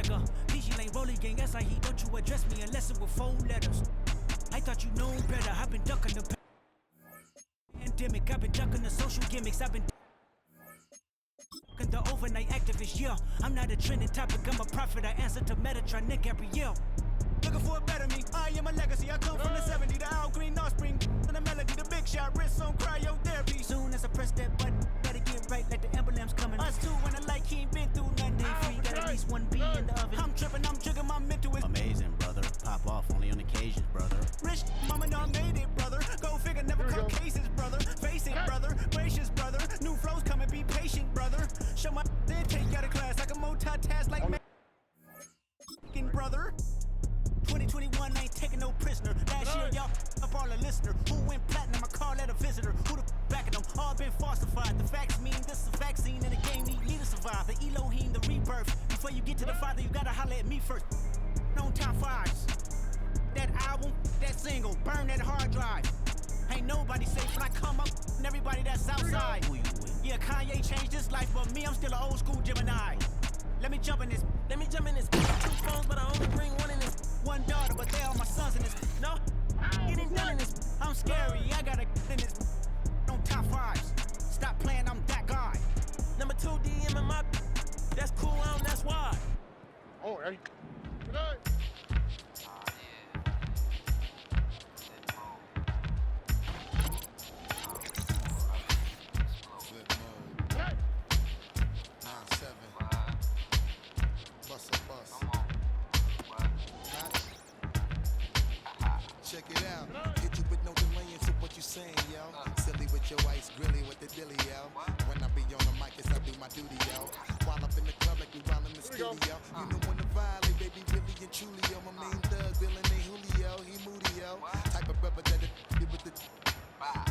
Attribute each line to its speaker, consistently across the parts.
Speaker 1: nigga. PG Lane rolling gang, that's like he don't you address me unless it with 4 letters. I thought you know better, I've been ducking the pandemic, I've been ducking the social gimmicks, I've been ducking the overnight activist, yeah. I'm not a trending topic, I'm a prophet, I answer to Metatron every year. Looking for a better me, I am a legacy, I come from the 70s, the Al Green offspring, and the melody, the big shot, wrist on cryotherapy. Soon as I press that button, better get right like the emblem's coming. Us too, when I like he ain't been through nothing, day free, got at least 1 B in the oven. I'm tripping, I'm triggering my mental is
Speaker 2: amazing, brother. Pop off only on occasions, brother.
Speaker 1: Rich mama done made it, brother. Go figure, never cut cases, brother. Face it, brother. Gracious, brother. New flows coming, be patient, brother. Show my then take you out of class. I can multitask like man, brother. 2021 ain't taking no prisoner. Last year, y'all up all a listener. Who went platinum? I call that a visitor. Who the back of them? All been falsified. The facts mean this is a vaccine, and the game need to survive. The Elohim, the rebirth. Before you get to the Father, you gotta holler at me first. No time fives. That album, that single, burn that hard drive. Ain't nobody safe when I come up, and everybody that's outside. Yeah, Kanye changed his life, but me, I'm still an old school Gemini. Let me jump in this. 2 phones, but I only bring 1 in this. 1 daughter, but they all my sons in this. No, getting done in this. I'm scary, I gotta in this. On top 5s. Stop playing, I'm that guy. Number 2 DM in my. That's cool, that's why.
Speaker 3: Oh, hey. Good night.
Speaker 4: Check it out. Hit you with no delay into what you saying, yo. Silly with your ice grilly with the dilly, yo. When I be on the mic, it's I do my duty, yo. While up in the club like we while in the studio. You know when to violate, baby, really and truly, yo. My main thug, Villain ain't Julio, he moody, yo. Type of brother that it with the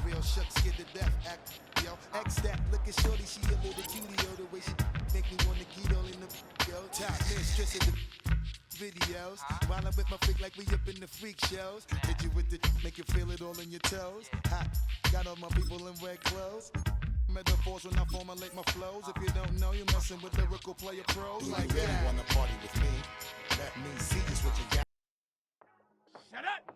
Speaker 4: real shook, scared to death, act, yo. X that, look at shorty, she a little cutie, yo. The way she make me wanna get all in the, yo. Top mistress in the videos, while I'm with my freak like we up in the freak shows. Hit you with the make you feel it all in your toes. Hot, got all my people in red clothes. Metaphors when I formulate my flows. If you don't know, you're messing with lyrical player pros like that. You wanna party with me? Let me see just what you got.
Speaker 3: Shut up!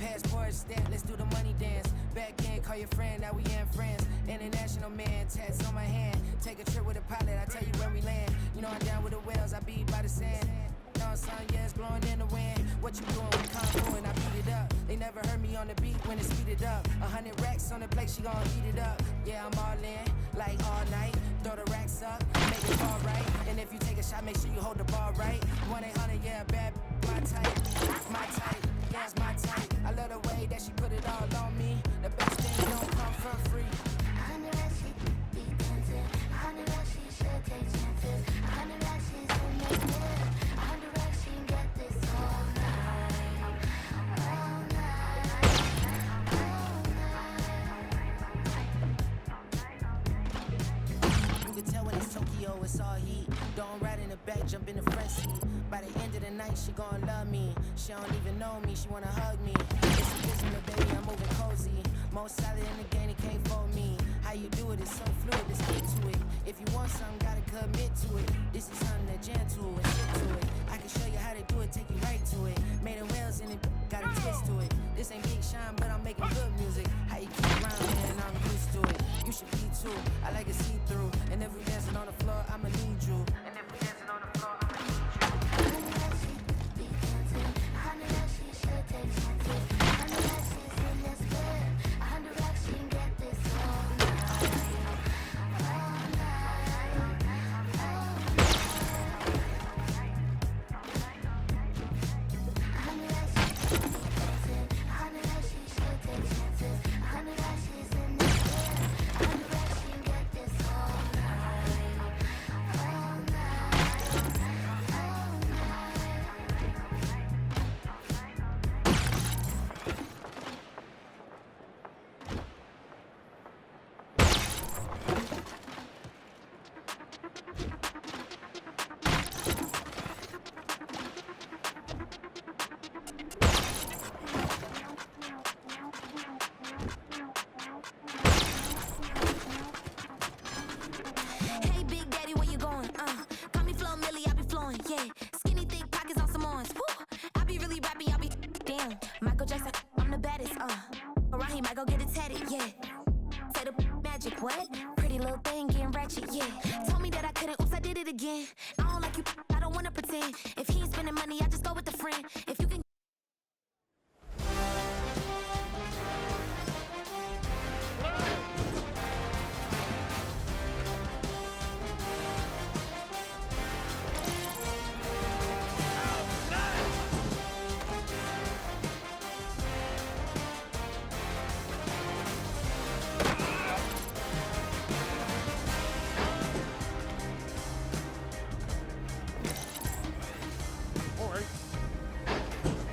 Speaker 5: Passport stamp, let's do the money dance. Back in, call your friend, now we in France. International man, tats on my hand. Take a trip with a pilot, I tell you where we land. You know I'm down with the whales, I be by the sand. On sun, yeah, it's blowing in the wind. What you doing? We come through and I beat it up. They never heard me on the beat when it's speeded up. 100 racks on the plate, she gon' heat it up. Yeah, I'm all in, like all night. Throw the racks up, make it all right. And if you take a shot, make sure you hold the ball right. 1-800, yeah, bad, my type, my type. Yeah, it's my type. I love the way that she put it all on me. The best thing don't come for free.
Speaker 6: 100 racks, she be dancing. 100 racks, she should take chances. 100 racks, she's in the good. 100 racks, she can get this all night. All night. All night.
Speaker 5: You can tell when it's Tokyo, it's all heat. Don't ride in the back, jump in the front seat. By the end of the night, she gon' love me. She don't even know me, she wanna hug me. It's a business, baby, I'm moving cozy. Most solid in the game, it can't fold me. How you do it is so fluid, let's get to it. If you want something, gotta commit to it. This is something that gentle and shit to it. I can show you how to do it, take you right to it. Made of whales in it, got a twist to it. This ain't Big Shine, but I'm making good music. How you keep around here and I'm used to it. You should be too, I like it see-through. And if we dancing on the floor, I'ma need you. And if we dancing on the floor, I'ma need you.
Speaker 6: 100 racks, she be dancing. 100 racks, she should take chances. 100 racks, she's in this good. 100 racks, she can get this all night. All night. All night. 100 racks, she be dancing. 100 racks, she should take chances. 100 racks, she's in it, yeah. Say the magic, what? Pretty little thing getting ratchet, yeah. Told me that I couldn't, oops, I did it again. I don't like you, I don't wanna pretend. If he ain't spending money, I just go with a friend. If you can.
Speaker 3: All right.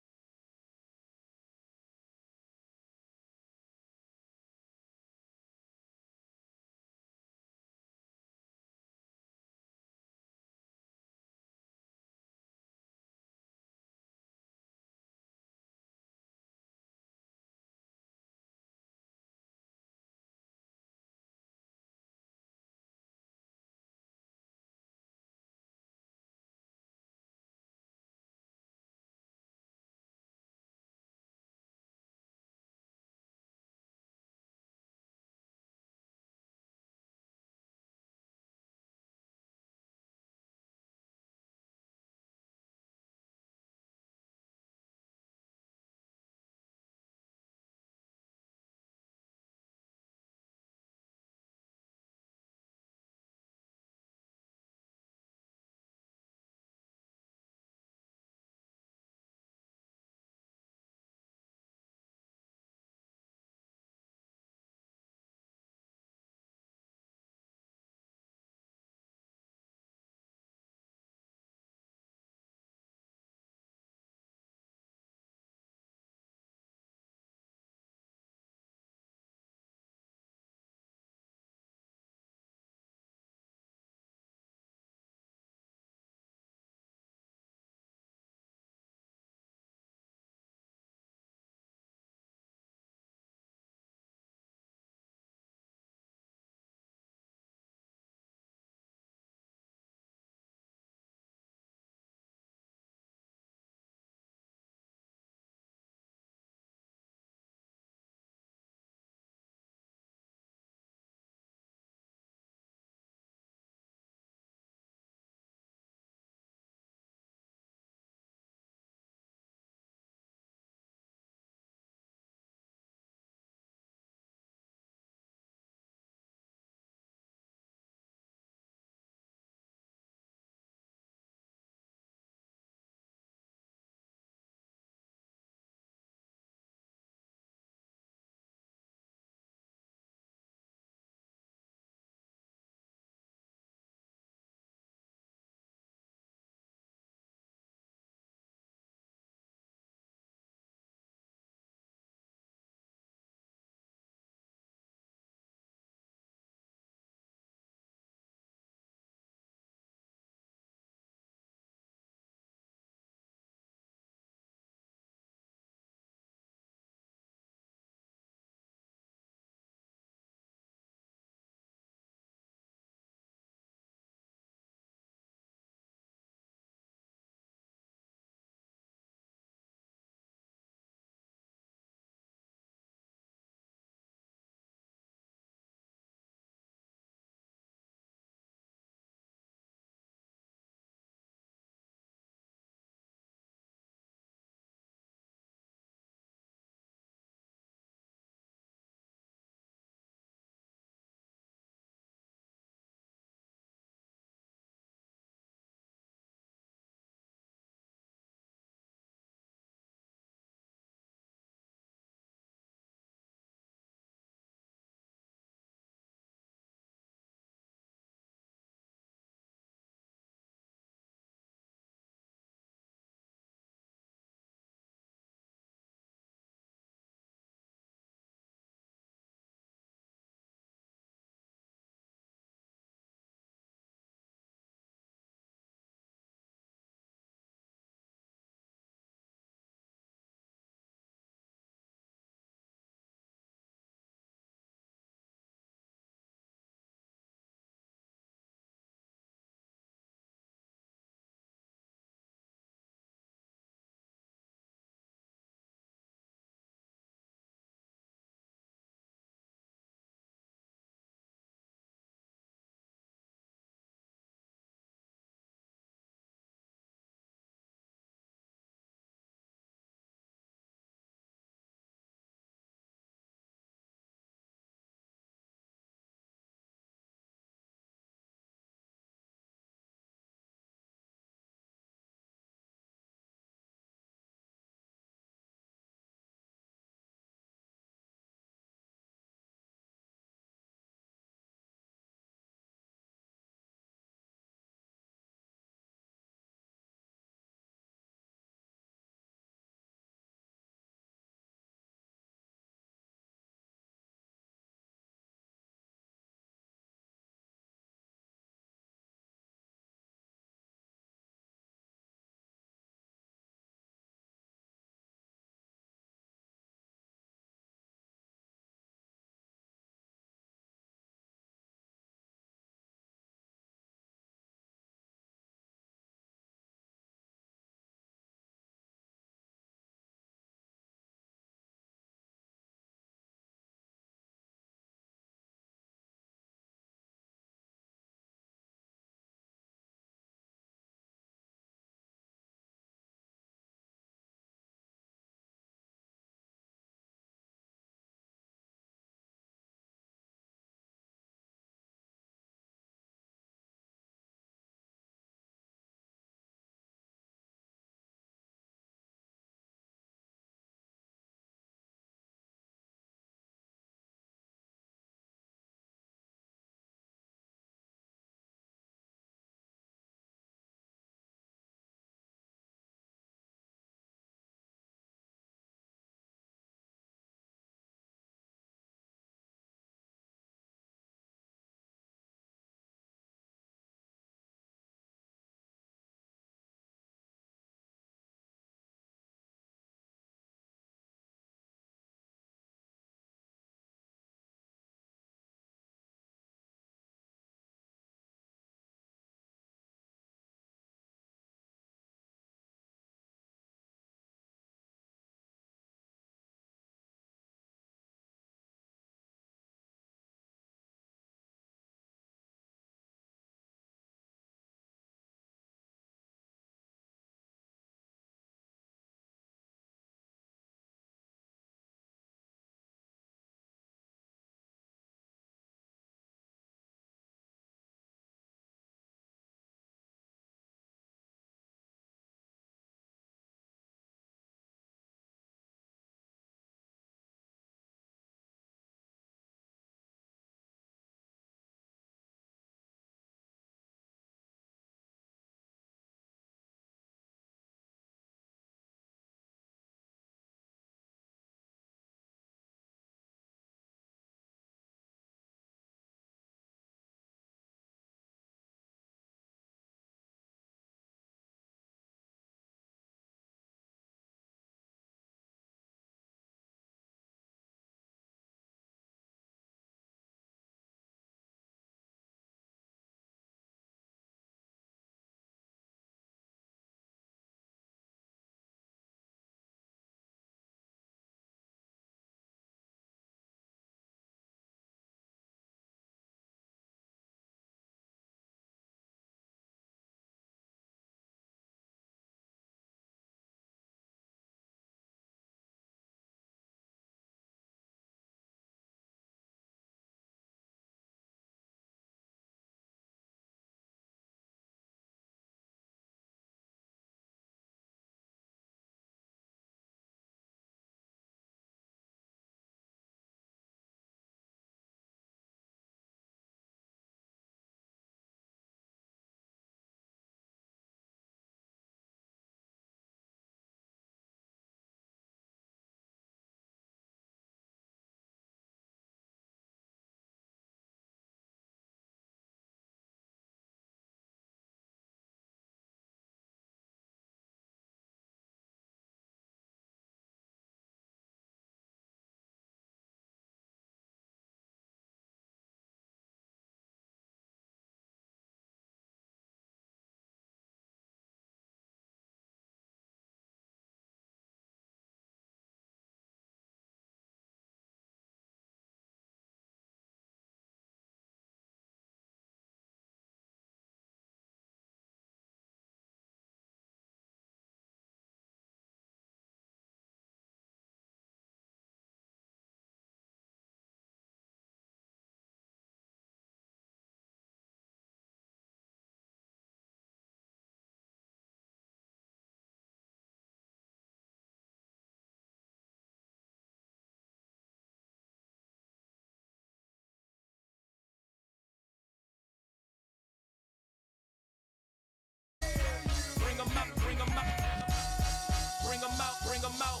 Speaker 7: out, bring them out.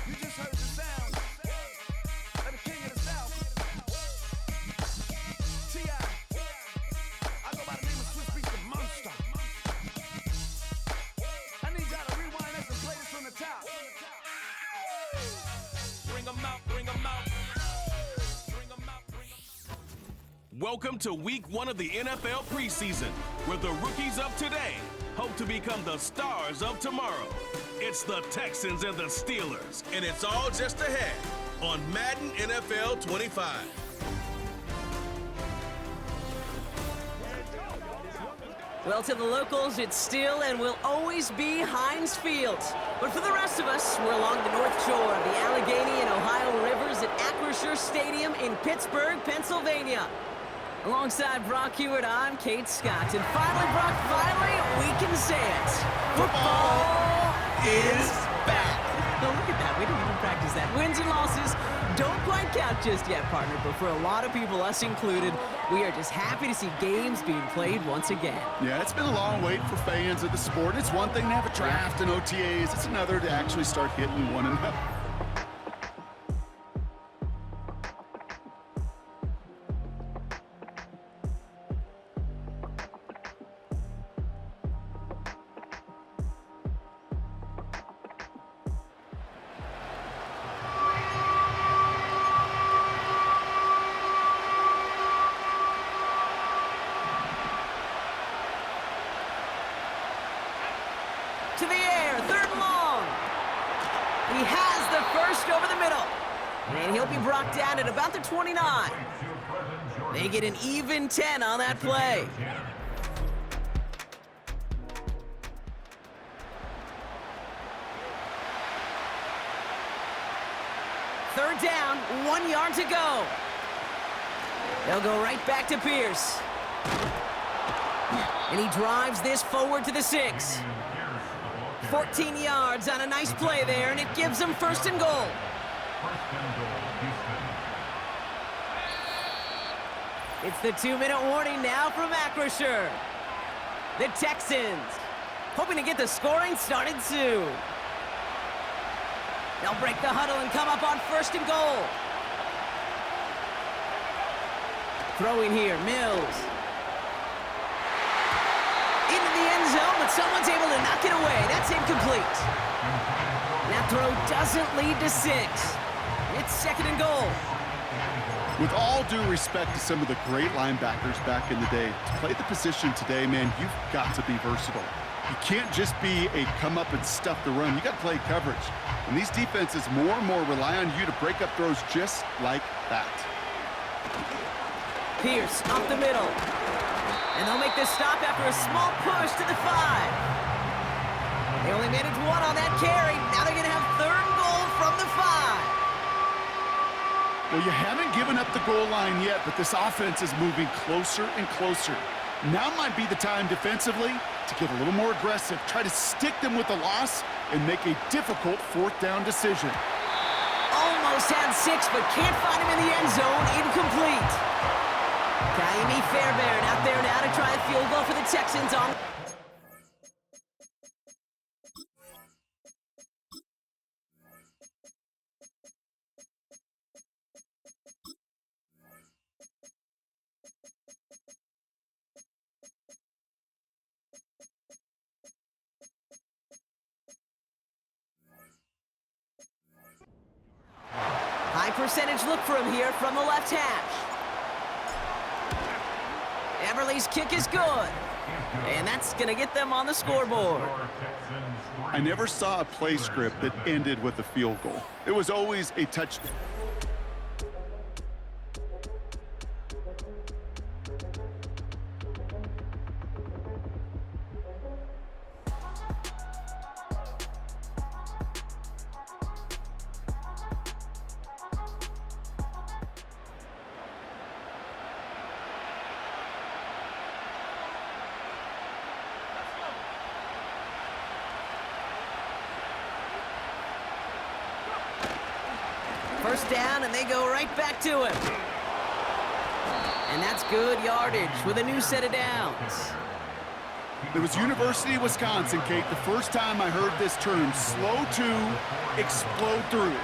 Speaker 8: You just heard the sound of the king of the south. T.I. I go by the name of Swiss Beats the Monster. I need y'all to rewind this and play this from the top.
Speaker 7: Bring them out, bring them out. Bring them out, bring them out.
Speaker 9: Welcome to week 1 of the NFL preseason, where the rookies of today hope to become the stars of tomorrow. It's the Texans and the Steelers, and it's all just ahead on Madden NFL 25.
Speaker 10: Well, to the locals, it's still and will always be Heinz Field. But for the rest of us, we're along the north shore of the Allegheny and Ohio rivers at Acrisure Stadium in Pittsburgh, Pennsylvania. Alongside Brock Hewitt, I'm Kate Scott. And finally, Brock, we can say it. Football is back. Oh, look at that. We didn't even practice that. Wins and losses don't quite count just yet, partner. But for a lot of people, us included, we are just happy to see games being played once again.
Speaker 11: Yeah, it's been a long wait for fans of the sport. It's one thing to have a draft and OTAs. It's another to actually start hitting one another.
Speaker 10: To the air, 3rd and long. He has the first over the middle. And he'll be brought down at about the 29. They get an even 10 on that play. Third down, 1 yard to go. They'll go right back to Pierce. And he drives this forward to the 6. 14 yards on a nice play there, and it gives them 1st and goal. It's the 2-minute warning now from Acrisure. The Texans hoping to get the scoring started soon. They'll break the huddle and come up on 1st and goal. Throwing here, Mills. Into the end zone, but someone's able to knock it away. That's incomplete. That throw doesn't lead to 6. It's 2nd and goal.
Speaker 11: With all due respect to some of the great linebackers back in the day, to play the position today, man, you've got to be versatile. You can't just be a come up and stuff the run. You got to play coverage. And these defenses more and more rely on you to break up throws just like that.
Speaker 10: Pierce up the middle. And they'll make this stop after a small push to the 5. They only managed 1 on that carry. Now they're going to have 3rd and goal from the 5.
Speaker 11: Well, you haven't given up the goal line yet, but this offense is moving closer and closer. Now might be the time defensively to get a little more aggressive, try to stick them with the loss, and make a difficult 4th down decision.
Speaker 10: Almost had 6, but can't find him in the end zone. Incomplete. Kaimi Fairbairn out there now to try a field goal for the Texans on. High percentage look for him here from the left hash. Everly's kick is good. And that's going to get them on the scoreboard.
Speaker 11: I never saw a play script that ended with a field goal. It was always a touchdown.
Speaker 10: First down, and they go right back to him. And that's good yardage with a new set of downs.
Speaker 11: It was University of Wisconsin, Kate, the first time I heard this term, slow to explode through.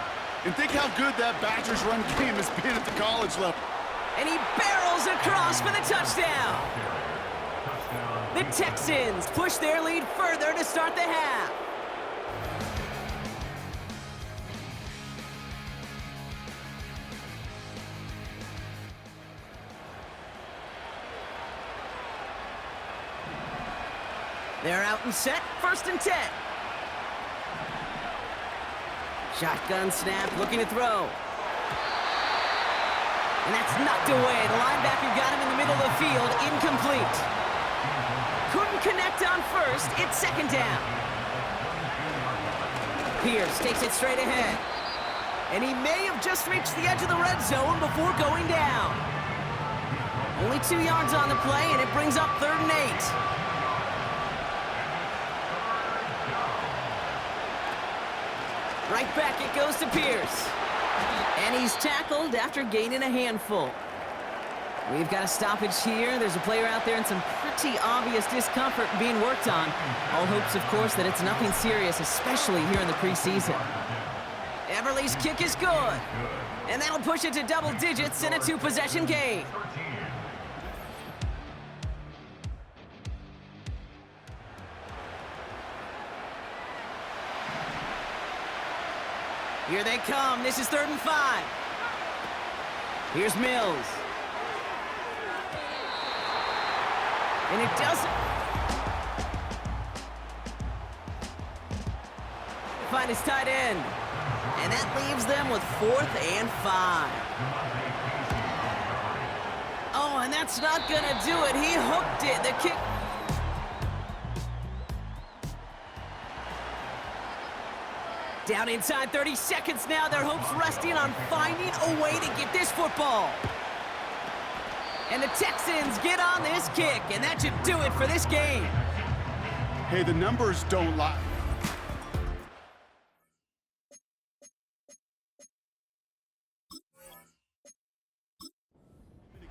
Speaker 11: And think how good that Badgers run game has been at the college level.
Speaker 10: And he barrels across for the touchdown. The Texans push their lead further to start the half. They're out and set, 1st and 10. Shotgun snap, looking to throw. And that's knocked away. The linebacker got him in the middle of the field, incomplete. Couldn't connect on 1st, it's 2nd down. Pierce takes it straight ahead. And he may have just reached the edge of the red zone before going down. Only 2 yards on the play, and it brings up 3rd and 8. Right back it goes to Pierce. And he's tackled after gaining a handful. We've got a stoppage here. There's a player out there in some pretty obvious discomfort being worked on. All hopes, of course, that it's nothing serious, especially here in the preseason. Everly's kick is good. And that'll push it to double digits in a 2-possession game. Here they come. This is 3rd and 5. Here's Mills. And it doesn't find his tight end. And that leaves them with 4th and 5. Oh, and that's not going to do it. He hooked it. The kick. Down inside 30 seconds now. Their hopes resting on finding a way to get this football. And the Texans get on this kick, and that should do it for this game.
Speaker 11: Hey, the numbers don't lie.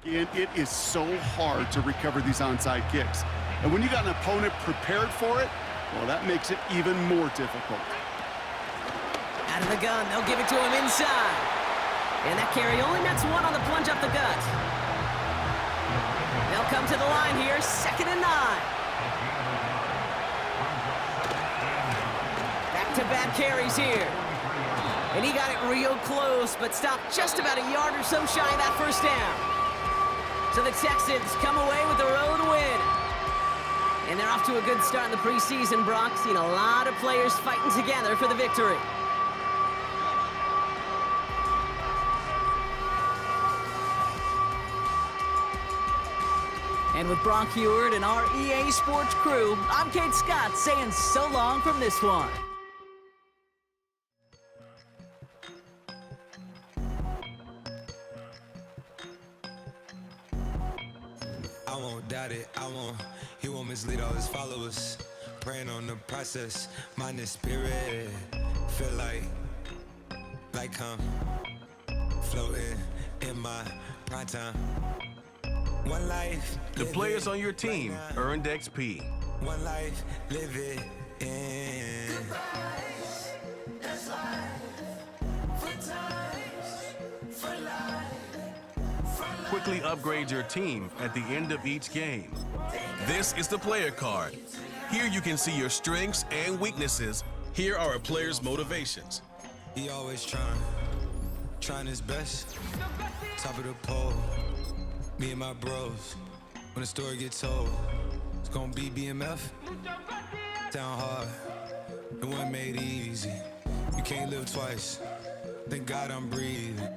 Speaker 11: Again, it is so hard to recover these onside kicks. And when you got an opponent prepared for it, well, that makes it even more difficult.
Speaker 10: Out of the gun, they'll give it to him inside. And that carry only nets 1 on the plunge up the gut. They'll come to the line here, 2nd and 9. Back-to-back carries here. And he got it real close, but stopped just about a yard or so shy of that 1st down. So the Texans come away with the road win. And they're off to a good start in the preseason, Brock. Seen a lot of players fighting together for the victory. And with Brock Heward and our EA Sports crew, I'm Kate Scott saying so long from this one.
Speaker 12: I won't doubt it, he won't mislead all his followers. Praying on the process, mind and spirit. Feel like I'm floating in my prime time. One life.
Speaker 9: The players on your team earned XP.
Speaker 12: One life, live it in. That's life. For times, for life.
Speaker 9: Quickly upgrade your team at the end of each game. This is the player card. Here you can see your strengths and weaknesses. Here are a player's motivations.
Speaker 12: He always trying his best. Top of the pole. Me and my bros, when the story gets told, it's gonna be BMF. Down hard, it wasn't made easy. You can't live twice. Thank God I'm breathing.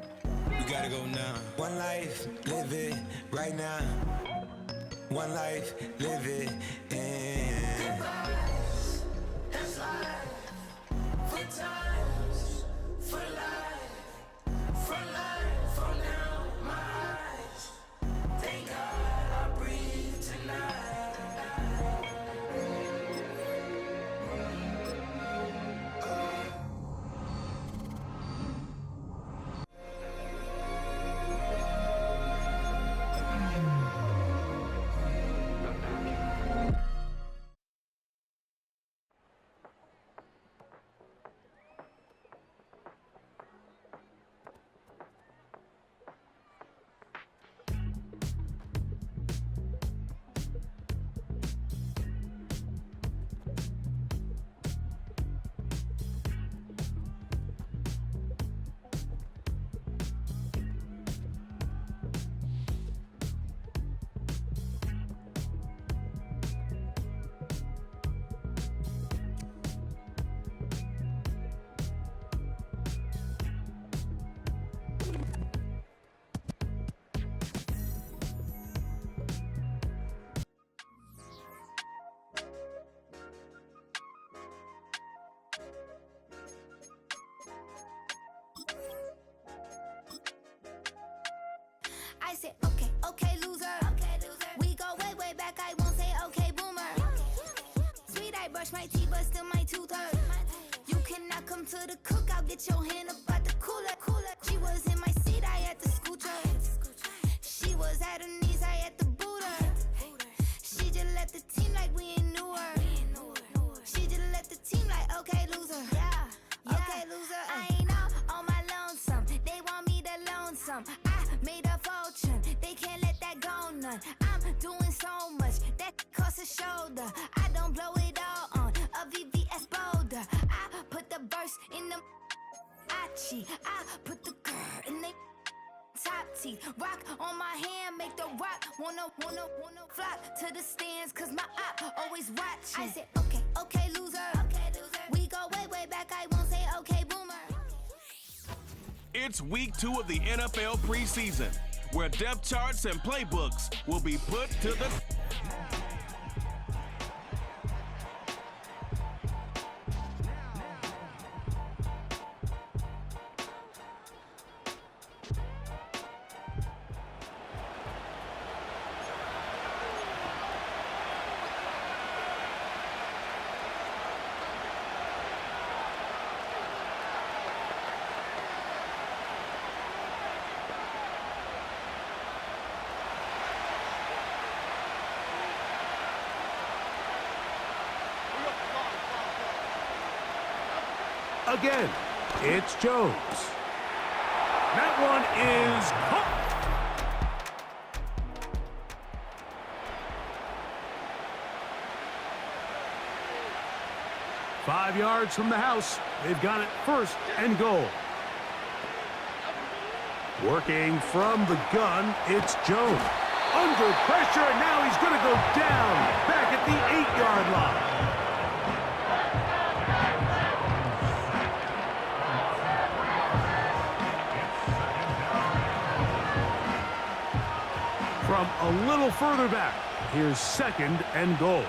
Speaker 12: We gotta go now. One life, live it right now. One life, live it in. That's life. For times, for life, for life, for now, my eyes. Thank God I breathe tonight.
Speaker 6: okay, loser. We go way, way back, I won't say okay, boomer. Sweet, I brush my teeth, but still my tooth hurt. You cannot come to the cookout, get your hand up out the cooler. She was in my seat, I had to scoot her. She was at her knees, I had to boot her. She just left the team like we ain't knew her. She just left the team like, okay, loser. Okay, loser. I ain't out on my lonesome. They want me to lonesome. I made a fortune. They can't let that go none. I'm doing so much that costs a shoulder. I don't blow it all on a VVS boulder. I put the verse in the cheat. I put the girl in the top teeth. Rock on my hand, make the rock wanna flock to the stands, cause my op always watching. I said, okay, loser. We go way, way back, I won't say okay, boomer.
Speaker 9: It's week 2 of the NFL preseason, where depth charts and playbooks will be put to the...
Speaker 13: Again, it's Jones. That one is caught. Five yards from the house. They've got it first and goal. Working from the gun, it's Jones. Under pressure, and now he's going to go down back at the 8-yard line. From a little further back, here's second and goal.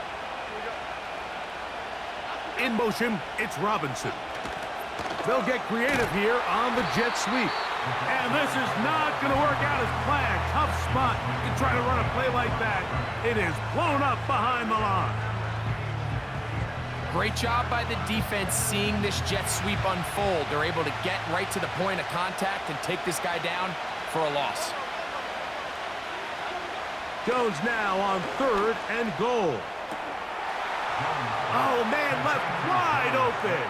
Speaker 13: In motion, it's Robinson. They'll get creative here on the jet sweep. And this is not going to work out as planned. Tough spot. You try to run a play like that, it is blown up behind the line.
Speaker 14: Great job by the defense seeing this jet sweep unfold. They're able to get right to the point of contact and take this guy down for a loss.
Speaker 13: Jones now on third and goal. Oh, man, left wide open.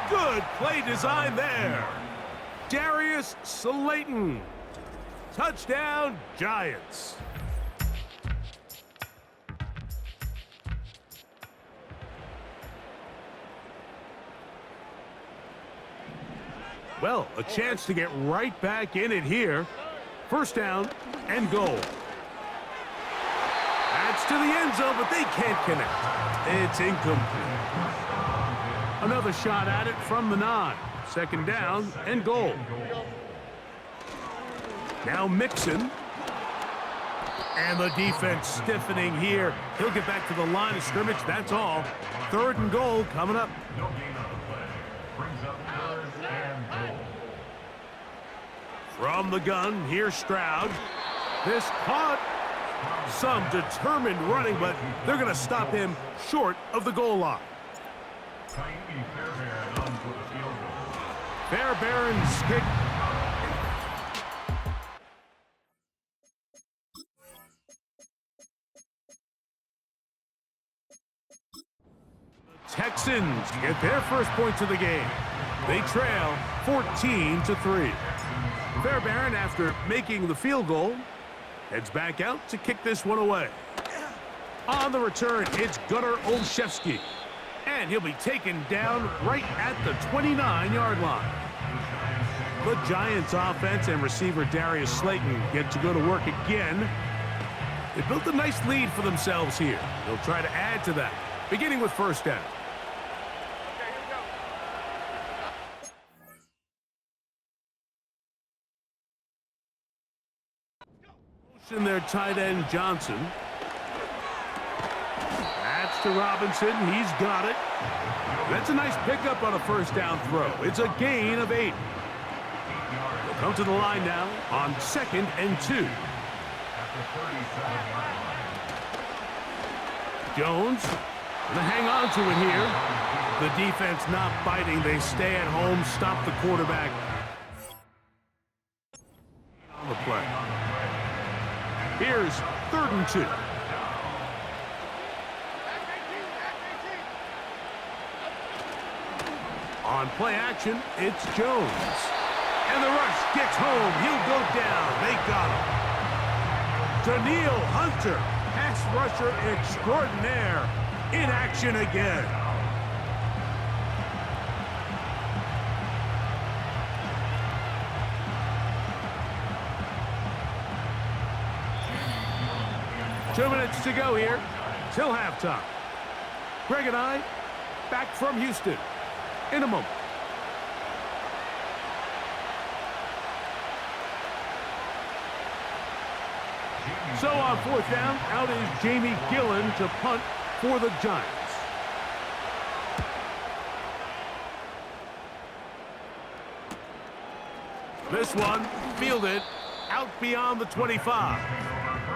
Speaker 13: Good play design there. Darius Slayton. Touchdown, Giants. Well, a chance to get right back in it here. First down and goal. That's to the end zone, but they can't connect. It's incomplete. Another shot at it from the 9. Second down and goal. Now Mixon. And the defense stiffening here. He'll get back to the line of scrimmage, that's all. Third and goal coming up. From the gun, here's Stroud. This caught. Some determined running, but they're going to stop him short of the goal line. Fairbairn's kick. The Texans get their first points of the game. They trail 14-3. Fairbairn, after making the field goal, heads back out to kick this one away. On the return, it's Gunnar Olszewski. And he'll be taken down right at the 29-yard line. The Giants offense and receiver Darius Slayton get to go to work again. They built a nice lead for themselves here. They'll try to add to that, beginning with first down. In their tight end Johnson. That's to Robinson. He's got it. That's a nice pickup on a first down throw. It's a gain of 8. They'll come to the line now on 2nd and 2. Jones gonna hang on to it here. The defense not biting. They stay at home, stop the quarterback on the play. Here's 3rd and 2. On play action, it's Jones. And the rush gets home. He'll go down. They got him. Daniil Hunter, pass rusher extraordinaire, in action again. Two minutes to go here till halftime. Greg and I back from Houston in a moment. So on 4th down, out is Jamie Gillen to punt for the Giants. This one fielded out beyond the 25.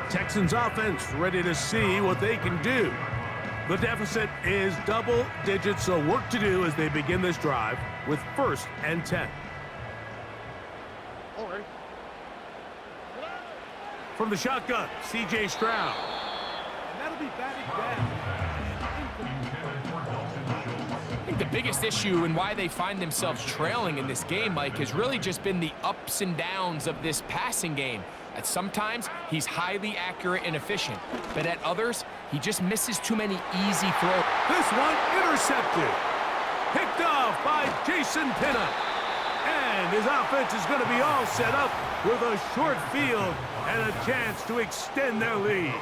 Speaker 13: Texans offense ready to see what they can do. The deficit is double digits, so work to do as they begin this drive with 1st and 10. From the shotgun, C.J. Stroud. And that'll be batted down.
Speaker 14: I think the biggest issue and why they find themselves trailing in this game, Mike, has really just been the ups and downs of this passing game. At sometimes, he's highly accurate and efficient, but at others, he just misses too many easy throws.
Speaker 13: This one intercepted. Picked off by Jason Pinna. And his offense is going to be all set up with a short field and a chance to extend their lead.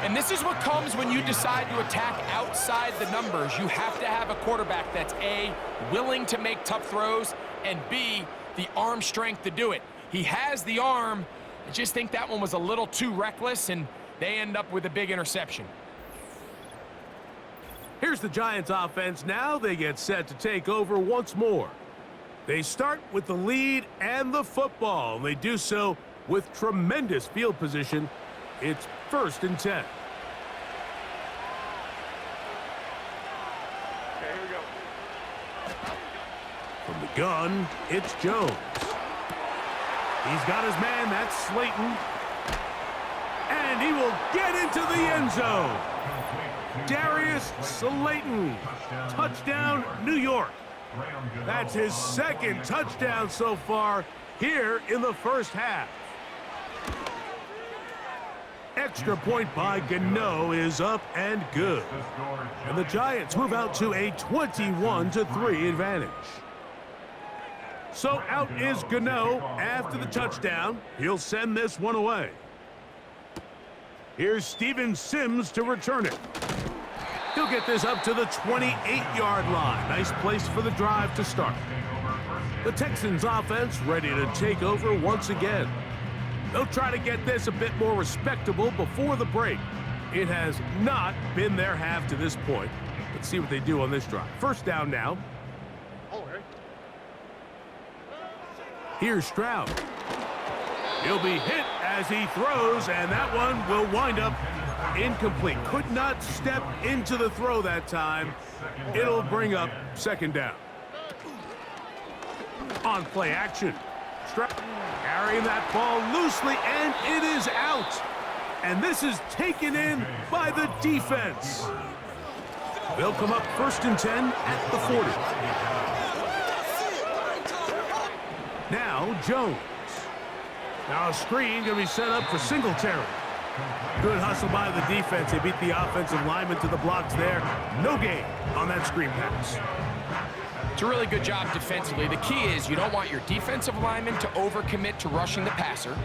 Speaker 14: And this is what comes when you decide to attack outside the numbers. You have to have a quarterback that's A, willing to make tough throws, and B, the arm strength to do it. He has the arm. I just think that one was a little too reckless, and they end up with a big interception.
Speaker 13: Here's the Giants offense now. They get set to take over once more. They start with the lead and the football. They do so with tremendous field position. It's 1st and 10.
Speaker 3: Okay, here we go.
Speaker 13: From the gun, it's Jones. He's got his man, that's Slayton. And he will get into the end zone. Darius Slayton, touchdown, New York. That's his 2nd touchdown so far here in the 1st half. Extra point by Gano is up and good. And the Giants move out to a 21-3 advantage. So out is Gano after the touchdown. He'll send this one away. Here's Steven Sims to return it. He'll get this up to the 28-yard line. Nice place for the drive to start. The Texans offense ready to take over once again. They'll try to get this a bit more respectable before the break. It has not been their half to this point. Let's see what they do on this drive. 1st down now. Here's Stroud. He'll be hit as he throws, and that one will wind up incomplete. Could not step into the throw that time. It'll bring up 2nd down. On play action. Stroud carrying that ball loosely, and it is out. And this is taken in by the defense. They'll come up 1st and 10 at the 40. Now Jones. Now a screen going to be set up for Singletary. Good hustle by the defense. They beat the offensive lineman to the blocks there. No gain on that screen pass.
Speaker 14: It's a really good job defensively. The key is you don't want your defensive linemen to overcommit to rushing the passer,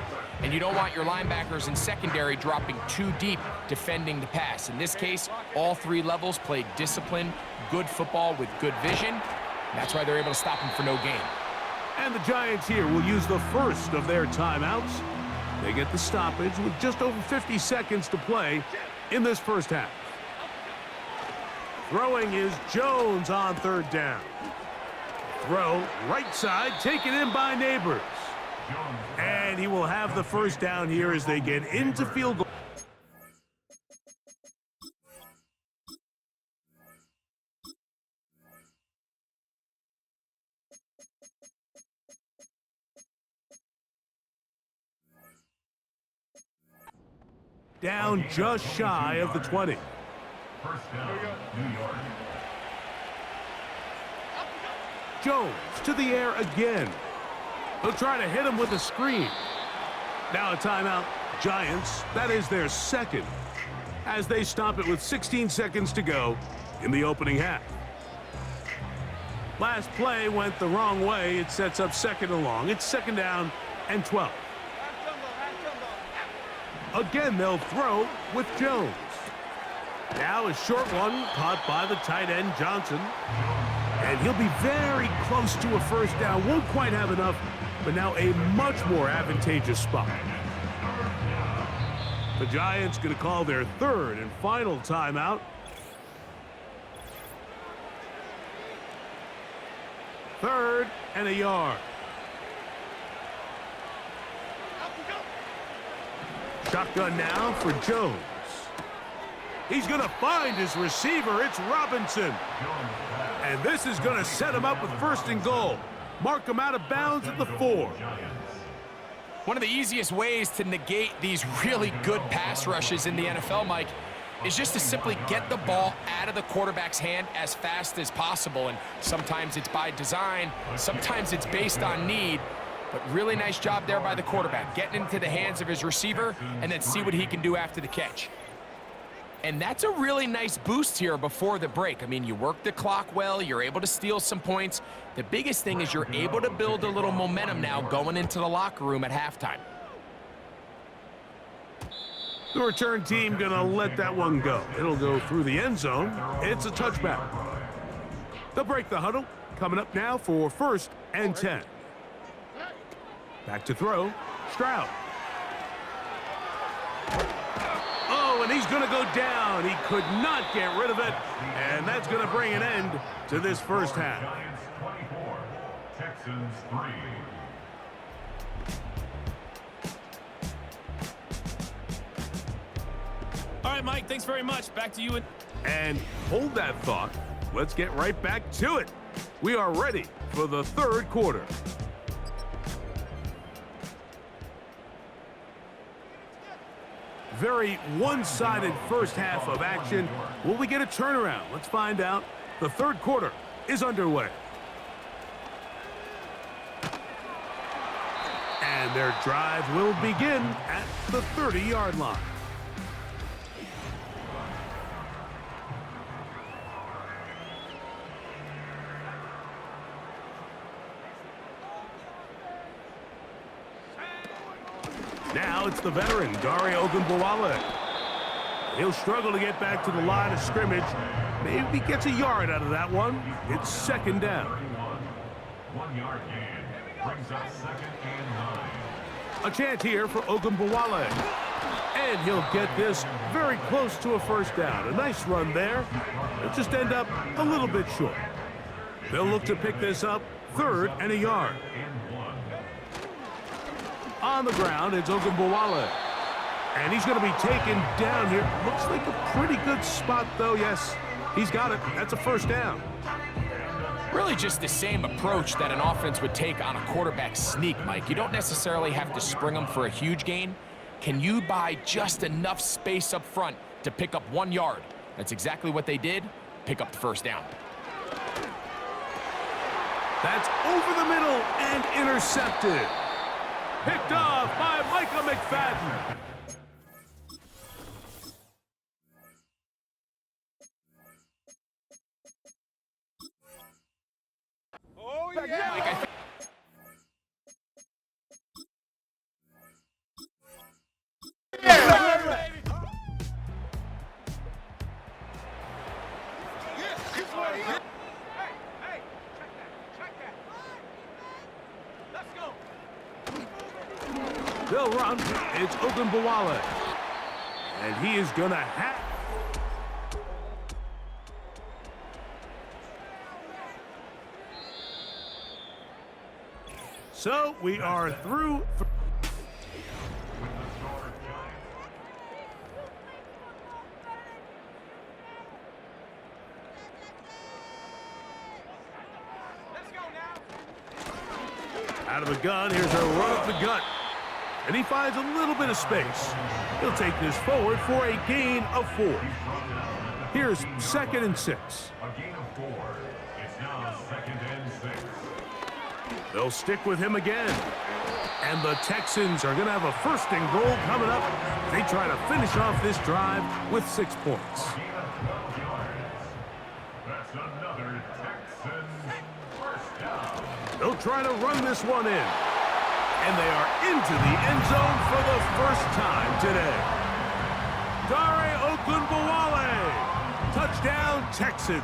Speaker 14: and you don't want your linebackers in secondary dropping too deep defending the pass. In this case, all 3 levels played disciplined, good football with good vision. That's why they're able to stop him for no gain.
Speaker 13: And the Giants here will use the first of their timeouts. They get the stoppage with just over 50 seconds to play in this 1st half. Throwing is Jones on 3rd down. Throw right side, taken in by Neighbors. And And he will have the first down here as they get into field goal. Down just shy of the 20.
Speaker 15: First down, New York.
Speaker 13: Jones to the air again. He'll try to hit him with a screen. Now a timeout. Giants, that is their second, as they stop it with 16 seconds to go in the opening half. Last play went the wrong way. It sets up second and long. It's second down and 12. Again, they'll throw with Jones. Now a short one caught by the tight end, Johnson. And he'll be very close to a first down. Won't quite have enough, but now a much more advantageous spot. The Giants going to call their third and final timeout. Third and a yard. Shotgun now for Jones. He's going to find his receiver. It's Robinson. And this is going to set him up with first and goal. Mark him out of bounds at the 4.
Speaker 14: One of the easiest ways to negate these really good pass rushes in the NFL, Mike, is just to simply get the ball out of the quarterback's hand as fast as possible. And sometimes it's by design, sometimes it's based on need. But really nice job there by the quarterback, getting into the hands of his receiver and then see what he can do after the catch. And that's a really nice boost here before the break. I mean, you work the clock well, you're able to steal some points. The biggest thing is you're able to build a little momentum now going into the locker room at halftime.
Speaker 13: The return team gonna let that one go. It'll go through the end zone. It's a touchback. They'll break the huddle. Coming up now for first and 10. Back to throw, Stroud. Oh, and he's going to go down. He could not get rid of it, and that's going to bring an end to this first half.
Speaker 15: Giants 24, Texans 3.
Speaker 7: All right, Mike, thanks very much. Back to you.
Speaker 13: And hold that thought. Let's get right back to it. We are ready for the third quarter. Very one-sided first half of action. Will we get a turnaround? Let's find out. The third quarter is underway. And their drive will begin at the 30-yard line. Now it's the veteran, Dario Ogunbowale. He'll struggle to get back to the line of scrimmage. Maybe gets a yard out of that one. It's second down.
Speaker 15: 1 yard gain brings up second and 9.
Speaker 13: A chance here for Ogunbowale. And he'll get this very close to a first down. A nice run there. It'll just end up a little bit short. They'll look to pick this up third and a yard. On the ground, it's Ogunbowale. And he's going to be taken down here. Looks like a pretty good spot, though. Yes, he's got it. That's a first down.
Speaker 14: Really just the same approach that an offense would take on a quarterback sneak, Mike. You don't necessarily have to spring them for a huge gain. Can you buy just enough space up front to pick up 1 yard? That's exactly what they did. Pick up the first down.
Speaker 13: That's over the middle and intercepted. Picked off by Michael McFadden.
Speaker 8: Oh, yeah.
Speaker 13: They'll run. It's Ogunbowale. And he is going to have... So we are through. Out of the gun, here's a run up the gut. And he finds a little bit of space. He'll take this forward for a gain of 4. Here's 2nd and 6.
Speaker 15: A gain of 4. It's now 2nd and 6.
Speaker 13: They'll stick with him again. And the Texans are going to have a 1st and goal coming up. They try to finish off this drive with 6 points.
Speaker 15: A gain of 12 yards. That's another Texan first down.
Speaker 13: They'll try to run this one in. And they are into the end zone for the first time today. Dare Okunbowale. Touchdown, Texans.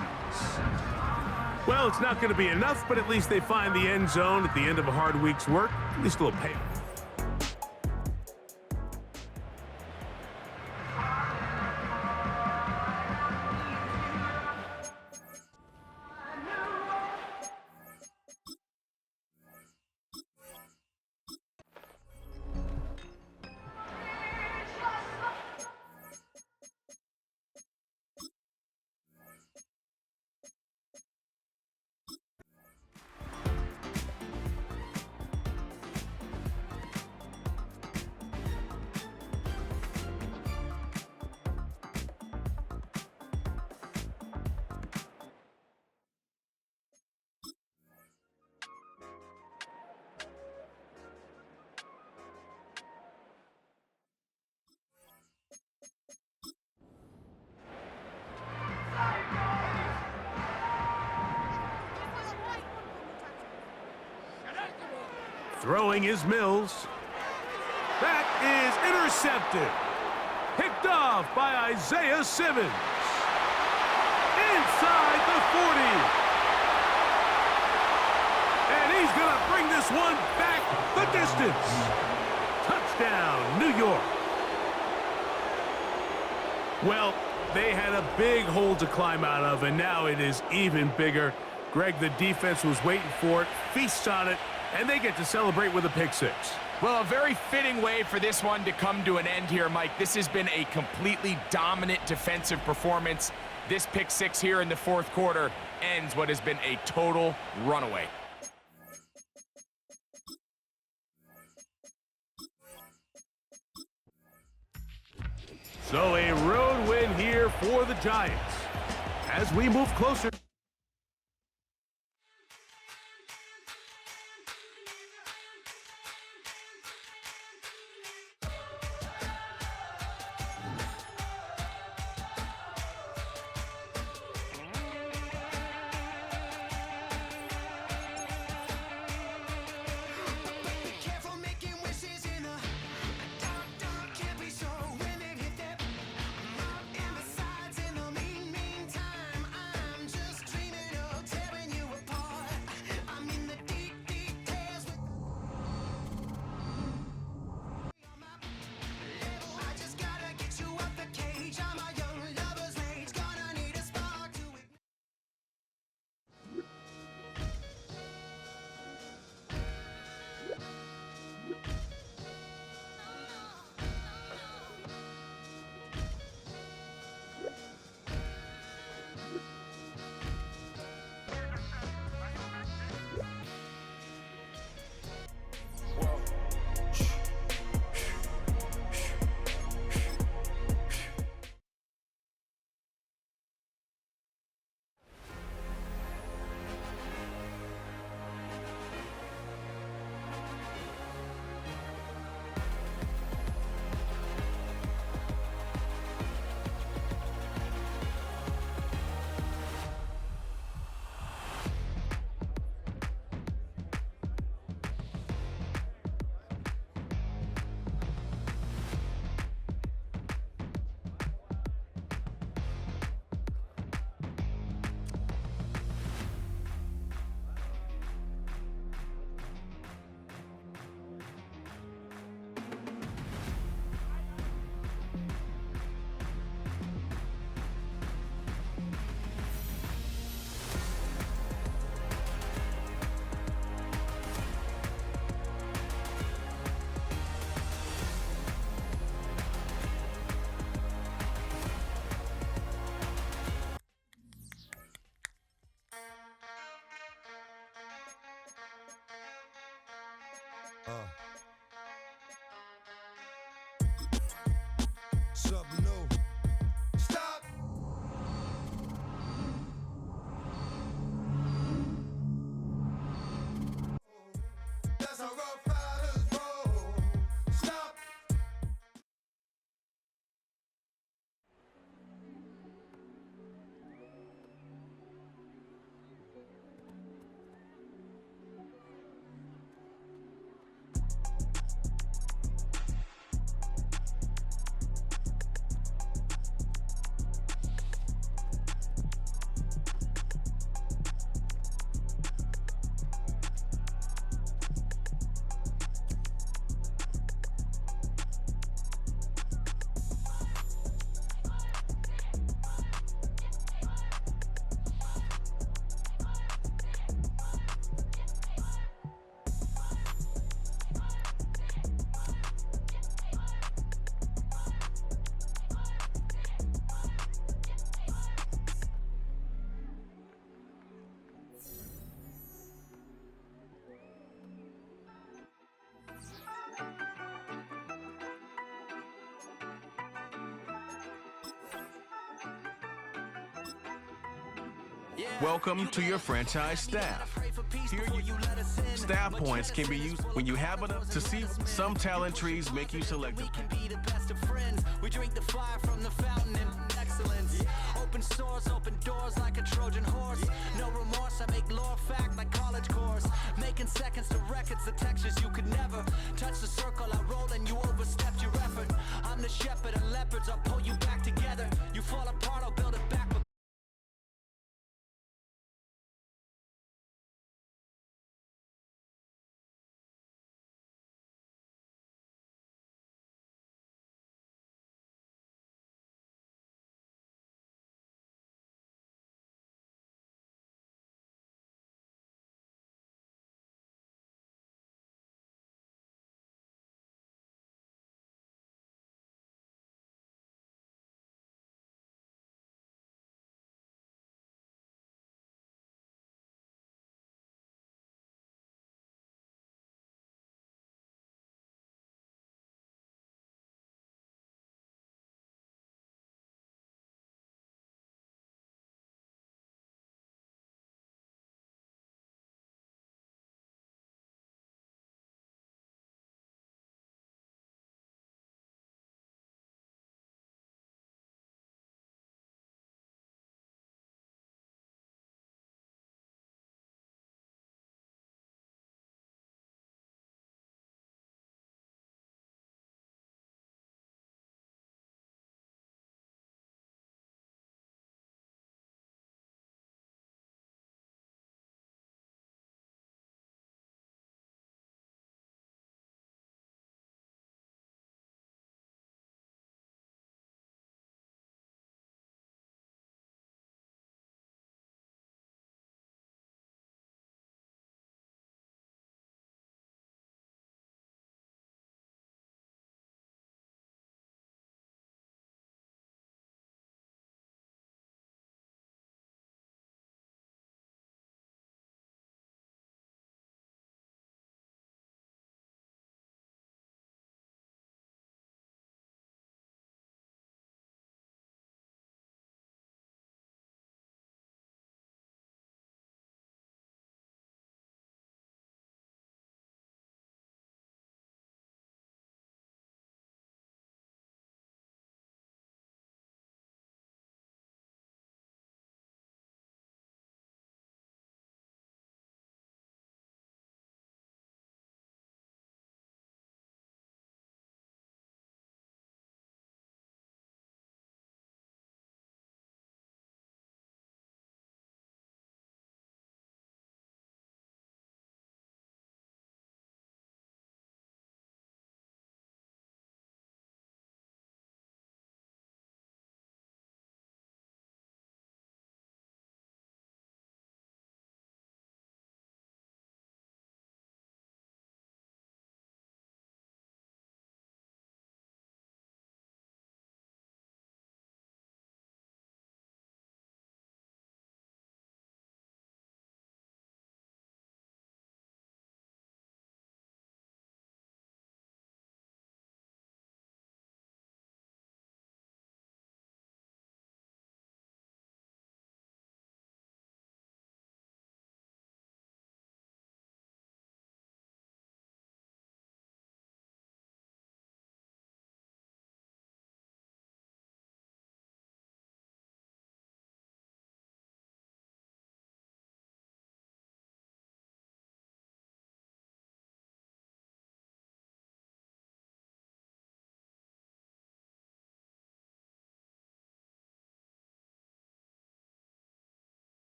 Speaker 13: Well, it's not going to be enough, but at least they find the end zone at the end of a hard week's work. At least a little payoff. Throwing is Mills. That is intercepted. Picked off by Isaiah Simmons. Inside the 40. And he's going to bring this one back the distance. Touchdown, New York. Well, they had a big hole to climb out of, and now it is even bigger. Greg, the defense was waiting for it, feasts on it, and they get to celebrate with a pick 6.
Speaker 14: Well, a very fitting way for this one to come to an end here, Mike. This has been a completely dominant defensive performance. This pick 6 here in the 4th quarter ends what has been a total runaway.
Speaker 13: So a road win here for the Giants. As we move closer.
Speaker 12: Something new. Stop! That's how rough riders roll. Stop!
Speaker 9: Welcome to your franchise staff. Staff points can be used when you have enough to see some talent trees make you select.
Speaker 1: We can be the best of friends. We drink the fire from the fountain in excellence. Open source, open doors like a Trojan horse. No remorse, I make lore fact like college course. Making seconds to records, the textures you could never touch the circle I rolled and you overstepped your effort. I'm the shepherd of leopards, I'll pull you back together. You fall apart, I'll build it back.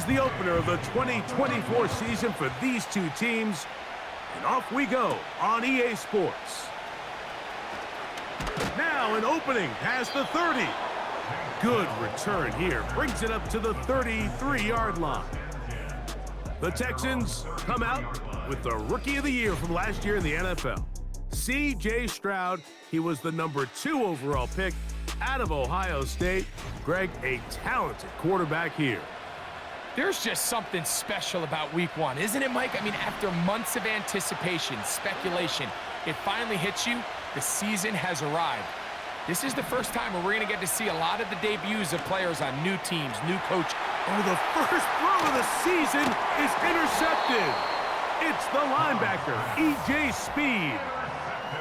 Speaker 13: the opener of the 2024 season for these two teams. And off we go on EA Sports. Now an opening past the 30. Good return here. Brings it up to the 33-yard line. The Texans come out with the Rookie of the Year from last year in the NFL. C.J. Stroud, he was the number 2 overall pick out of Ohio State. Greg, a talented quarterback here.
Speaker 14: There's just something special about week 1, isn't it, Mike? I mean, after months of anticipation, speculation, it finally hits you. The season has arrived. This is the first time where we're going to get to see a lot of the debuts of players on new teams, new coach.
Speaker 13: Oh, the first throw of the season is intercepted. It's the linebacker, E.J. Speed.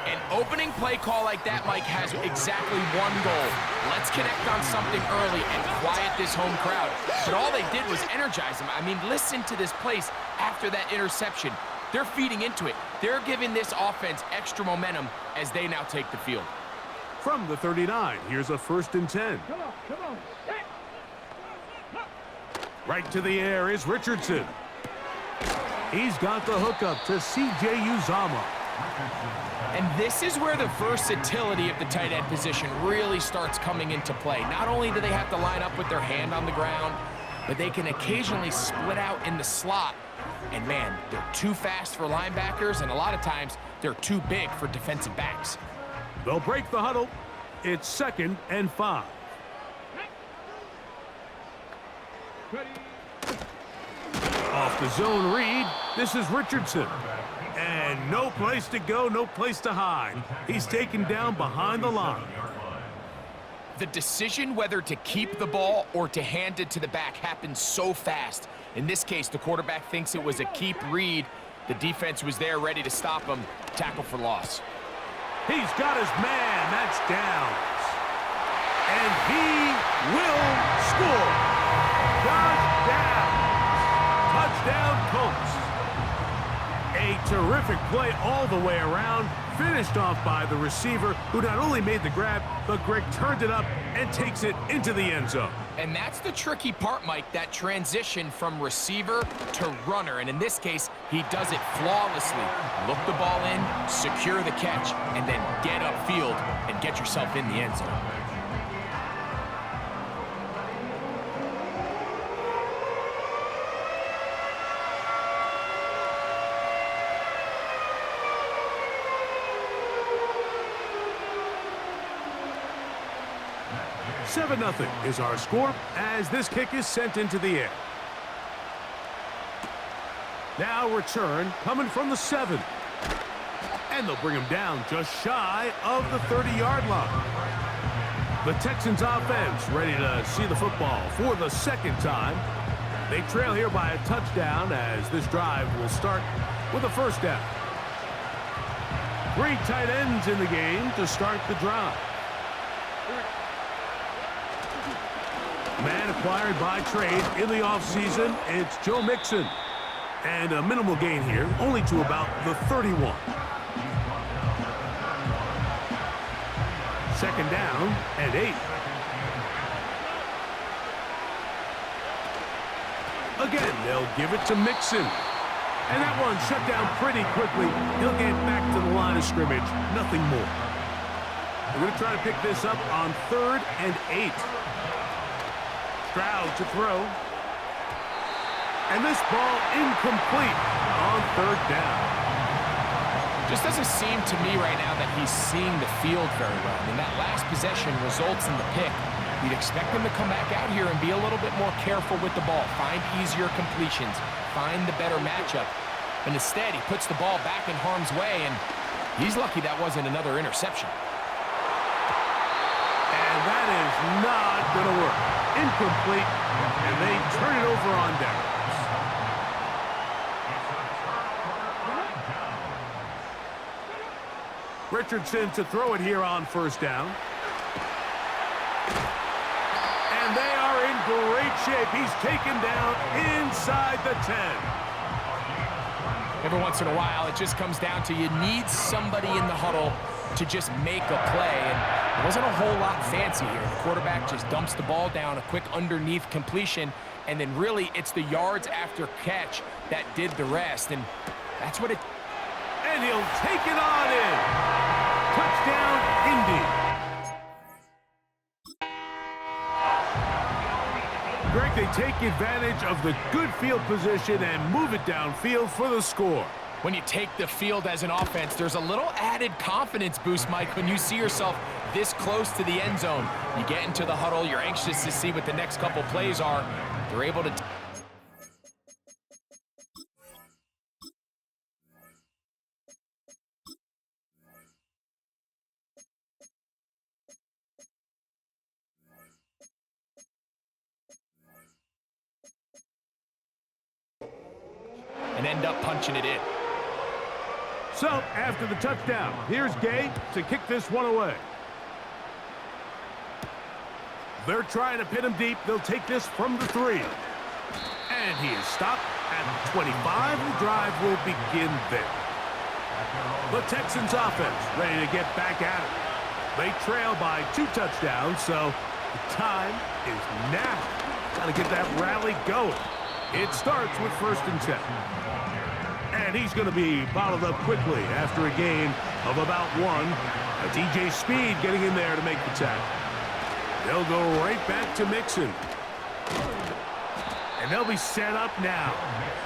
Speaker 14: An opening play call like that, Mike, has exactly one goal. Let's connect on something early and quiet this home crowd. But all they did was energize them. I mean, listen to this place after that interception. They're feeding into it. They're giving this offense extra momentum as they now take the field.
Speaker 13: From the 39, here's a 1st and 10.
Speaker 3: Come on.
Speaker 13: Right to the air is Richardson. He's got the hookup to C.J. Uzomah.
Speaker 14: And this is where the versatility of the tight end position really starts coming into play. Not only do they have to line up with their hand on the ground, but they can occasionally split out in the slot. And man, they're too fast for linebackers, and a lot of times they're too big for defensive backs.
Speaker 13: They'll break the huddle. It's 2nd and 5. Off the zone read, this is Richardson. And no place to go, no place to hide. He's taken down behind the line.
Speaker 14: The decision whether to keep the ball or to hand it to the back happens so fast. In this case, the quarterback thinks it was a keep read. The defense was there ready to stop him. Tackle for loss.
Speaker 13: He's got his man. That's Downs. And he will score. Touchdown, Colts. A terrific play all the way around, finished off by the receiver, who not only made the grab, but Greg turned it up and takes it into the end zone.
Speaker 14: And that's the tricky part, Mike, that transition from receiver to runner. And in this case, he does it flawlessly. Look the ball in, secure the catch, and then get upfield and get yourself in the end zone.
Speaker 13: Seven 7-0 is our score as this kick is sent into the air. Now return coming from the 7. And they'll bring him down just shy of the 30-yard line. The Texans offense ready to see the football for the 2nd time. They trail here by a touchdown as this drive will start with a 1st down. 3 tight ends in the game to start the drive. Man acquired by trade in the offseason, it's Joe Mixon. And a minimal gain here, only to about the 31. 2nd down and 8. Again, they'll give it to Mixon. And that one shut down pretty quickly. He'll get back to the line of scrimmage, nothing more. We're going to try to pick this up on 3rd and 8. Stroud to throw. And this ball incomplete on 3rd down.
Speaker 14: Just doesn't seem to me right now that he's seeing the field very well. I mean, that last possession results in the pick. You'd expect him to come back out here and be a little bit more careful with the ball, find easier completions, find the better matchup. But instead, he puts the ball back in harm's way, and he's lucky that wasn't another interception.
Speaker 13: And that is not going to work. Incomplete, and they turn it over on down. Richardson to throw it here on 1st down. And they are in great shape. He's taken down inside the 10.
Speaker 14: Every once in a while, it just comes down to you need somebody in the huddle to just make a play, and it wasn't a whole lot fancy here. The quarterback just dumps the ball down, a quick underneath completion, and then really it's the yards after catch that did the rest, and that's what it...
Speaker 13: And he'll take it on in. Touchdown, Indy. Greg, they take advantage of the good field position and move it downfield for the score.
Speaker 14: When you take the field as an offense, there's a little added confidence boost, Mike, when you see yourself this close to the end zone. You get into the huddle, you're anxious to see what the next couple plays are. They're able to... and end up punching it in.
Speaker 13: So, after the touchdown, here's Gabe to kick this one away. They're trying to pin him deep. They'll take this from the 3. And he is stopped at the 25. The drive will begin there. The Texans offense ready to get back at it. They trail by 2 touchdowns, so the time is now. Got to get that rally going. It starts with 1st and 10. And he's going to be bottled up quickly after a gain of about 1. That's E.J. Speed getting in there to make the tackle. They'll go right back to Mixon. And they'll be set up now.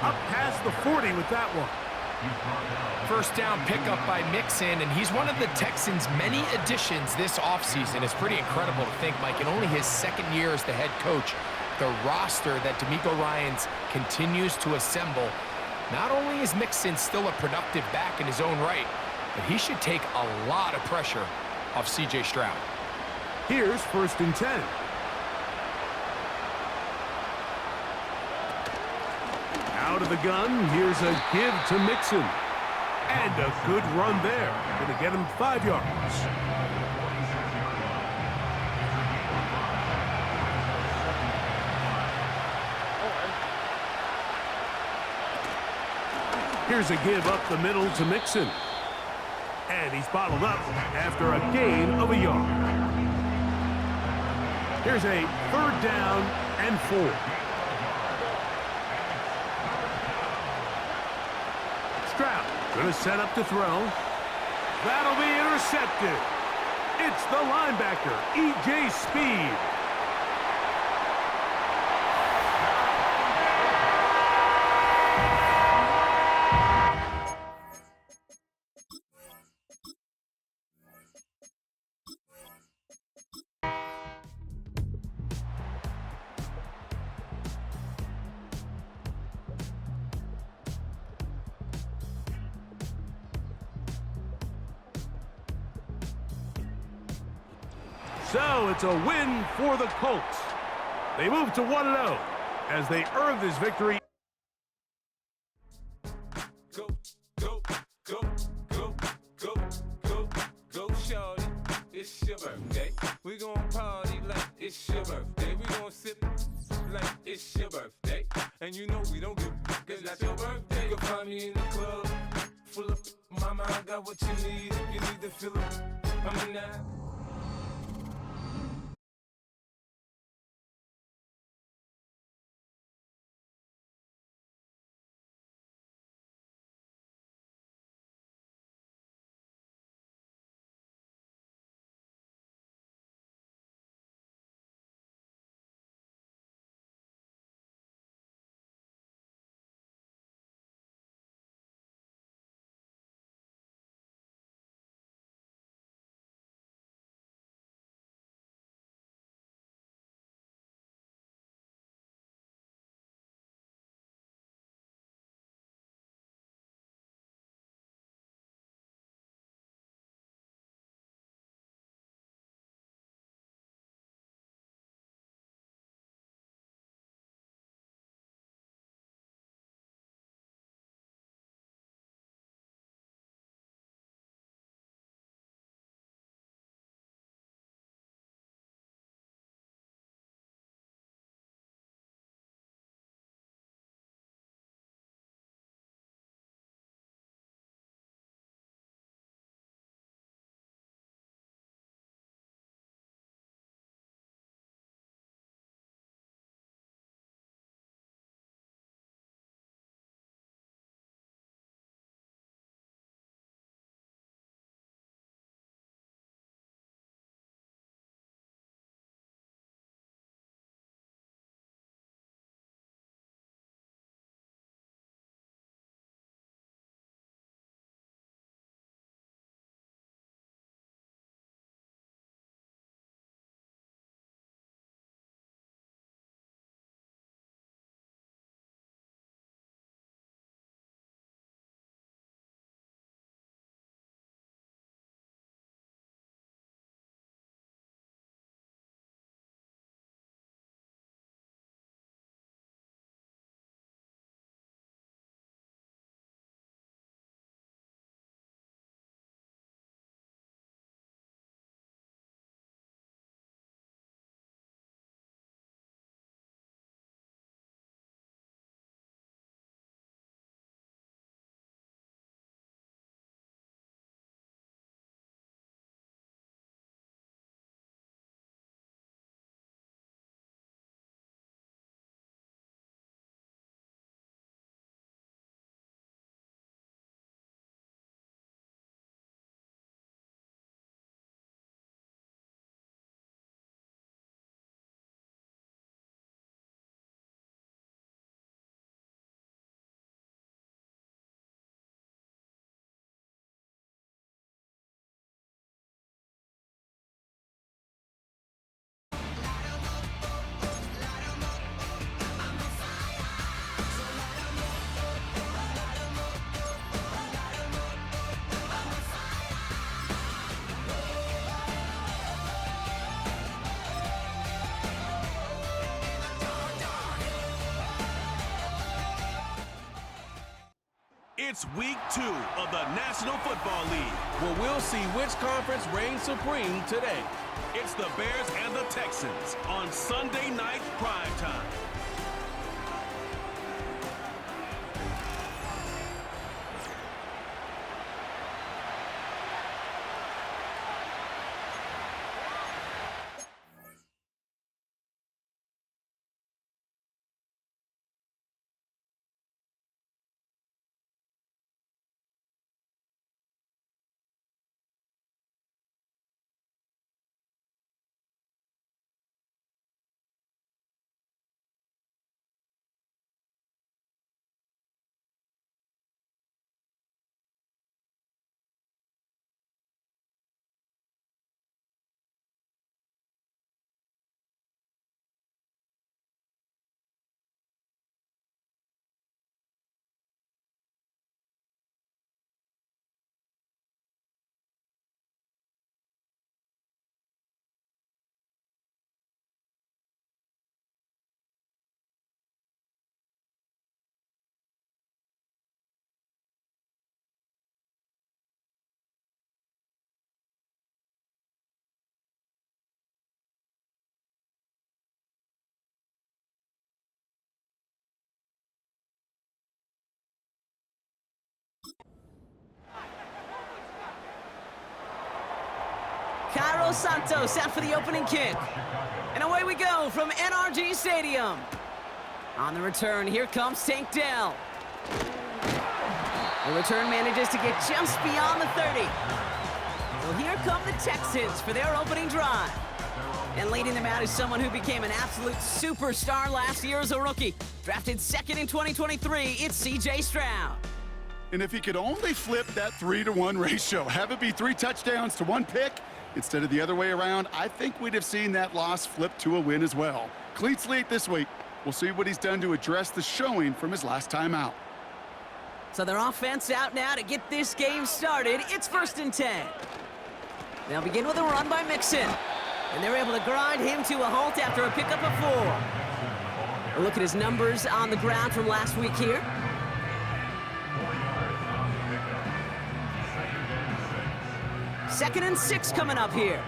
Speaker 13: Up past the 40 with that one.
Speaker 14: First down pickup by Mixon, and he's one of the Texans' many additions this offseason. It's pretty incredible to think, Mike, in only his 2nd year as the head coach, the roster that DeMeco Ryans continues to assemble. Not only is Mixon still a productive back in his own right, but he should take a lot of pressure off C.J. Stroud.
Speaker 13: Here's 1st and 10. Out of the gun, here's a give to Mixon. And a good run there. Going to get him 5 yards. Here's a give up the middle to Mixon. And he's bottled up after a gain of a yard. Here's a 3rd down and 4. Stroud going to set up to throw. That'll be intercepted. It's the linebacker, E.J. Speed. So it's a win for the Colts. They move to 1-0 as they earn this victory.
Speaker 7: Go, go, go, go, go, go, go, shorty. It's your birthday. We gon' party like it's your birthday. We gon' sip like it's your birthday. And you know we don't give cause that's your birthday. You can find me in the club, full of mama, I got what you need. If you need to fill up, I'm in that.
Speaker 9: It's week 2 of the National Football League.
Speaker 7: Well, we'll see which conference reigns supreme today.
Speaker 9: It's the Bears and the Texans on Sunday night primetime.
Speaker 10: Cairo Santos out for the opening kick. And away we go from NRG Stadium. On the return, here comes Tank Dell. The return manages to get just beyond the 30. Well, here come the Texans for their opening drive. And leading them out is someone who became an absolute superstar last year as a rookie. Drafted 2nd in 2023, it's C.J. Stroud.
Speaker 11: And if he could only flip that 3-to-1 ratio, have it be 3 touchdowns to 1 pick, instead of the other way around, I think we'd have seen that loss flip to a win as well. Clean slate this week. We'll see what he's done to address the showing from his last time out.
Speaker 10: So their offense out now to get this game started. It's 1st and 10. They'll begin with a run by Mixon. And they're able to grind him to a halt after a pickup of 4. We'll look at his numbers on the ground from last week here. Second and 6 coming up here.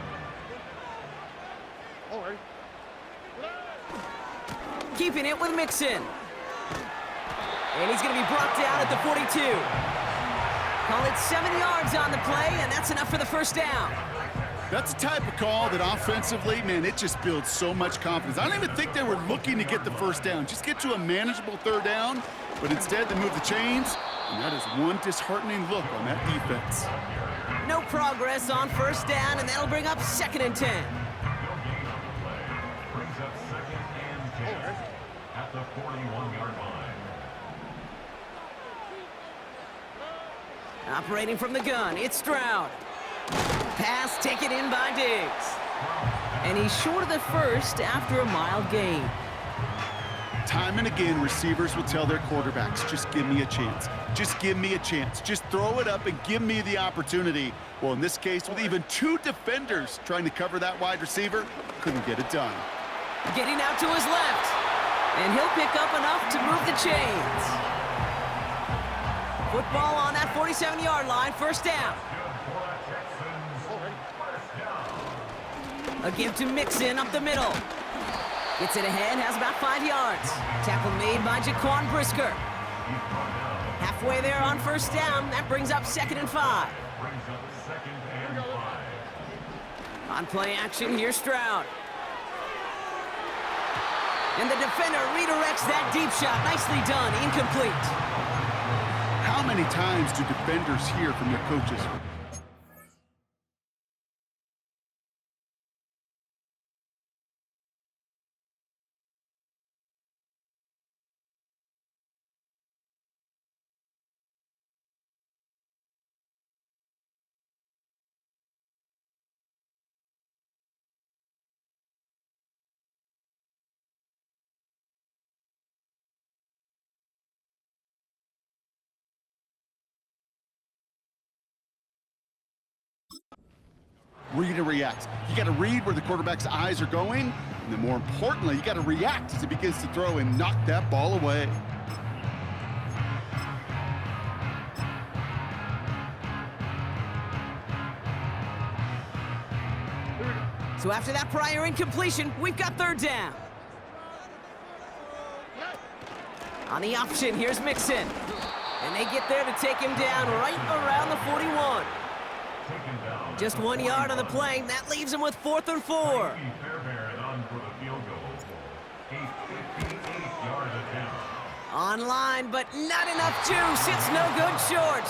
Speaker 10: Keeping it with Mixon. And he's going to be brought down at the 42. Call it 7 yards on the play, and that's enough for the first down.
Speaker 11: That's the type of call that offensively, man, it just builds so much confidence. I don't even think they were looking to get the first down. Just get to a manageable 3rd down, but instead they move the chains, and that is one disheartening look on that defense.
Speaker 10: No progress on 1st down, and that'll bring up 2nd and 10.
Speaker 15: Brings up 2nd and 10 at the 41-yard line.
Speaker 10: Operating from the gun, it's Stroud. Pass taken in by Diggs. And he's short of the first after a mild gain.
Speaker 11: Time and again, receivers will tell their quarterbacks, just give me a chance. Just give me a chance. Just throw it up and give me the opportunity. Well, in this case, with even 2 defenders trying to cover that wide receiver, couldn't get it done.
Speaker 10: Getting out to his left. And he'll pick up enough to move the chains. Football on that 47-yard line, 1st down. A give to Mixon up the middle. Gets it ahead, has about 5 yards. Tackle made by Jaquan Brisker. Halfway there on 1st down, that brings up 2nd and 5. On play action, here's Stroud. And the defender redirects that deep shot. Nicely done, incomplete.
Speaker 11: How many times do defenders hear from their coaches? Read and react. You got to read where the quarterback's eyes are going, and then more importantly, you got to react as he begins to throw and knock that ball away.
Speaker 10: So after that prior incompletion, we've got third down. On the option, here's Mixon. And they get there to take him down right around the 41. Just 1 yard on the play. That leaves him with 4th and 4. Online, but not enough juice. It's no good short.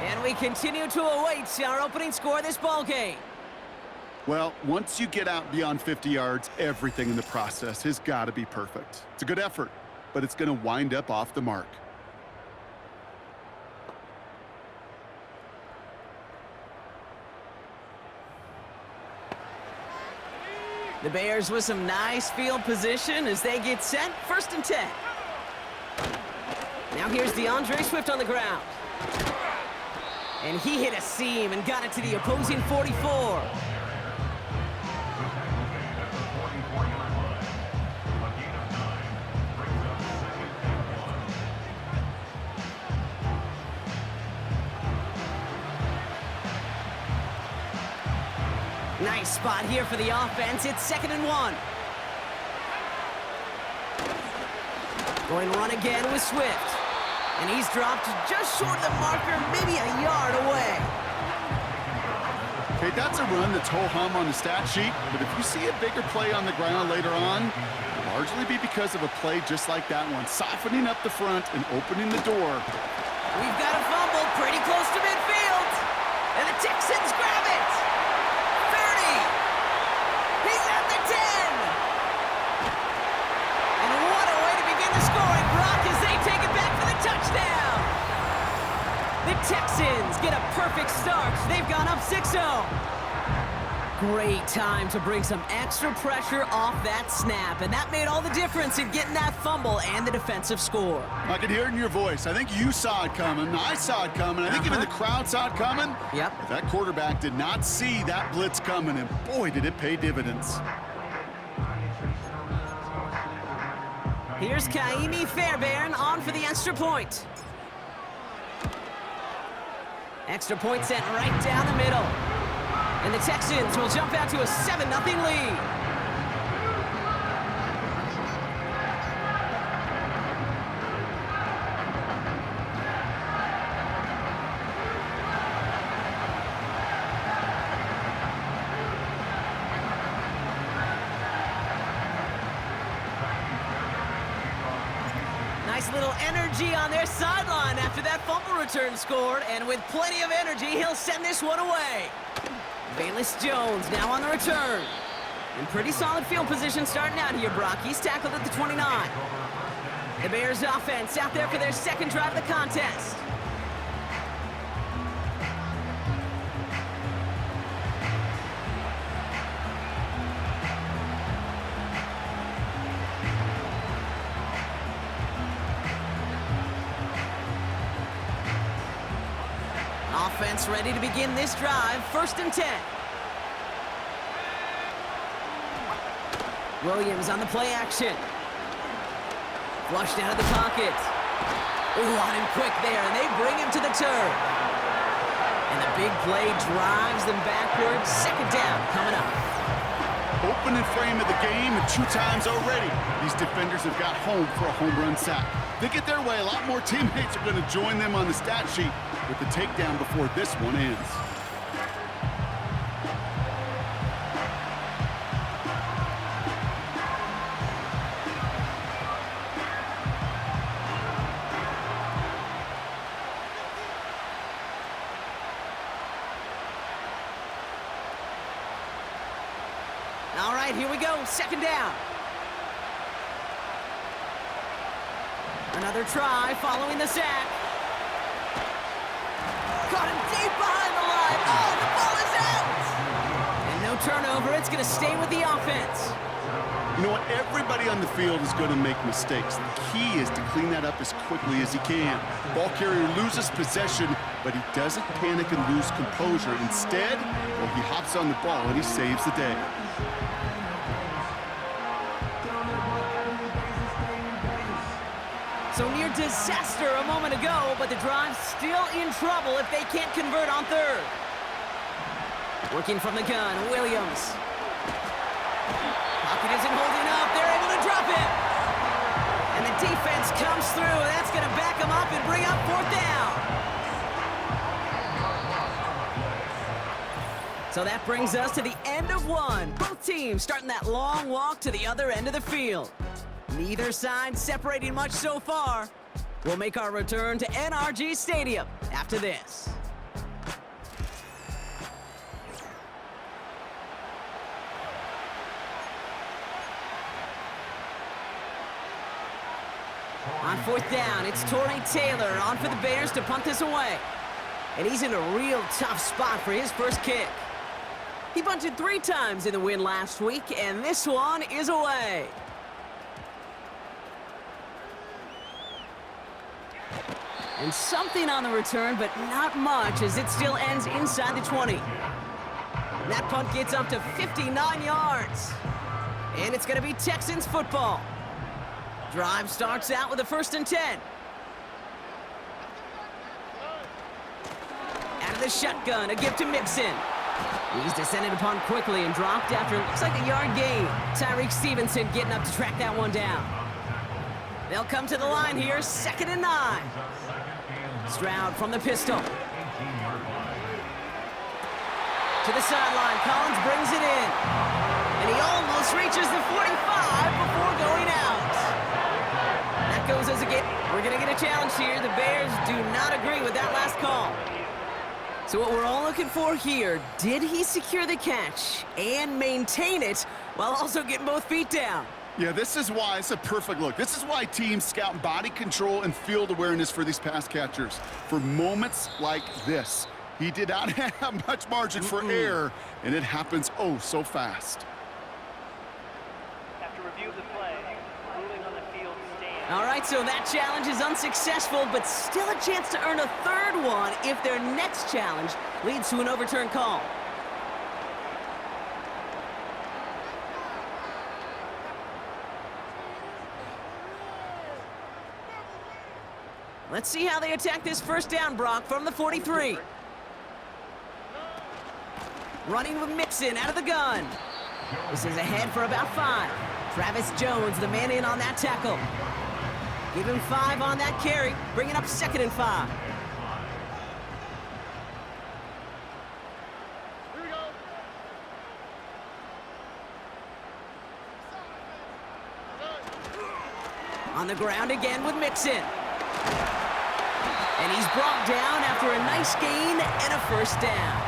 Speaker 10: And we continue to await our opening score of this ball game.
Speaker 11: Well, once you get out beyond 50 yards, everything in the process has got to be perfect. It's a good effort, but it's going to wind up off the mark.
Speaker 10: The Bears with some nice field position as they get set. 1st and 10. Now here's DeAndre Swift on the ground. And he hit a seam and got it to the opposing 44. Nice spot here for the offense. It's 2nd and 1. Going run again with Swift. And he's dropped just short of the marker, maybe a yard away.
Speaker 11: Okay, that's a run that's ho-hum on the stat sheet, but if you see a bigger play on the ground later on, it'll largely be because of a play just like that one, softening up the front and opening the door.
Speaker 10: We've got a fumble pretty close to midfield. And the Texans grab it. 30. He's at the 10. And what a way to begin the scoring, Brock, as they take it back for the touchdown. The Texans get a perfect start. They've gone up 6-0. Great time to bring some extra pressure off that snap, and that made all the difference in getting that fumble and the defensive score.
Speaker 11: I could hear it in your voice. I think you saw it coming. I saw it coming. I think even the crowd saw it coming.
Speaker 10: Yep.
Speaker 11: But that quarterback did not see that blitz coming, and boy, did it pay dividends.
Speaker 10: Here's Kaimi Fairbairn on for the extra point. Extra point sent right down the middle. And the Texans will jump out to a 7-0 lead. Nice little energy on their sideline after that fumble return scored, and with plenty of energy, he'll send this one away. Bayless Jones now on the return. In pretty solid field position starting out here, Brock. He's tackled at the 29. The Bears offense out there for their second drive of the contest. Offense ready to begin this drive. 1st and 10. Williams on the play action. Flushed out of the pocket. Ooh, on him quick there, and they bring him to the turf. And the big play drives them backwards. 2nd down coming up.
Speaker 11: Opening frame of the game, and 2 times already. These defenders have got home for a home run sack. They get their way, a lot more teammates are going to join them on the stat sheet with the takedown before this one ends.
Speaker 10: All right, here we go. 2nd down. Another try following the sack. Caught him deep behind the line. Oh, the ball is out! And no turnover. It's going to stay with the offense.
Speaker 11: You know what? Everybody on the field is going to make mistakes. The key is to clean that up as quickly as he can. Ball carrier loses possession, but he doesn't panic and lose composure. Instead, well, he hops on the ball and he saves the day.
Speaker 10: So near disaster a moment ago, but the drive's still in trouble if they can't convert on 3rd. Working from the gun, Williams. Pocket isn't holding up. They're able to drop it. And the defense comes through, and that's going to back them up and bring up 4th down. So that brings us to the end of one. Both teams starting that long walk to the other end of the field. Neither side separating much so far. We'll make our return to NRG Stadium after this. On 4th down, it's Torrey Taylor on for the Bears to punt this away. And he's in a real tough spot for his first kick. He punted 3 times in the win last week, and this one is away. And something on the return, but not much, as it still ends inside the 20. That punt gets up to 59 yards. And it's going to be Texans football. Drive starts out with a 1st and 10. Out of the shotgun, a give to Mixon. He's descended upon quickly and dropped after it looks like a yard gain. Tyreek Stevenson getting up to track that one down. They'll come to the line here, 2nd and 9. Stroud from the pistol. To the sideline, Collins brings it in. And he almost reaches the 45 before going out. That goes as a game. We're going to get a challenge here. The Bears do not agree with that last call. So what we're all looking for here, did he secure the catch and maintain it while also getting both feet down?
Speaker 11: Yeah, this is why it's a perfect look. This is why teams scout body control and field awareness for these pass catchers. For moments like this, he did not have much margin for error, and it happens oh so fast.
Speaker 16: After review of the play, ruling on the field stand.
Speaker 10: All right, so that challenge is unsuccessful, but still a chance to earn a 3rd one if their next challenge leads to an overturned call. Let's see how they attack this 1st down, Brock, from the 43. Running with Mixon out of the gun. This is ahead for about 5. Travis Jones, the man in on that tackle. Give him 5 on that carry, bringing up 2nd and 5.
Speaker 3: Here we go.
Speaker 10: On the ground again with Mixon. And he's brought down after a nice gain and a 1st down.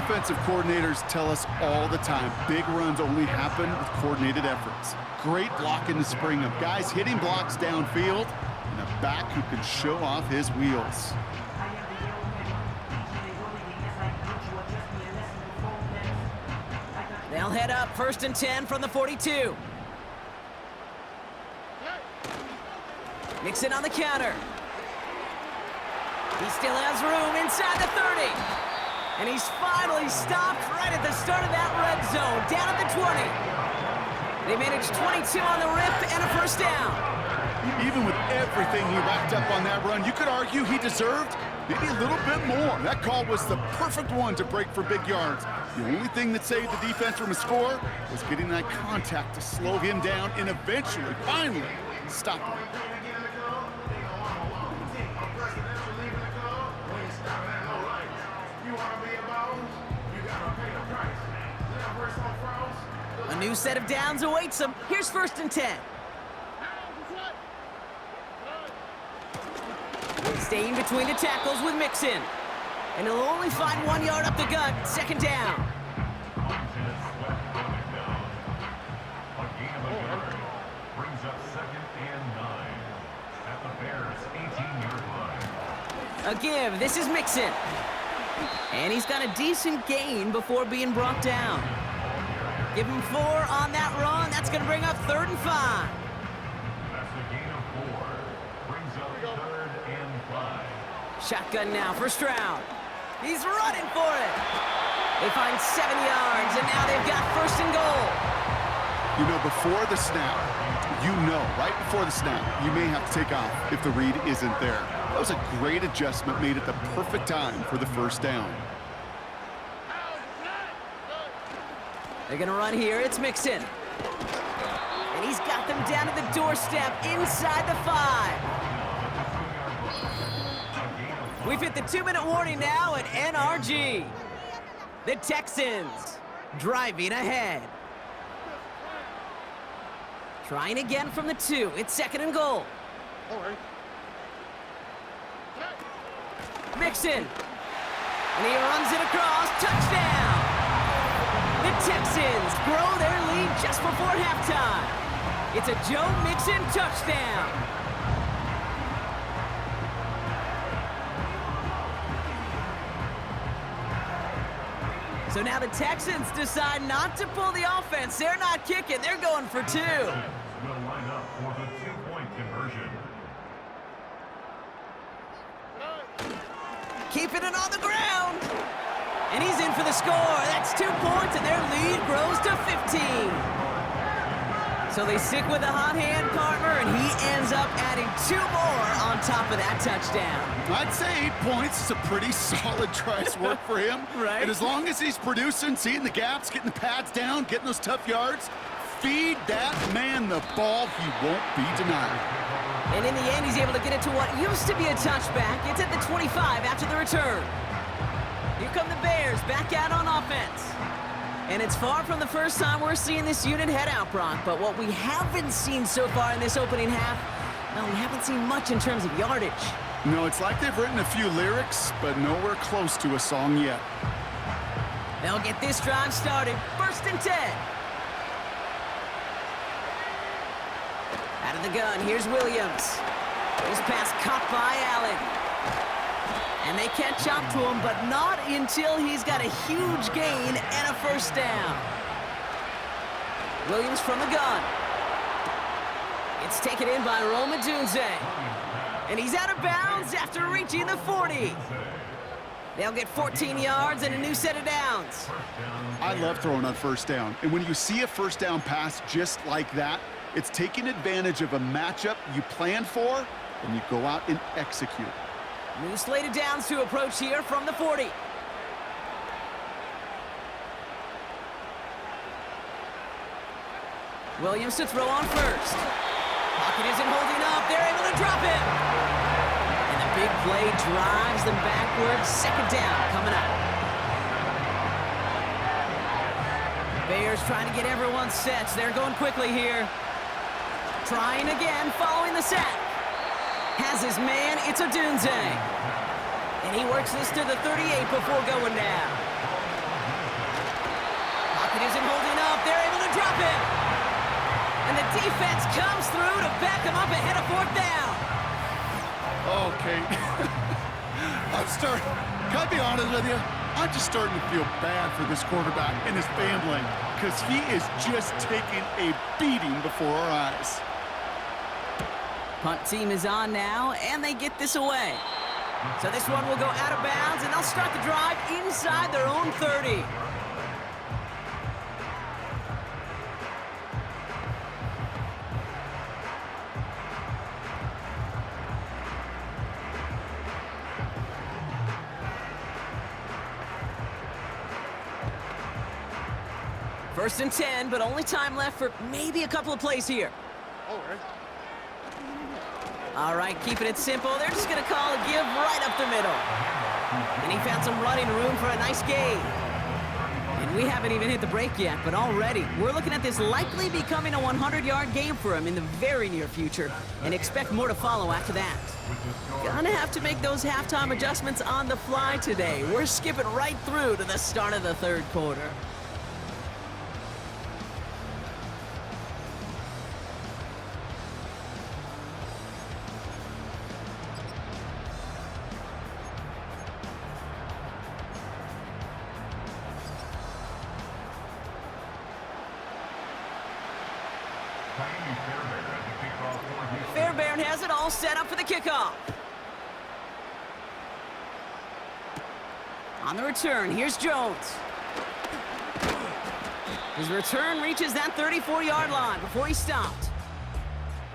Speaker 11: Offensive coordinators tell us all the time, big runs only happen with coordinated efforts. Great blocking to spring them. Guys hitting blocks downfield, and a back who can show off his wheels.
Speaker 10: They'll head up 1st and 10 from the 42. Mixon on the counter. He still has room inside the 30. And he's finally stopped right at the start of that red zone, down at the 20. They managed 22 on the rip and a 1st down.
Speaker 11: Even with everything he racked up on that run, you could argue he deserved maybe a little bit more. That call was the perfect one to break for big yards. The only thing that saved the defense from a score was getting that contact to slow him down and eventually, finally, stop him.
Speaker 10: A new set of downs awaits him. Here's 1st and 10. Staying between the tackles with Mixon. And he'll only find 1 yard up the gut, 2nd down.
Speaker 15: Brings up 2nd and 9 at the Bears' 18-yard line.
Speaker 10: A give. This is Mixon. And he's got a decent gain before being brought down. Give him 4 on that run. That's going to bring up 3rd and 5.
Speaker 15: That's a gain of 4. Brings up 3rd and 5.
Speaker 10: Shotgun now for Stroud. He's running for it. They find 7 yards, and now they've got 1st and goal.
Speaker 11: You know, before the snap, right before the snap, you may have to take off if the read isn't there. That was a great adjustment made at the perfect time for the 1st down.
Speaker 10: They're gonna run here, it's Mixon. And he's got them down to the doorstep inside the 5. We've hit the 2-minute warning now at NRG. The Texans driving ahead. Trying again from the 2. It's 2nd and goal. Mixon. And he runs it across. Touchdown! The Texans grow their lead just before halftime. It's a Joe Mixon touchdown. So now the Texans decide not to pull the offense. They're not kicking. They're going for 2.
Speaker 15: Will line up for the 2-point conversion.
Speaker 10: Keeping it on the ground. And he's in for the score. That's 2 points, and their lead grows to 15. So they stick with a hot hand partner, and he ends up adding 2 more on top of that touchdown.
Speaker 11: I'd say 8 points is a pretty solid try's work for him.
Speaker 10: Right.
Speaker 11: And as long as he's producing, seeing the gaps, getting the pads down, getting those tough yards, feed that man the ball, he won't be denied.
Speaker 10: And in the end, he's able to get it to what used to be a touchback. It's at the 25 after the return. Here come the Bears back out on offense. And it's far from the first time we're seeing this unit head out, Brock. But what we haven't seen so far in this opening half, well, we haven't seen much in terms of yardage.
Speaker 11: No, it's like they've written a few lyrics, but nowhere close to a song yet.
Speaker 10: They'll get this drive started. 1st and 10. Out of the gun, here's Williams. This pass caught by Allen. And they catch up to him, but not until he's got a huge gain and a 1st down. Williams from the gun. It's taken in by Roma Dunze. And he's out of bounds after reaching the 40. They'll get 14 yards and a new set of downs.
Speaker 11: I love throwing on 1st down. And when you see a 1st down pass just like that, it's taking advantage of a matchup you planned for, and you go out and execute.
Speaker 10: New slate of downs to approach here from the 40. Williams to throw on 1st. Pocket isn't holding up. They're able to drop it. And the big play drives them backwards. 2nd down coming up. Bears trying to get everyone set. So they're going quickly here. Trying again, following the set. Has his man, it's Odunze. And he works this to the 38 before going down. Pocket isn't holding up. They're able to drop it. And the defense comes through to back him up ahead of 4th down.
Speaker 11: Okay. Can I be honest with you? I'm just starting to feel bad for this quarterback and his family because he is just taking a beating before our eyes.
Speaker 10: Punt team is on now, and they get this away. So this one will go out of bounds, and they'll start the drive inside their own 30. First and 10, but only time left for maybe a couple of plays here. All right, keeping it simple. They're just going to call a give right up the middle. And he found some running room for a nice gain. And we haven't even hit the break yet, but already we're looking at this likely becoming a 100-yard game for him in the very near future, and expect more to follow after that. Gonna have to make those halftime adjustments on the fly today. We're skipping right through to the start of the 3rd quarter. Fairbairn has it all set up for the kickoff. On the return, here's Jones. His return reaches that 34-yard line before he stopped.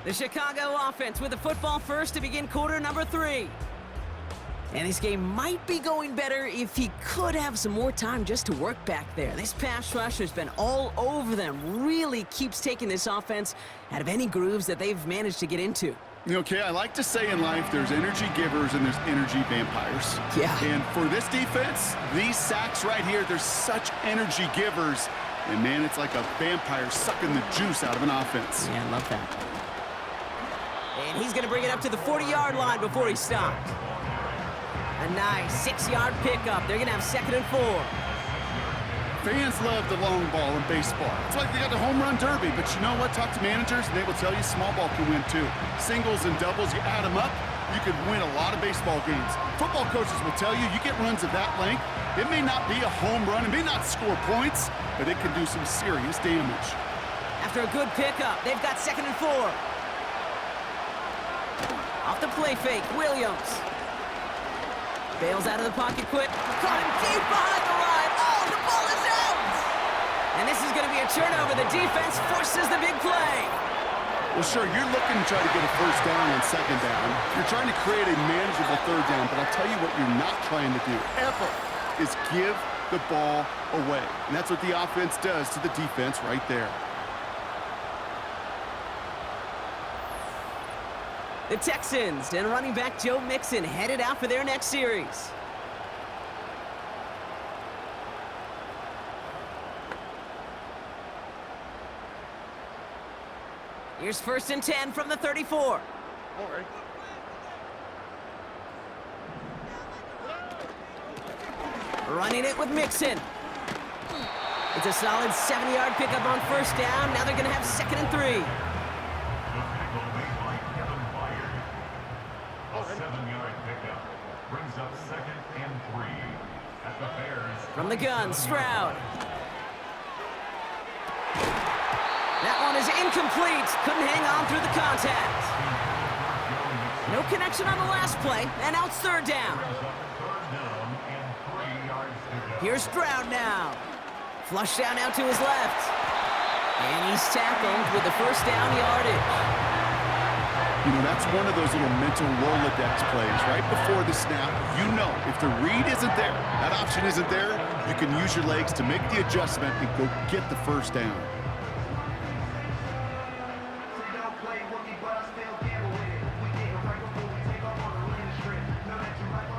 Speaker 10: The Chicago offense with the football first to begin quarter number 3. And this game might be going better if he could have some more time just to work back there. This pass rush has been all over them. Really keeps taking this offense out of any grooves that they've managed to get into.
Speaker 11: Okay, I like to say in life there's energy givers and there's energy vampires.
Speaker 10: Yeah.
Speaker 11: And for this defense, these sacks right here, they're such energy givers. And man, it's like a vampire sucking the juice out of an offense.
Speaker 10: Yeah, I love that. And he's going to bring it up to the 40-yard line before he stops. A nice 6-yard pickup. They're going to have 2nd and 4.
Speaker 11: Fans love the long ball in baseball. It's like they got the home run derby, but you know what? Talk to managers, and they will tell you small ball can win too. Singles and doubles, you add them up, you could win a lot of baseball games. Football coaches will tell you, you get runs of that length, it may not be a home run, it may not score points, but it can do some serious damage.
Speaker 10: After a good pickup, they've got 2nd and 4. Off the play fake, Williams. Bails out of the pocket quick. Caught him deep behind the line. Oh, the ball is out! And this is going to be a turnover. The defense forces the big play.
Speaker 11: Well, sure, you're looking to try to get a first down on 2nd down. You're trying to create a manageable 3rd down, but I'll tell you what you're not trying to do, ever, is give the ball away. And that's what the offense does to the defense right there.
Speaker 10: The Texans and running back Joe Mixon headed out for their next series. Here's 1st and 10 from the 34. Running it with Mixon. It's a solid 7-yard pickup on 1st down. Now they're going to have 2nd and 3. From the gun, Stroud. That one is incomplete. Couldn't hang on through the contact. No connection on the last play, and now it's 3rd down. Here's Stroud now. Flush down out to his left. And he's tackled with the 1st down yardage.
Speaker 11: You know, that's one of those little mental Rolodex plays. Right before the snap, you know if the read isn't there, that option isn't there, you can use your legs to make the adjustment and go get the 1st down.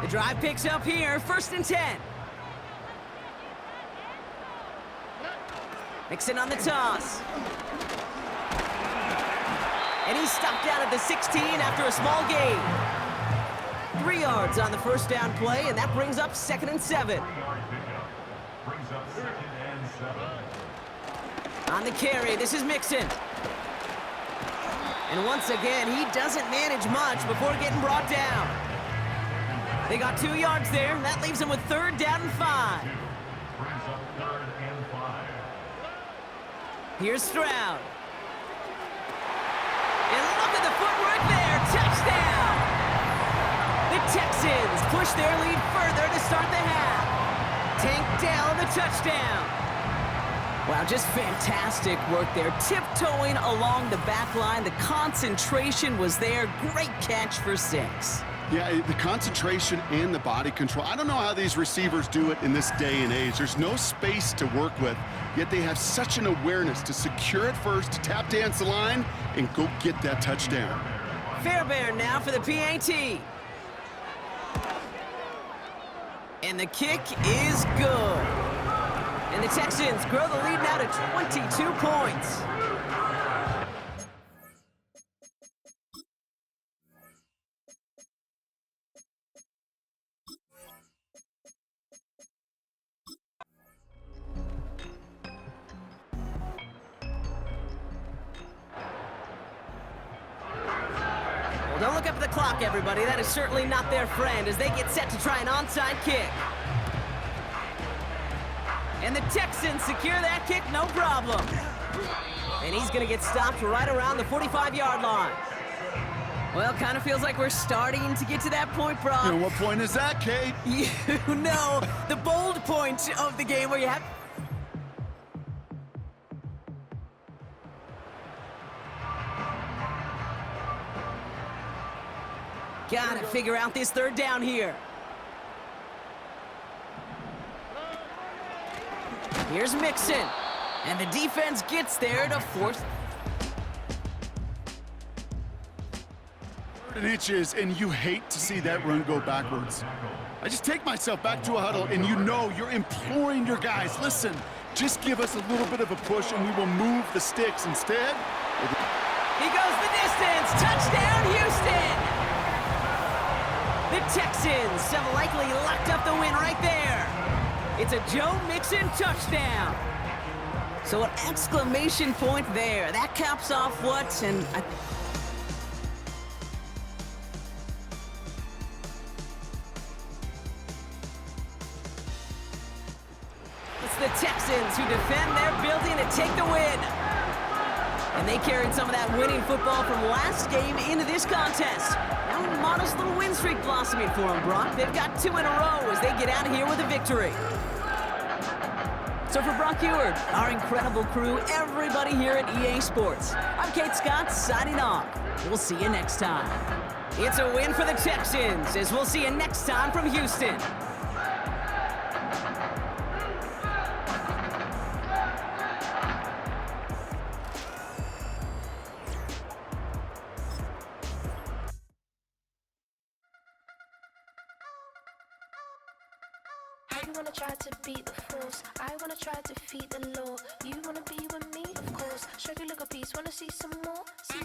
Speaker 10: The drive picks up here, 1st and 10. Mixon on the toss. And he's stopped down at the 16 after a small gain. 3 yards on the 1st down play, and that brings up 2nd and 7. On the carry, this is Mixon. And once again, he doesn't manage much before getting brought down. They got 2 yards there, and that leaves him with 3rd down and 5. Here's Stroud. And look at the footwork there. Touchdown! The Texans push their lead further to start the half. Tank Dell the touchdown. Wow, just fantastic work there. Tiptoeing along the back line. The concentration was there. Great catch for 6.
Speaker 11: Yeah, the concentration and the body control. I don't know how these receivers do it in this day and age. There's no space to work with, yet they have such an awareness to secure it first, to tap dance the line, and go get that touchdown.
Speaker 10: Fairbairn now for the PAT. And the kick is good. And the Texans grow the lead now to 22 points. Don't look up at the clock, everybody. That is certainly not their friend as they get set to try an onside kick. And the Texans secure that kick, no problem. And he's going to get stopped right around the 45-yard line. Well, kind of feels like we're starting to get to that point, Brock.
Speaker 11: And what point is that, Kate?
Speaker 10: You know, the bold point of the game where you have... Gotta figure out this 3rd down here. Here's Mixon. And the defense gets there to force.
Speaker 11: Third and inches, and you hate to see that run go backwards. I just take myself back to a huddle, and you know you're imploring your guys, listen, just give us a little bit of a push, and we will move the sticks. Instead,
Speaker 10: he goes the distance. Touchdown, Houston! The Texans have likely locked up the win right there. It's a Joe Mixon touchdown. So an exclamation point there. That caps off what? And it's the Texans who defend their building to take the win. And they carried some of that winning football from last game into this contest. Now a modest little win streak blossoming for them, Brock. They've got 2 in a row as they get out of here with a victory. So for Brock Eward, our incredible crew, everybody here at EA Sports, I'm Kate Scott signing off. We'll see you next time. It's a win for the Texans, as we'll see you next time from Houston.
Speaker 6: You wanna try to beat the force, I wanna try to defeat the law. You wanna be with me, of course. Show you look a piece, wanna see some more? See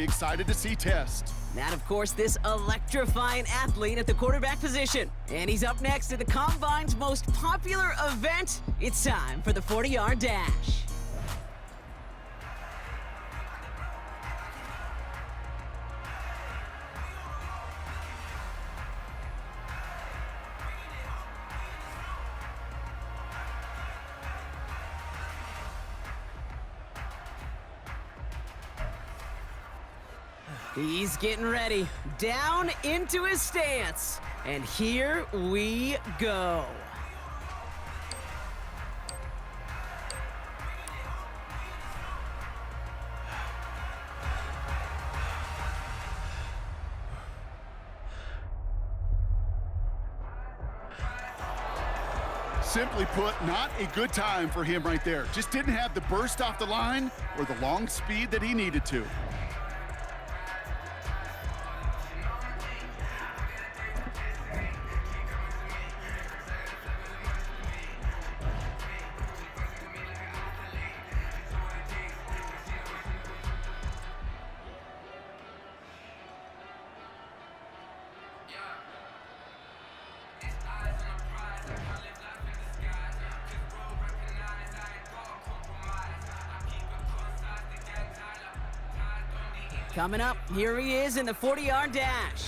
Speaker 11: excited to see Test.
Speaker 10: That, of course, this electrifying athlete at the quarterback position. And he's up next at the Combine's most popular event. It's time for the 40-yard dash. He's getting ready, down into his stance, and here we go.
Speaker 11: Simply put, not a good time for him right there. Just didn't have the burst off the line or the long speed that he needed to.
Speaker 10: Coming up, here he is in the 40-yard dash.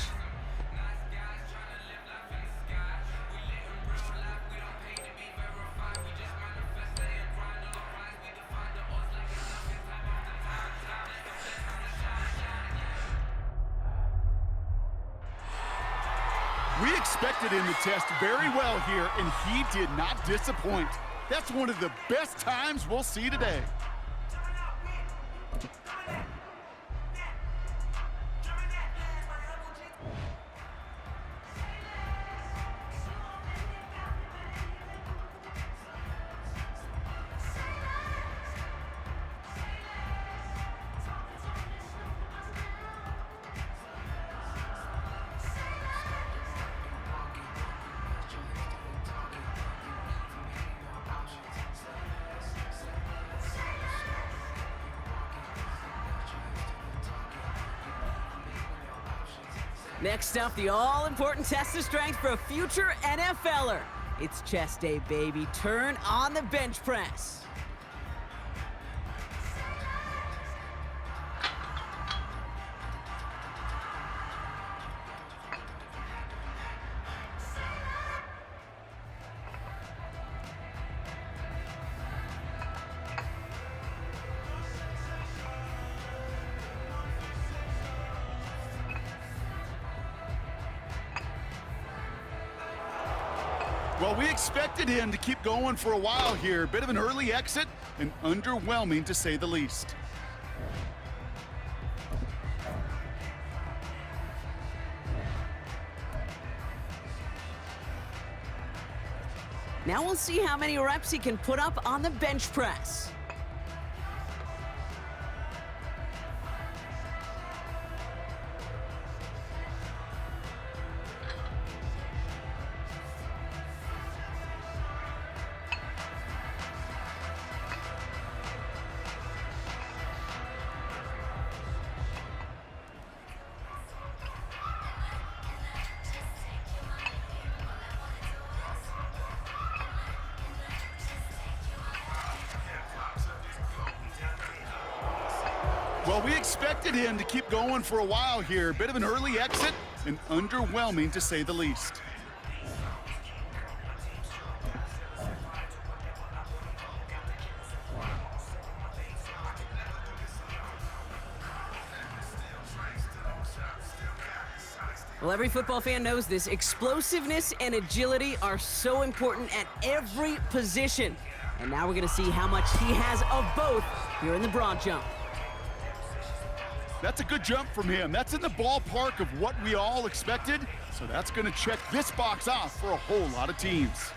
Speaker 11: We expected him to test very well here, and he did not disappoint. That's one of the best times we'll see today.
Speaker 10: Next up, the all-important test of strength for a future NFLer. It's chest day, baby. Turn on the bench press.
Speaker 11: Well, we expected him to keep going for a while here. Bit of an early exit and underwhelming to say the least.
Speaker 10: Now we'll see how many reps he can put up on the bench press.
Speaker 11: Well, we expected him to keep going for a while here. Bit of an early exit and underwhelming to say the least.
Speaker 10: Well, every football fan knows this. Explosiveness and agility are so important at every position. And now we're going to see how much he has of both here in the broad jump.
Speaker 11: That's a good jump from him. That's in the ballpark of what we all expected. So that's going to check this box off for a whole lot of teams.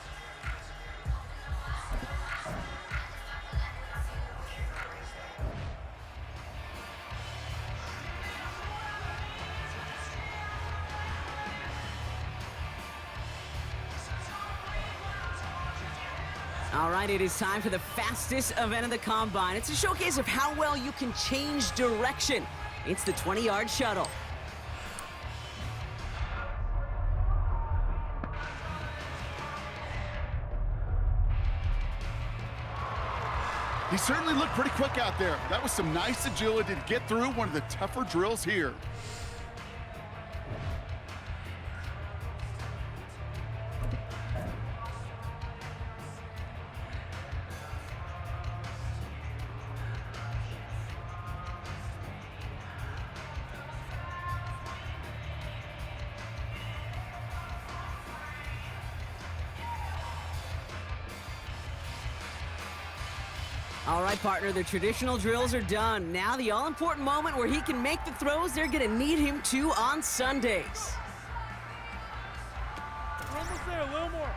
Speaker 10: All right, it is time for the fastest event of the Combine. It's a showcase of how well you can change direction. It's the 20-yard shuttle.
Speaker 11: He certainly looked pretty quick out there. That was some nice agility to get through one of the tougher drills here.
Speaker 10: All right, partner, the traditional drills are done. Now the all-important moment where he can make the throws they're going to need him to on Sundays.
Speaker 3: We're almost there, a little more.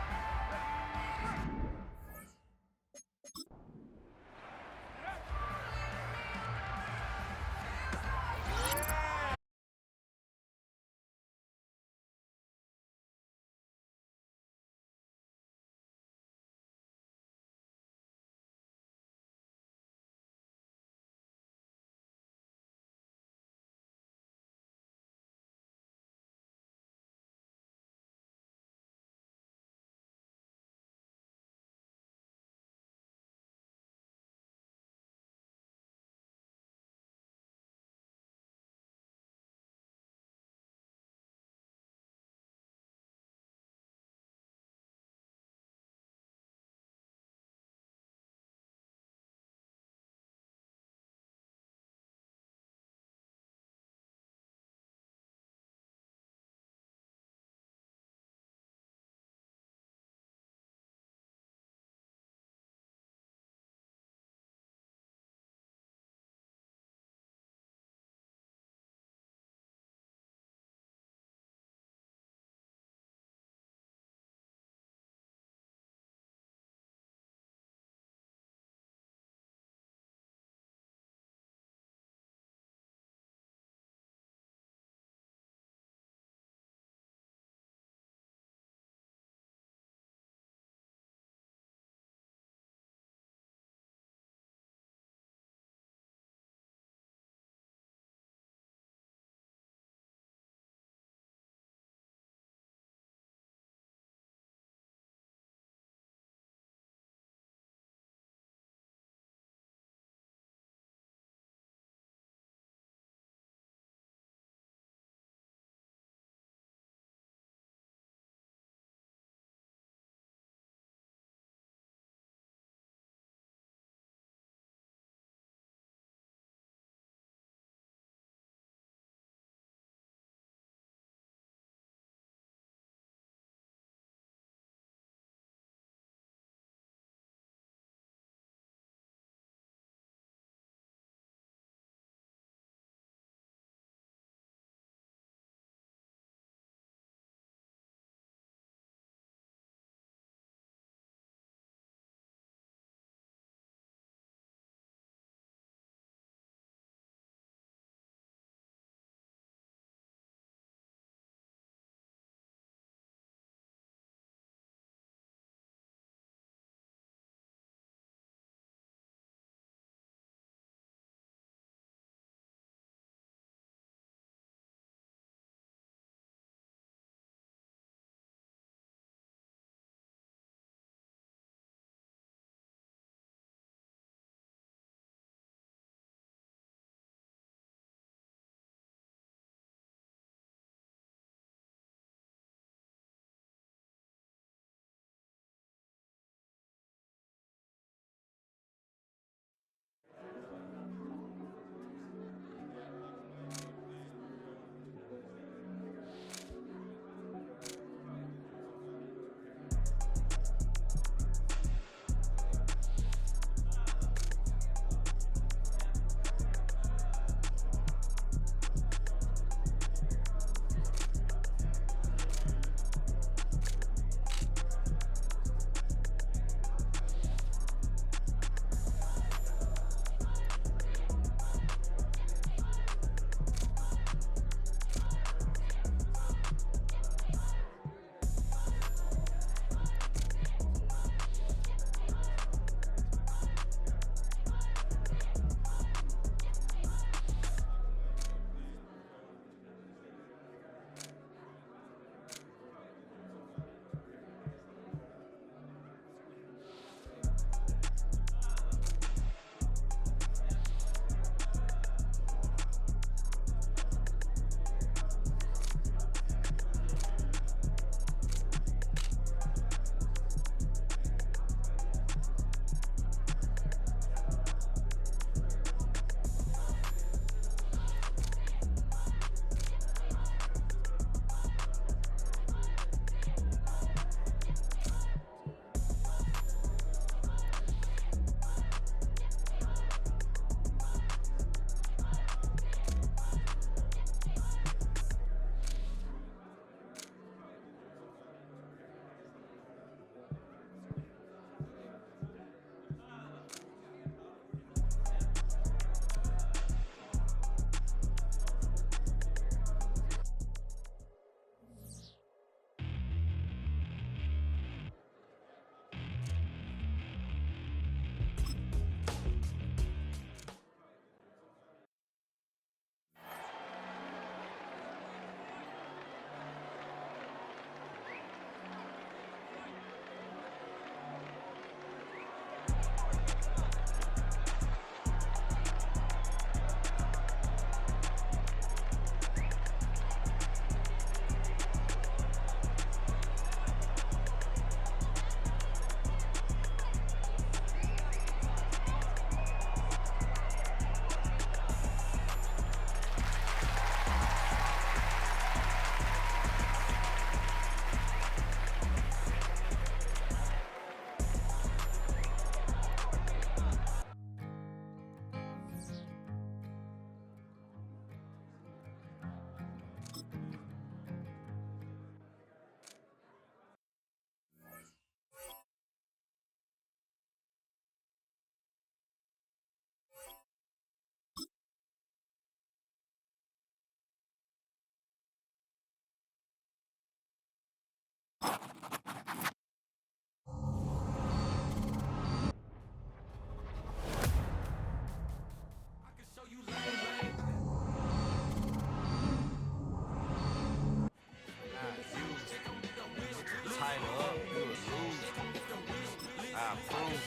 Speaker 17: I approve.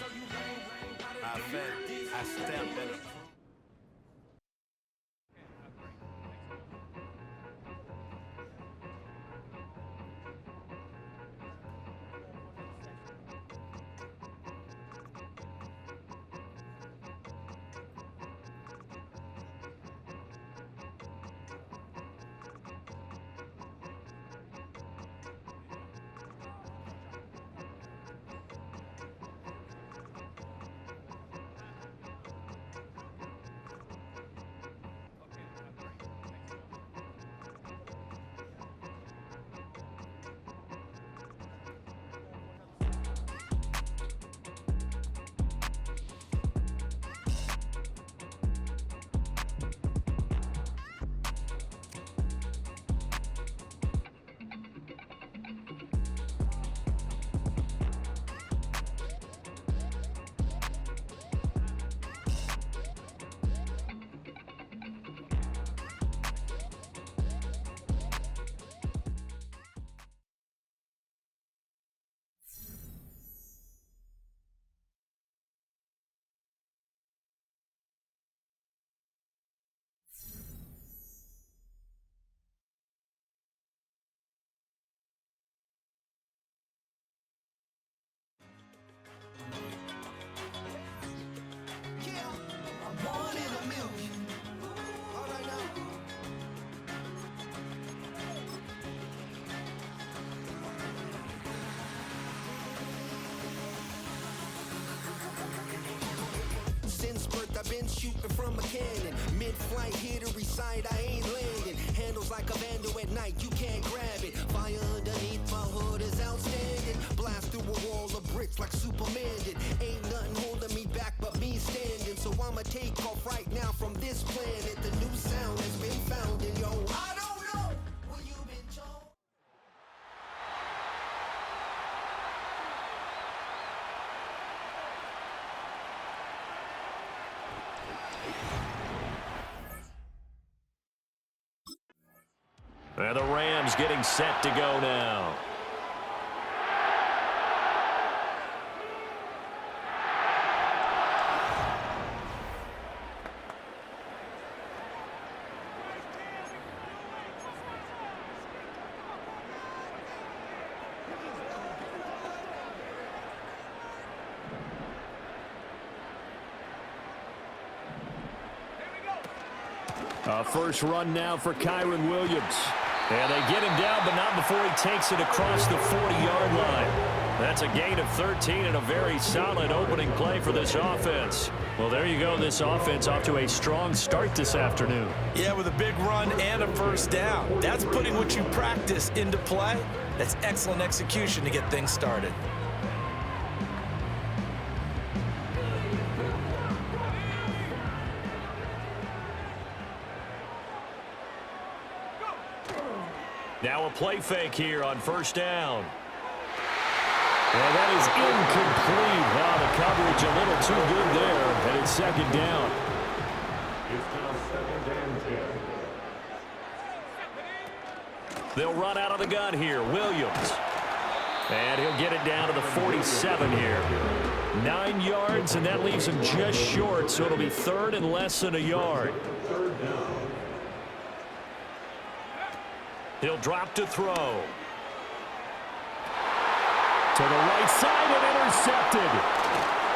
Speaker 17: I vet. I stamp and approve.
Speaker 18: Since birth, I've been shooting from a cannon. Mid-flight, here to recite, I ain't landing. Handles like a vandal at night, you can't grab it. Fire underneath my hood is outstanding. Blast through a wall of bricks like Superman did. Ain't nothing holding me back but me standing. So I'ma take off right now from this planet. The new sound has been found in yo. I don't know what you've been told.
Speaker 19: And the Rams getting set to go now. First run now for Kyron Williams. And they get him down, but not before he takes it across the 40-yard line. That's a gain of 13 and a very solid opening play for this offense. Well, there you go. This offense off to a strong start this afternoon.
Speaker 20: Yeah, with a big run and a first down. That's putting what you practice into play. That's excellent execution to get things started.
Speaker 19: Now a play fake here on first down. And that is incomplete. Wow, the coverage a little too good there, and it's second down.
Speaker 15: It's now 2nd and 10.
Speaker 19: They'll run out of the gun here. Williams. And he'll get it down to the 47 here. 9 yards, and that leaves him just short, so it'll be third and less than a yard.
Speaker 15: Third down.
Speaker 19: He'll drop to throw. To the right side and intercepted.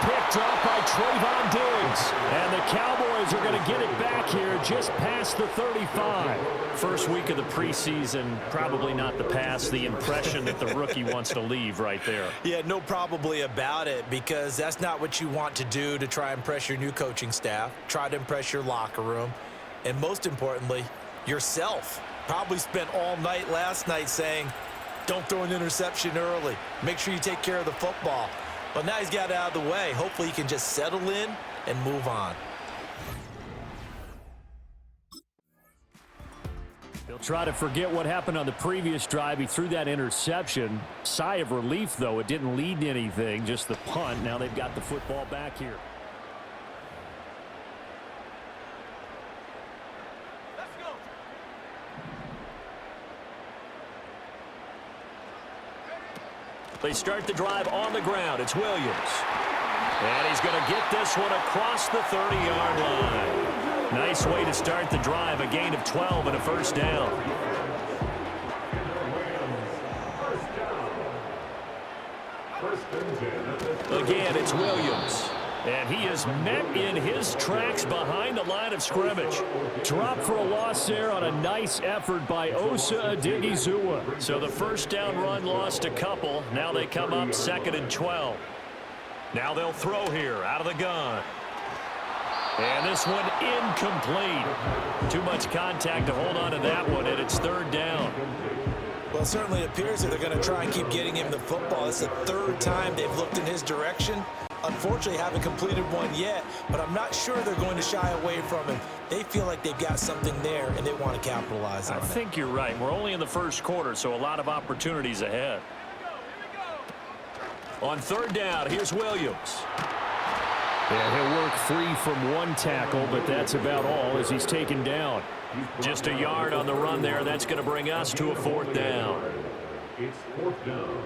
Speaker 19: Picked up by Trayvon Diggs. And the Cowboys are going to get it back here just past the 35. First week of the preseason, probably not the pass, the impression that the rookie wants to leave right there.
Speaker 20: Yeah, no probably about it, because that's not what you want to do to try and impress your new coaching staff, try to impress your locker room, and most importantly, yourself. Probably spent all night last night saying, don't throw an interception early. Make sure you take care of the football. But now he's got it out of the way. Hopefully he can just settle in and move on.
Speaker 19: He'll try to forget what happened on the previous drive. He threw that interception. Sigh of relief, though. It didn't lead to anything, just the punt. Now they've got the football back here. They start the drive on the ground. It's Williams. And he's going to get this one across the 30-yard line. Nice way to start the drive, a gain of 12 and a first down. Again, it's Williams. And he is met in his tracks behind the line of scrimmage. Drop for a loss there on a nice effort by Osa Odighizuwa. So the first down run lost a couple. Now they come up 2nd and 12. Now they'll throw here out of the gun. And this one incomplete. Too much contact to hold on to that one, and it's 3rd down.
Speaker 20: Well, it certainly appears that they're going to try and keep getting him the football. It's the 3rd time they've looked in his direction. Unfortunately, haven't completed one yet, but I'm not sure they're going to shy away from him. They feel like they've got something there, and they want to capitalize on it.
Speaker 19: I think you're right. We're only in the first quarter, so a lot of opportunities ahead. On 3rd down, here's Williams. And he'll work free from one tackle, but that's about all as he's taken down. Just a yard on the run there. That's going to bring us to a 4th down.
Speaker 15: It's 4th down.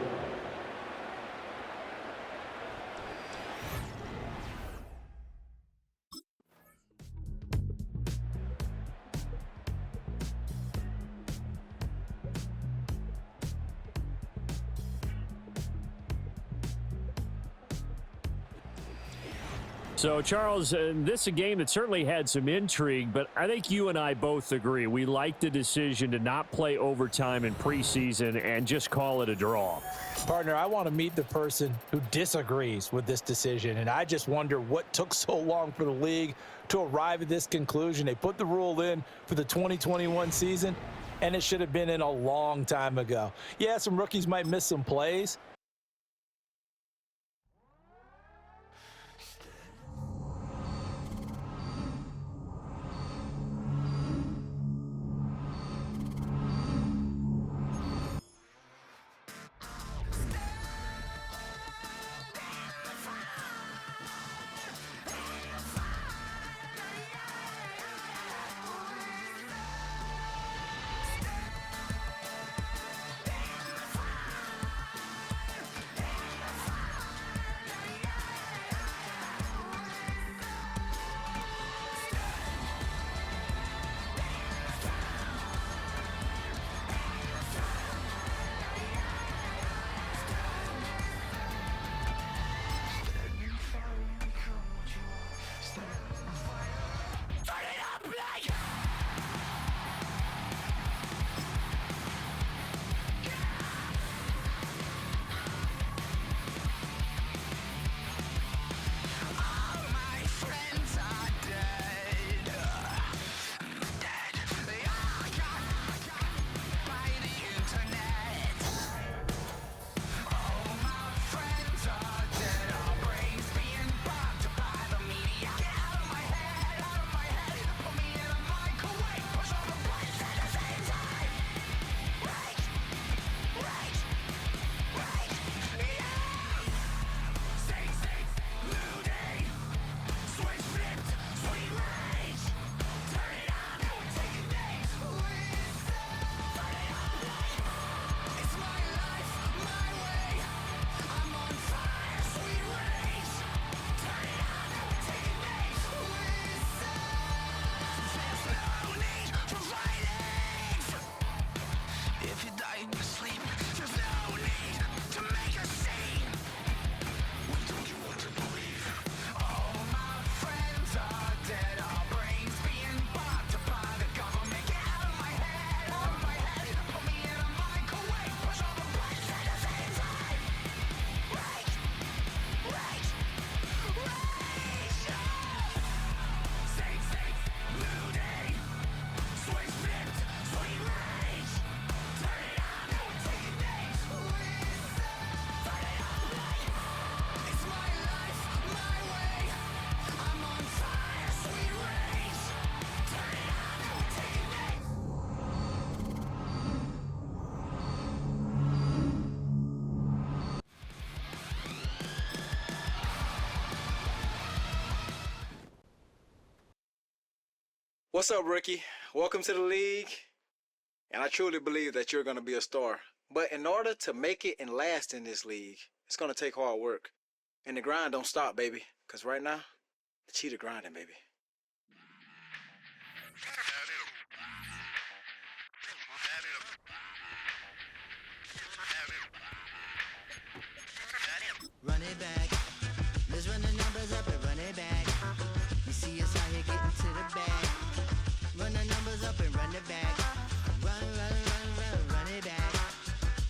Speaker 19: So, Charles, this is a game that certainly had some intrigue, but I think you and I both agree. We like the decision to not play overtime in preseason and just call it a draw.
Speaker 20: Partner, I want to meet the person who disagrees with this decision, and I just wonder what took so long for the league to arrive at this conclusion. They put the rule in for the 2021 season, and it should have been in a long time ago. Yeah, some rookies might miss some plays.
Speaker 21: What's up, Ricky? Welcome to the league, and I truly believe that you're going to be a star. But in order to make it and last in this league, it's going to take hard work. And the grind don't stop, baby. Because right now, the cheetah grinding, baby.
Speaker 5: Run it back. Let's run the numbers up and run it back. You see us out here getting to the bag. Run the numbers up and run it back. Run it back.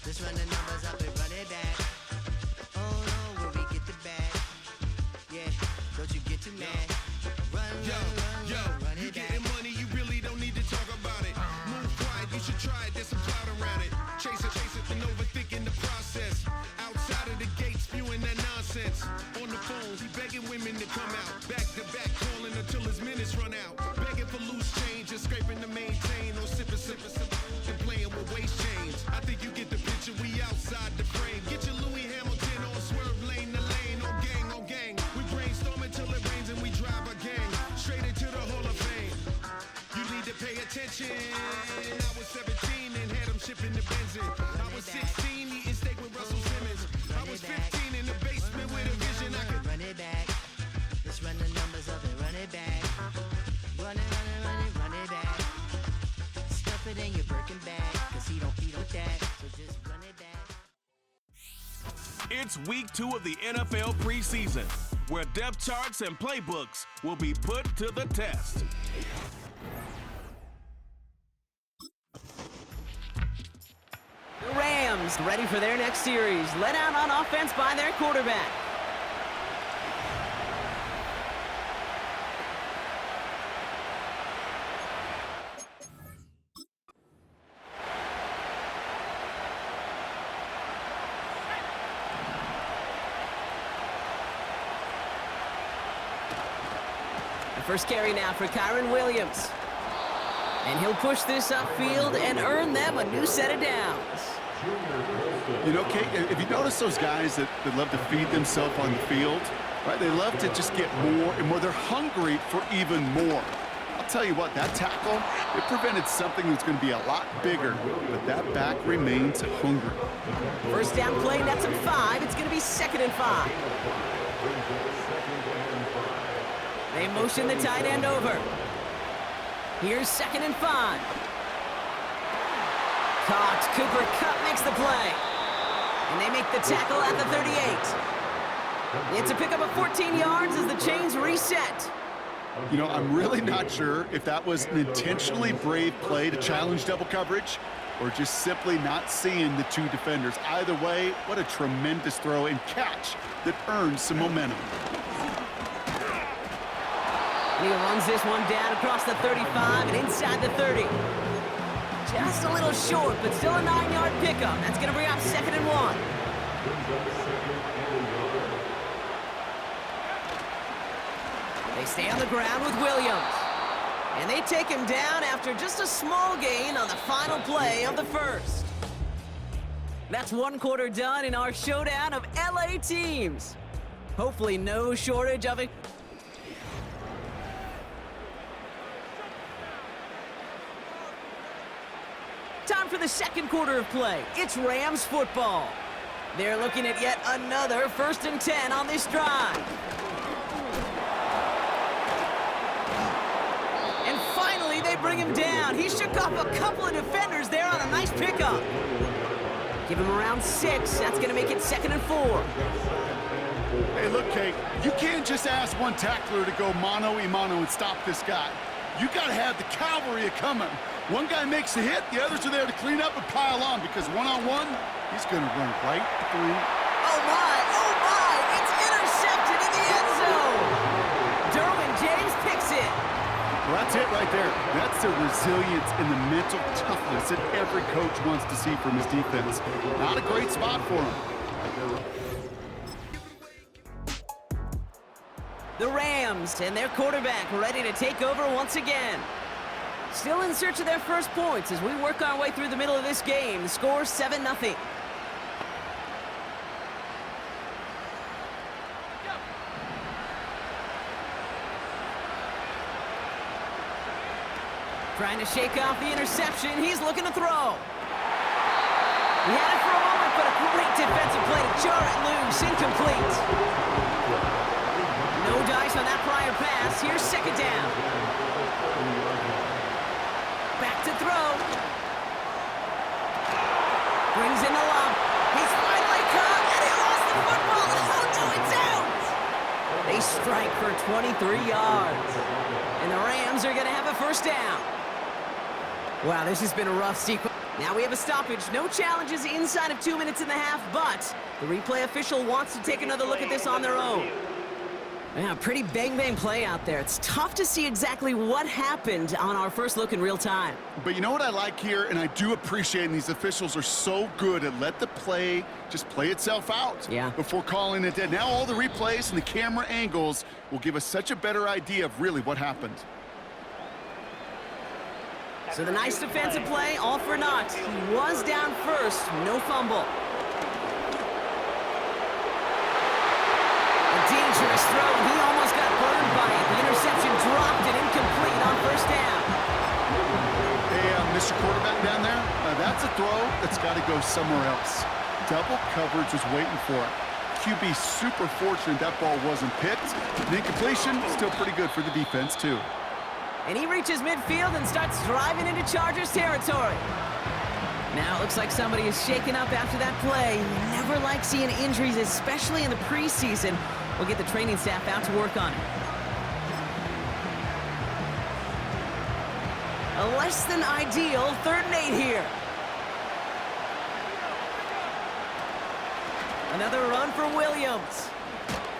Speaker 5: Let's run the numbers up and run it back. Oh no, when we get the bag. Yeah, don't you get too mad. Run
Speaker 22: you
Speaker 5: it
Speaker 22: getting
Speaker 5: back.
Speaker 22: money, you really don't need to talk about it. Move quiet, you should try it, there's some cloud around it. Chase it, and overthinking the process. Outside of the gate, spewing that nonsense. On the phone, he begging women to come out. Back to back, calling until his minutes run out. Begging for loose change, just scraping to maintain. Or sipping, and playing with waist chains. I think you get the picture, we outside the frame. Get your Louis Hamilton on swerve lane to lane. On gang. We brainstorm until it rains and we drive a gang. Straight into the Hall of Fame. You need to pay attention. I was 17 and had them shipping the benzine. I was 16 eating steak with Russell Simmons. I was 15 in the basement with a vision. I could
Speaker 5: Run it back. Let's run the numbers up and run it back. Run it back. Stuff it in your Birkin bag. Cause he don't feed with that. So just run it back.
Speaker 9: It's week 2 of the NFL preseason, where depth charts and playbooks will be put to the test.
Speaker 10: The Rams ready for their next series, led out on offense by their quarterback. The first carry now for Kyron Williams. And he'll push this upfield and earn them a new set of downs.
Speaker 11: You know, Kate, if you notice those guys that love to feed themselves on the field, right? They love to just get more and more. They're hungry for even more. I'll tell you what, that tackle, it prevented something that's going to be a lot bigger, but that back remains hungry.
Speaker 10: First down play, that's a 5. It's going to be 2nd and 5. They motion the tight end over. Here's 2nd and 5. Caught. Cooper Kupp makes the play. And they make the tackle at the 38. It's a pickup of 14 yards as the chains reset.
Speaker 11: You know, I'm really not sure if that was an intentionally brave play to challenge double coverage or just simply not seeing the two defenders. Either way, what a tremendous throw and catch that earns some momentum.
Speaker 10: And he runs this one down across the 35 and inside the 30. Just a little short, but still a 9-yard pickup. That's going to bring up 2nd and 1. They stay on the ground with Williams. And they take him down after just a small gain on the final play of the first. That's one quarter done in our showdown of LA teams. Hopefully no shortage of it. Time for the second quarter of play. It's Rams football. They're looking at yet another 1st and 10 on this drive. And finally, they bring him down. He shook off a couple of defenders there on a nice pickup. Give him around 6. That's going to make it 2nd and 4.
Speaker 11: Hey, look, Kate, you can't just ask one tackler to go mano-a-mano and stop this guy. You got to have the cavalry coming. One guy makes the hit, the others are there to clean up and pile on because one-on-one, he's going to run right through.
Speaker 10: Oh, my! It's intercepted in the end zone! Derwin James picks it.
Speaker 11: Well, that's it right there. That's the resilience and the mental toughness that every coach wants to see from his defense. Not a great spot for him.
Speaker 10: The Rams and their quarterback ready to take over once again. Still in search of their first points as we work our way through the middle of this game. The score 7-0. Trying to shake off the interception. He's looking to throw. He had it for a moment, but a great defensive play to jar it loose. Incomplete. No dice on that prior pass. Here's second down. Back to throw. Brings in the lob. He's finally caught, and he lost the football. Oh, no, it's out. They strike for 23 yards. And the Rams are going to have a first down. Wow, this has been a rough sequence. Now we have a stoppage. No challenges inside of 2 minutes and a half, but the replay official wants to take another look at this on their own. Yeah, pretty bang-bang play out there. It's tough to see exactly what happened on our first look in real time.
Speaker 11: But you know what I like here, and I do appreciate, and these officials are so good at let the play just play itself out before calling it dead. Now all the replays and the camera angles will give us such a better idea of really what happened.
Speaker 10: So the nice defensive play, all for naught. He was down first, no fumble. Dangerous throw, and he almost got burned by it. The interception dropped it incomplete on first down.
Speaker 11: Hey, Mr. Quarterback down there, that's a throw that's got to go somewhere else. Double coverage was waiting for it. QB super fortunate that ball wasn't picked. The incompletion, still pretty good for the defense, too.
Speaker 10: And he reaches midfield and starts driving into Chargers territory. Now it looks like somebody is shaken up after that play. You never like seeing injuries, especially in the preseason. We'll get the training staff out to work on it. A less than ideal 3rd and 8 here. Another run for Williams.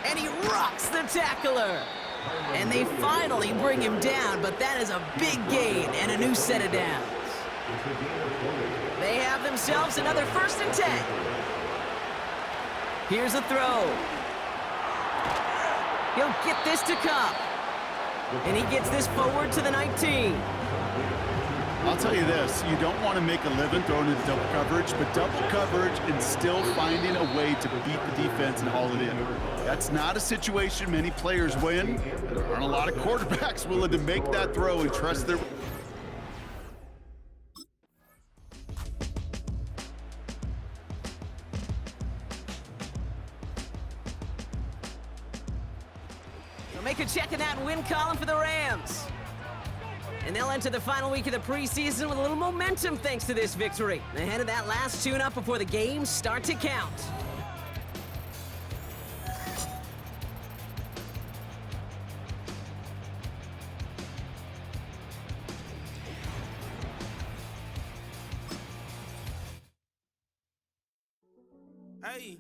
Speaker 10: And he rocks the tackler. And they finally bring him down, but that is a big gain and a new set of downs. They have themselves another 1st and 10. Here's a throw. He'll get this to Cup. And he gets this forward to the 19.
Speaker 11: I'll tell you this, you don't want to make a living throwing into double coverage, but double coverage and still finding a way to beat the defense and haul it in. That's not a situation many players win. There aren't a lot of quarterbacks willing to make that throw and trust their...
Speaker 10: Make a check in that win column for the Rams. And they'll enter the final week of the preseason with a little momentum thanks to this victory. Ahead of that last tune-up before the games start to count.
Speaker 2: Hey.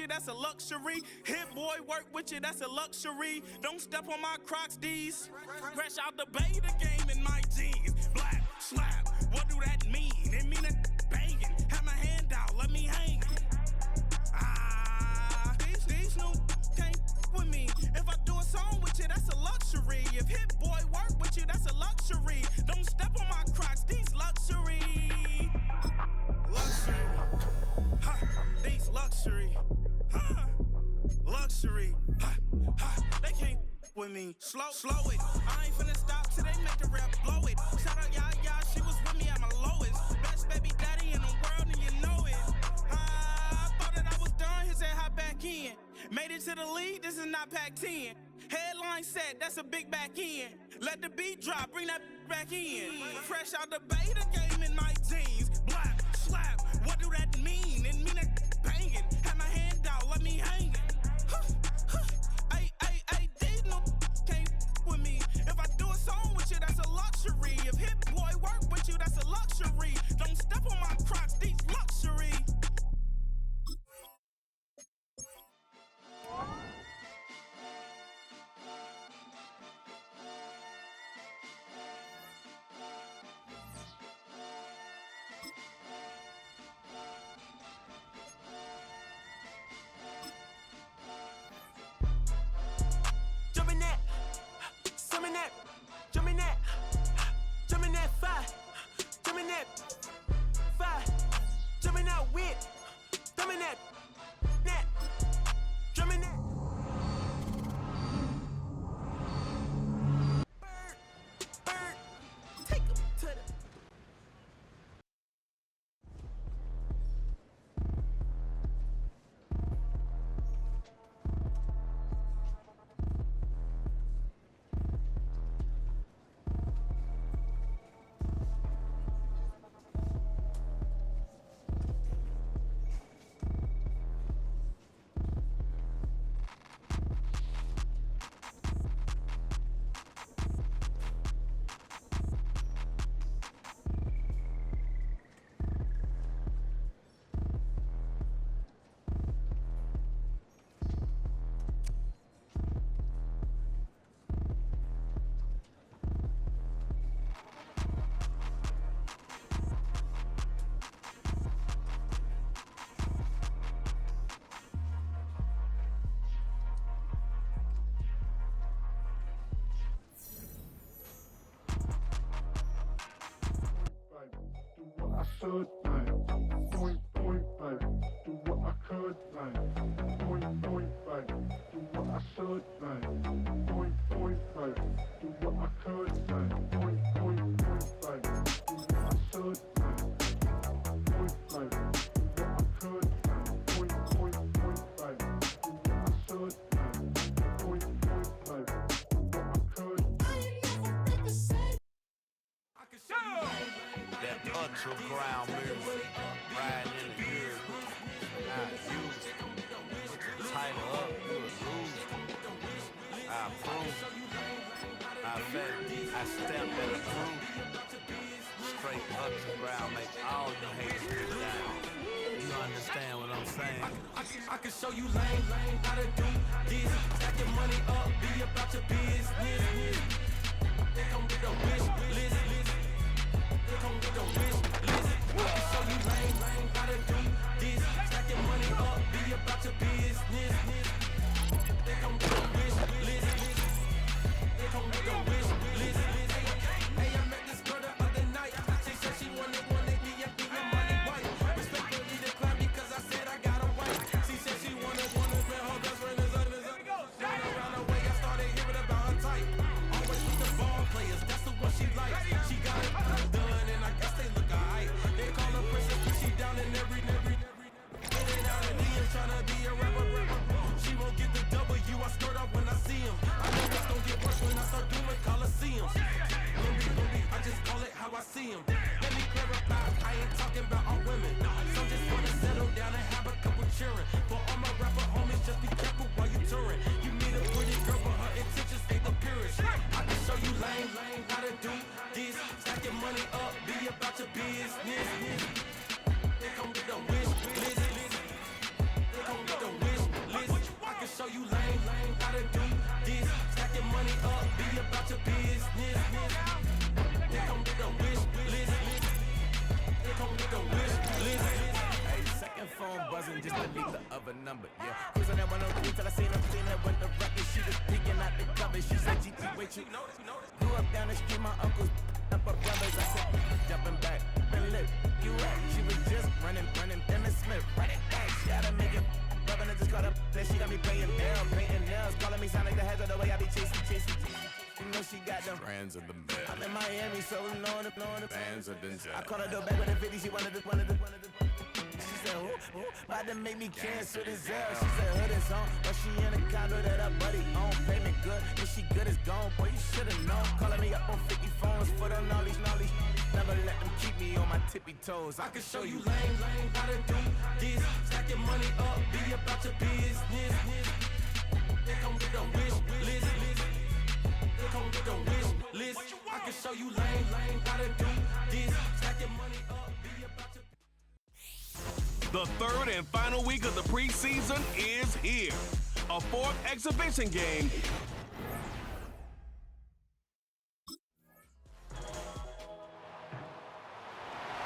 Speaker 2: That's a luxury. Hit boy, work with you, that's a luxury. Don't step on my Crocs, D's. Fresh out the bay, the game in my jeans. Black, slap, what do that mean? It mean a banging. Have my hand out, let me hang. These new can't with me. If I do a song with you, that's a luxury. If hit boy, work with you, that's a luxury. Don't step on my Crocs, these luxury. Luxury. Ha, these luxury. Luxury, they can't with me. Slow it. I ain't finna stop till they make the rap blow it. Shout out Yaya, she was with me at my lowest. Best baby daddy in the world, and you know it. I thought that I was done. He said hop back in. Made it to the league. This is not Pac-10. Headline set, that's a big back end. Let the beat drop, bring that back in. Fresh out the bay, the game in my jeans. Black, slap, what do that mean? It mean a banging. Have my hand out, let me hang. These no can't with me. If I do a song with you, that's a luxury. If hit boy work
Speaker 4: should like. Point, point, like. Do what I could like. Point, point, like. Do what I should like. Point, point, like. Do what I could like. Point, point, point, like. Do what I should like. Point, like. Do what I could like. Point, point, point, like. Do what I should like. Point, point, like. Do what I could.
Speaker 17: That ultra ground music, riding in the years, not used. Tighten up, you a loser. I approve. I bet, I step and approve. Straight ultra ground, make all you haters get down. You understand what I'm saying?
Speaker 2: I can show you lame, how to do this. Stack your money up, be about your business. They come with a wish list. They come with a wish list. I can show you lame, how to do this. Stack your money up, be about your business. They come with a wish list. They come with a wish list. Hey, I met this girl the other night. She said she wanted me and be a money wife. Respectfully declined because I said I got a wife. She said she wanted man, her best friend is up. Going around the way, I started hearing about her type. Always with the ball players, that's the one she likes. She got it done, and I guess they look alright. They call her princess, but she down in every. In and out of DM, tryna be a rapper. She won't get the W, I skirt up when I see him. I know it's gonna get worse when I start doing Coliseums. I just call it how I see him. Let me clarify, I ain't talking about all women. Some just wanna settle down and have a couple cheering. For all my rapper homies, just be careful while you touring. You meet a pretty girl, but her intentions ain't the purest. I can show you lame, how to do this. Stack your money up, be about your business. They come with a wish list. They come with a wish list. I can show you lame, how to do this. Stack your money up, be about your business. They come with a wish list. They come with a wish list.
Speaker 8: Hey, second phone buzzing, just delete the other number, yeah. Cruising that 103 till I seen her clean up with the record. She was peeking out the cover. She said, GT, wait, you grew up down the street, my uncles up her brothers. I said, jumping back, and look, you at. She was just running, Emmett Smith, right it back. She had to make it, rubbing, I just caught up. Then she got me playing nails, painting nails, calling me Sonic the Hedgehog, the way I be chasing. You know she got them
Speaker 17: Strands of the bed.
Speaker 8: I'm in Miami, so knowing the
Speaker 17: Bands of Denzel.
Speaker 8: I called her door back with a 50, she wanted the. She said, who? About to make me cancel this L. She said, hood is on, but she in a condo that her buddy own. Payment good, if she good is gone, boy, you should've known. Calling me up on 50 phones, foot on knowledge. Never let them keep me on my tippy toes.
Speaker 2: I can show you lame, how to do this. Stack your money up, be about your business. They come with a wish list. They come with a wish list. I can show you lame, how to do this. Stack your money up, be about your.
Speaker 9: The third and final week of the preseason is here. A fourth exhibition game.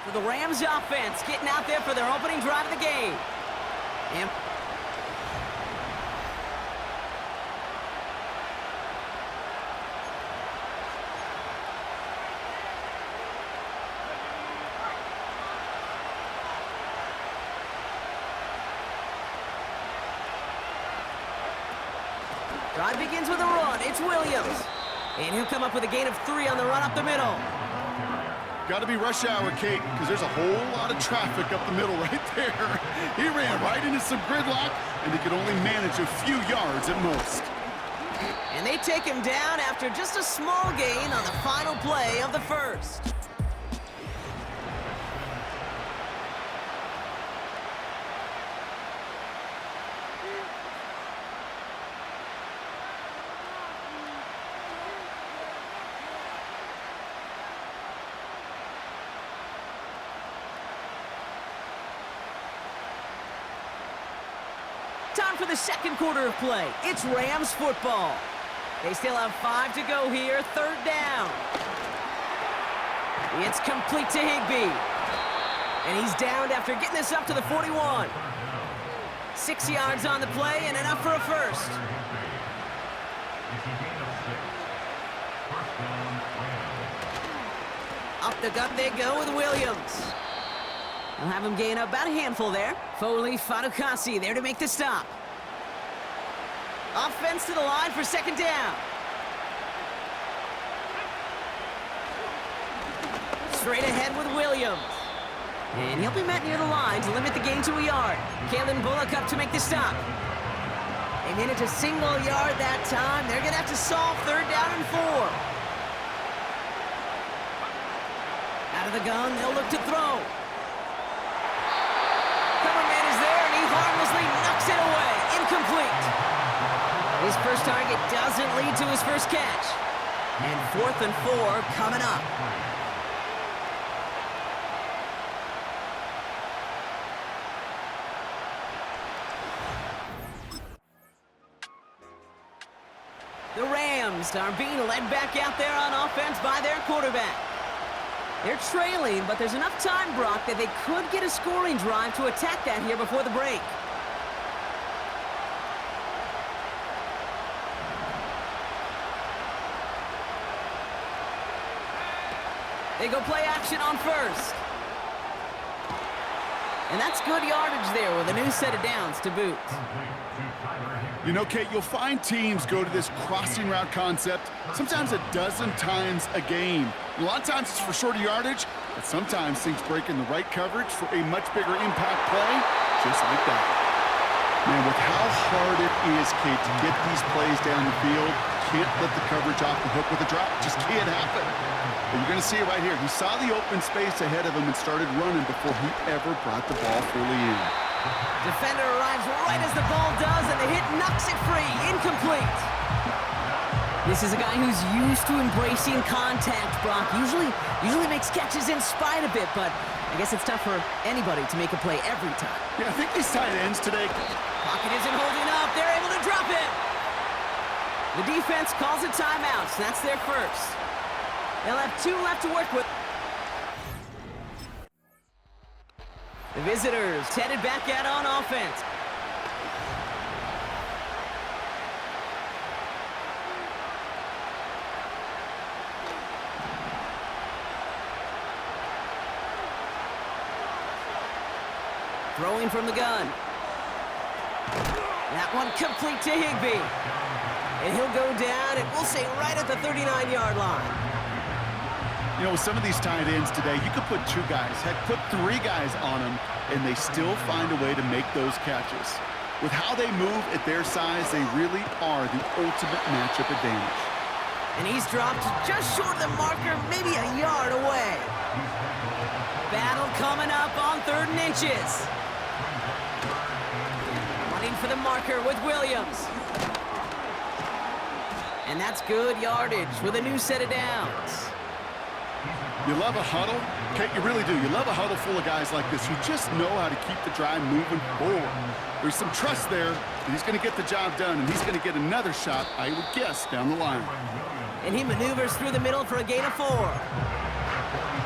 Speaker 10: For the Rams offense, getting out there for their opening drive of the game. And drive begins with a run. It's Williams. And he'll come up with a gain of 3 on the run up the middle.
Speaker 11: Got to be rush hour, Kate, because there's a whole lot of traffic up the middle right there. He ran right into some gridlock, and he could only manage a few yards at most.
Speaker 10: And they take him down after just a small gain on the final play of the first. Time for the second quarter of play. It's Rams football. They still have 5 to go here, third down. It's complete to Higbee. And he's downed after getting this up to the 41. 6 yards on the play and enough for a first. Up the gut they go with Williams. They'll have him gain about a handful there. Foley Fadukasi there to make the stop. Offense to the line for second down. Straight ahead with Williams. And he'll be met near the line to limit the gain to a yard. Kalen Bullock up to make the stop. They made it to single yard that time. They're going to have to solve third down and 4. Out of the gun, they'll look to throw. Cover man is there, and he harmlessly knocks it away. Incomplete. His first target doesn't lead to his first catch. And 4th and 4 coming up. The Rams are being led back out there on offense by their quarterback. They're trailing, but there's enough time, Brock, that they could get a scoring drive to attack that here before the break. They go play action on first. And that's good yardage there with a new set of downs to boot.
Speaker 11: You know, Kate, you'll find teams go to this crossing route concept sometimes a dozen times a game. A lot of times it's for shorter yardage, but sometimes things break in the right coverage for a much bigger impact play, just like that. Man, with how hard it is, Kate, to get these plays down the field, can't let the coverage off the hook with a drop. Just can't happen. But you're going to see it right here. He saw the open space ahead of him and started running before he ever brought the ball fully in.
Speaker 10: Defender arrives right as the ball does, and the hit knocks it free. Incomplete. This is a guy who's used to embracing contact, Brock. Usually makes catches in spite of it, but I guess it's tough for anybody to make a play every time.
Speaker 11: Yeah, I think these tight ends today...
Speaker 10: Pocket isn't holding up. They're able to drop it. The defense calls a timeout, so that's their first. They'll have 2 left to work with. The visitors headed back out on offense. Throwing from the gun. That one complete to Higbee. And he'll go down, and we'll say right at the 39-yard line.
Speaker 11: You know, with some of these tight ends today, you could put 2 guys, heck, put 3 guys on them, and they still find a way to make those catches. With how they move at their size, they really are the ultimate matchup advantage.
Speaker 10: And he's dropped just short of the marker, maybe a yard away. Battle coming up on 3rd and inches. Running for the marker with Williams. And that's good yardage with a new set of downs.
Speaker 11: You love a huddle? Kate, you really do. You love a huddle full of guys like this who just know how to keep the drive moving forward. There's some trust there that he's going to get the job done, and he's going to get another shot, I would guess, down the line.
Speaker 10: And he maneuvers through the middle for a gain of 4.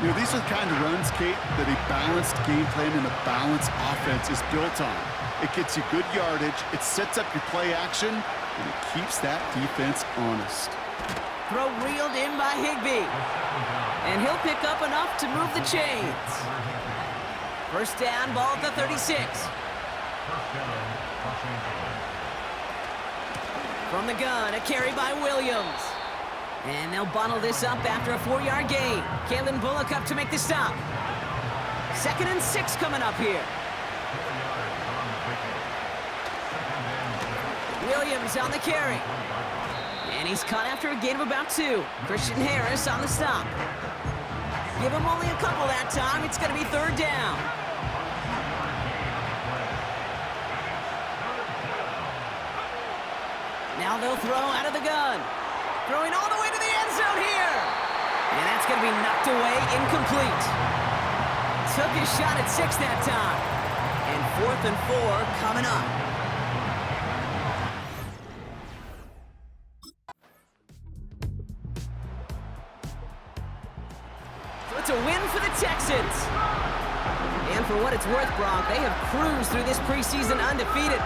Speaker 11: You know, these are the kind of runs, Kate, that a balanced game plan and a balanced offense is built on. It gets you good yardage, it sets up your play action, and it keeps that defense honest.
Speaker 10: Throw reeled in by Higbee. And he'll pick up enough to move the chains. First down, ball at the 36. From the gun, a carry by Williams. And they'll bundle this up after a 4-yard gain. Kalen Bullock up to make the stop. 2nd and 6 coming up here. Williams on the carry. And he's caught after a gain of about 2. Christian Harris on the stop. Give him only a couple that time. It's going to be 3rd down. Now they'll throw out of the gun. Throwing all the way to the end zone here. And that's going to be knocked away, incomplete. Took his shot at 6 that time. And 4th and 4 coming up. It's a win for the Texans. And for what it's worth, Brock, they have cruised through this preseason undefeated.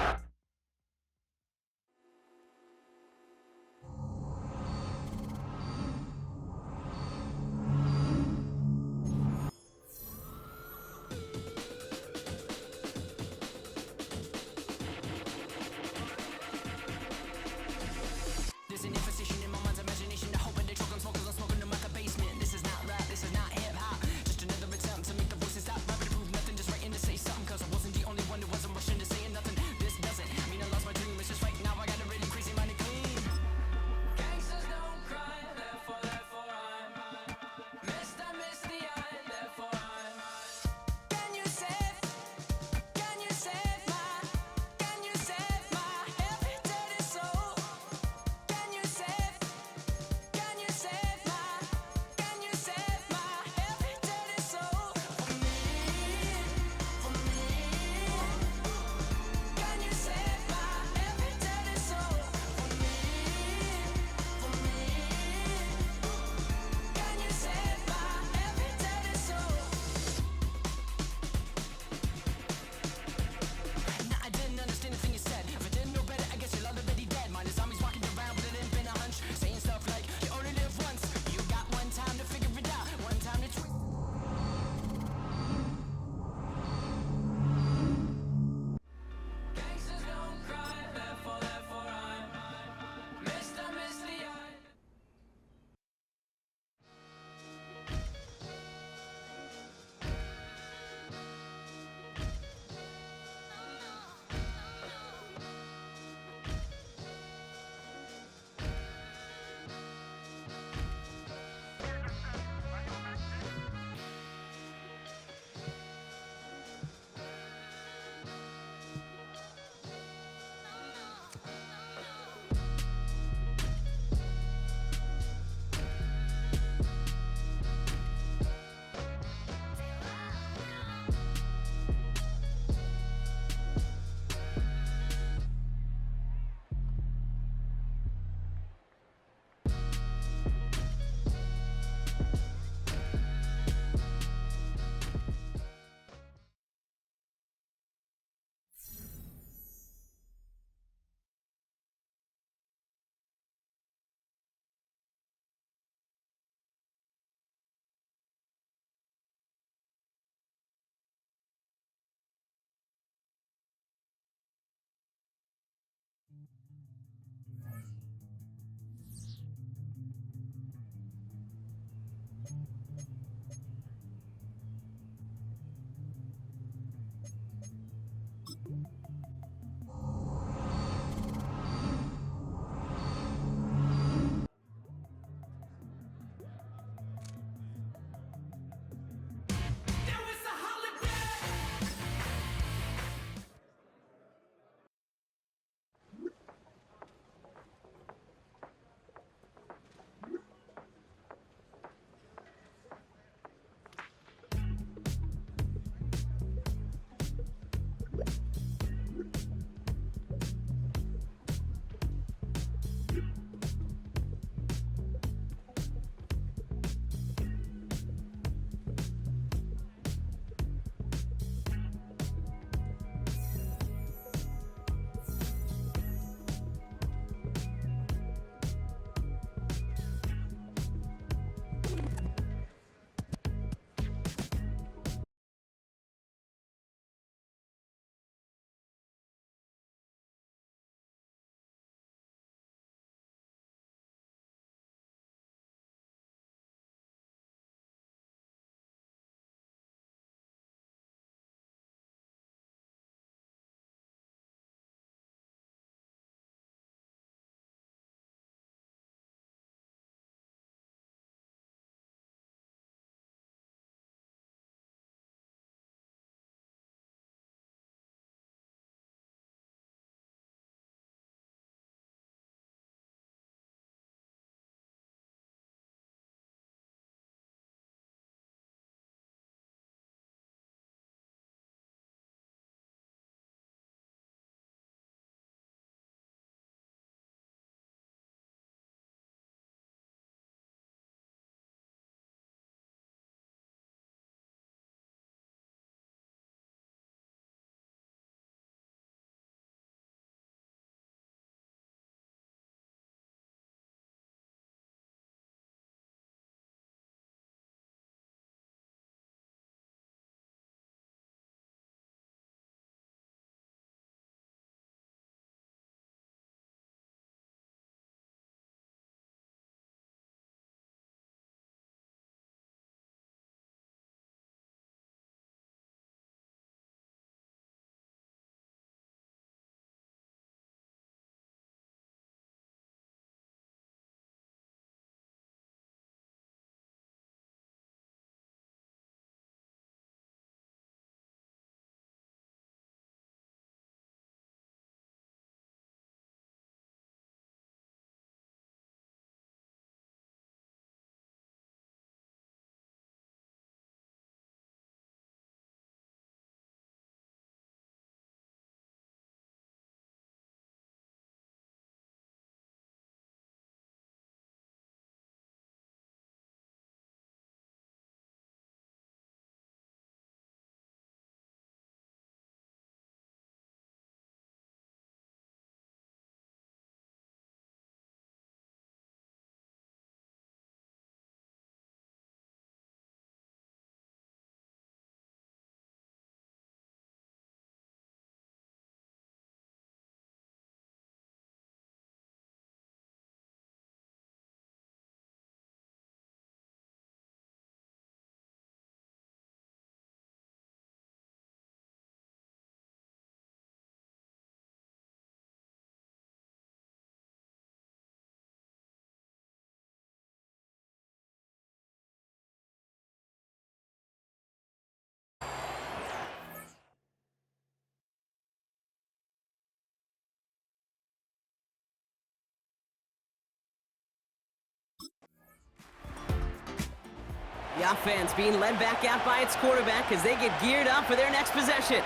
Speaker 10: The offense being led back out by its quarterback as they get geared up for their next possession.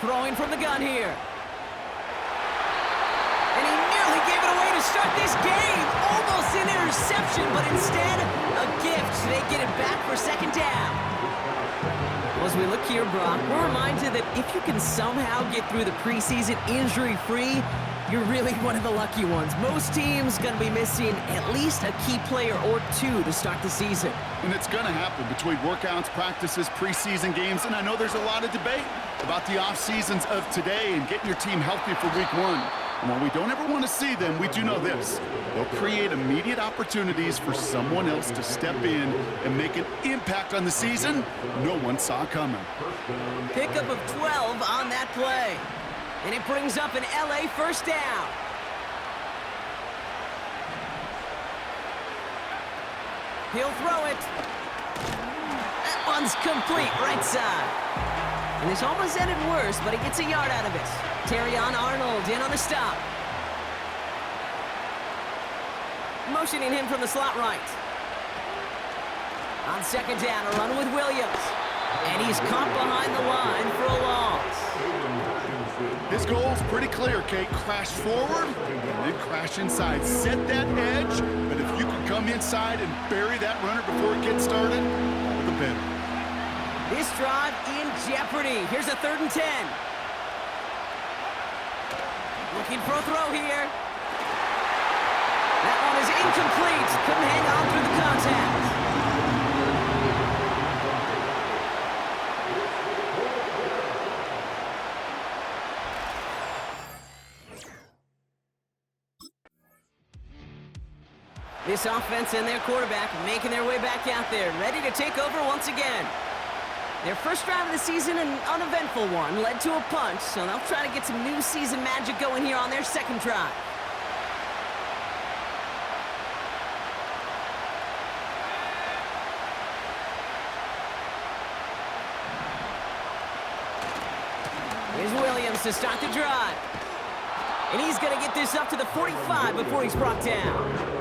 Speaker 10: Throwing from the gun here. And he nearly gave it away to start this game. Almost an interception, but instead, a gift. They get it back for second down. Well, as we look here, Brock, we're reminded that if you can somehow get through the preseason injury-free, you're really one of the lucky ones. Most teams going to be missing at least a key player or two to start the season.
Speaker 11: And it's going to happen between workouts, practices, preseason games, and I know there's a lot of debate about the off seasons of today and getting your team healthy for week one. And while we don't ever want to see them, we do know this. They'll create immediate opportunities for someone else to step in and make an impact on the season no one saw coming.
Speaker 10: Pickup of 12 on that play. And it brings up an LA first down. He'll throw it. That one's complete, right side. And this almost ended worse, but he gets a yard out of it. Terrion Arnold in on the stop. Motioning him from the slot right. On second down, a run with Williams. And he's caught behind the line for a loss.
Speaker 11: His goal's pretty clear, Kate. Crash forward and then crash inside. Set that edge, but if you can come inside and bury that runner before it gets started, all the better.
Speaker 10: This drive in jeopardy. Here's a 3rd and 10. Looking for a throw here. That one is incomplete. Couldn't hang on through the contact. This offense and their quarterback making their way back out there, ready to take over once again. Their first drive of the season, an uneventful one, led to a punt, so they'll try to get some new season magic going here on their second drive. Here's Williams to start the drive. And he's going to get this up to the 45 before he's brought down.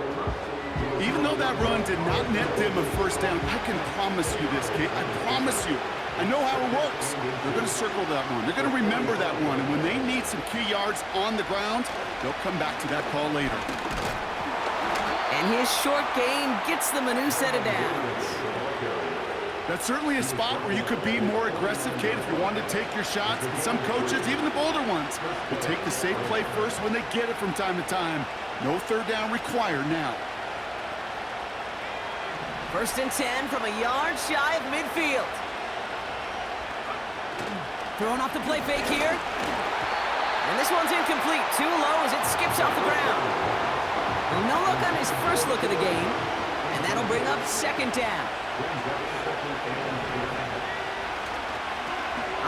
Speaker 11: Even though that run did not net them a first down, I can promise you this, Kate. I promise you. I know how it works. They're going to circle that one. They're going to remember that one. And when they need some key yards on the ground, they'll come back to that call later.
Speaker 10: And his short gain gets them a new set of downs.
Speaker 11: That's certainly a spot where you could be more aggressive, Kate, if you wanted to take your shots. And some coaches, even the bolder ones, will take the safe play first when they get it from time to time. No third down required now.
Speaker 10: 1st and 10 from a yard shy of midfield. Throwing off the play fake here. And this one's incomplete. Too low as it skips off the ground. Well, no look on his first look of the game. And that'll bring up second down.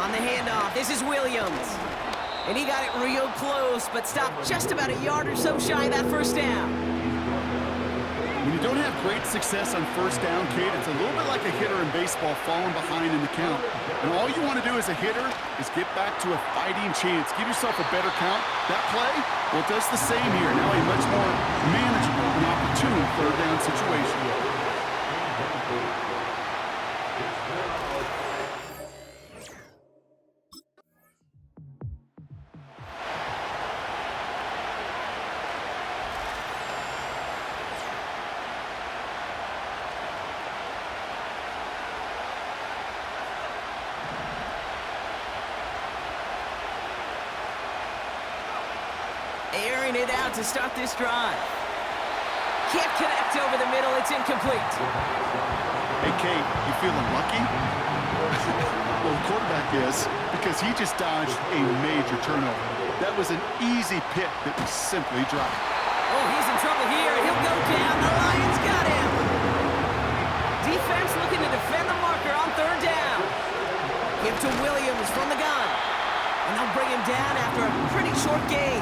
Speaker 10: On the handoff, this is Williams. And he got it real close, but stopped just about a yard or so shy of that first down.
Speaker 11: When you don't have great success on first down, Kate, it's a little bit like a hitter in baseball falling behind in the count. And all you want to do as a hitter is get back to a fighting chance. Give yourself a better count. That play, well, it does the same here. Now a much more manageable and opportune third down situation.
Speaker 10: Airing it out to start this drive. Can't connect over the middle. It's incomplete.
Speaker 11: Hey, Kate, you feeling lucky? Well, the quarterback is, because he just dodged a major turnover. That was an easy pick that was simply dropped.
Speaker 10: Oh, he's in trouble here. He'll go down. The Lions got him. Defense looking to defend the marker on third down. Give to Williams from the gun. And they'll bring him down after a pretty short gain.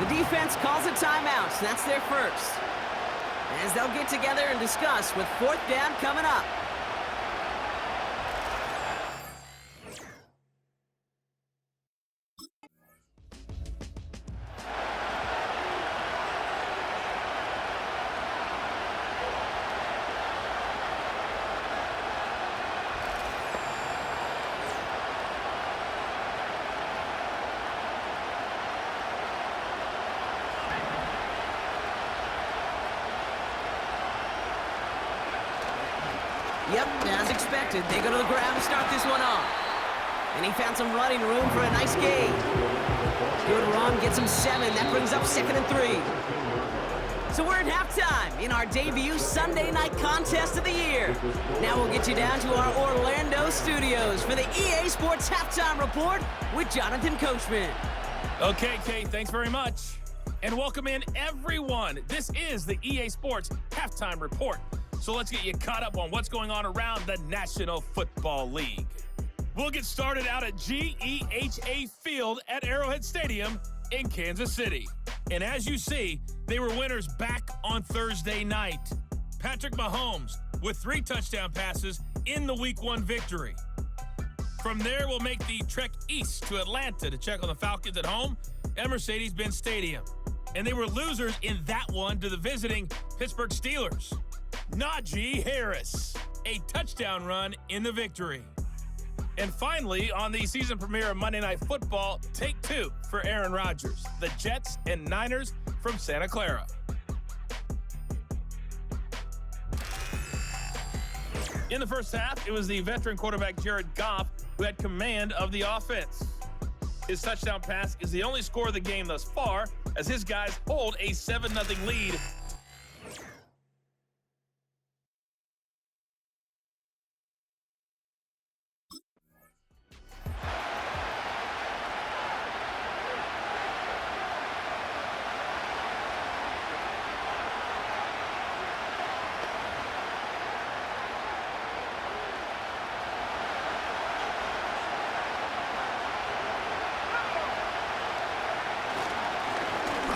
Speaker 10: defense calls a timeout. So that's their first. As they'll get together and discuss with 4th down coming up. Yep, as expected, they go to the ground to start this one off. And he found some running room for a nice gain. Good run, gets him 7. That brings up 2nd and 3. So we're at halftime in our debut Sunday night contest of the year. Now we'll get you down to our Orlando studios for the EA Sports Halftime Report with Jonathan Coachman.
Speaker 1: Okay, Kate, thanks very much. And welcome in, everyone. This is the EA Sports Halftime Report. So let's get you caught up on what's going on around the National Football League. We'll get started out at GEHA Field at Arrowhead Stadium in Kansas City. And as you see, they were winners back on Thursday night. Patrick Mahomes with 3 touchdown passes in the Week 1 victory. From there, we'll make the trek east to Atlanta to check on the Falcons at home at Mercedes-Benz Stadium. And they were losers in that one to the visiting Pittsburgh Steelers. Najee Harris, a touchdown run in the victory. And finally, on the season premiere of Monday Night Football, take 2 for Aaron Rodgers, the Jets and Niners from Santa Clara. In the first half, it was the veteran quarterback Jared Goff who had command of the offense. His touchdown pass is the only score of the game thus far, as his guys hold a 7-0 lead.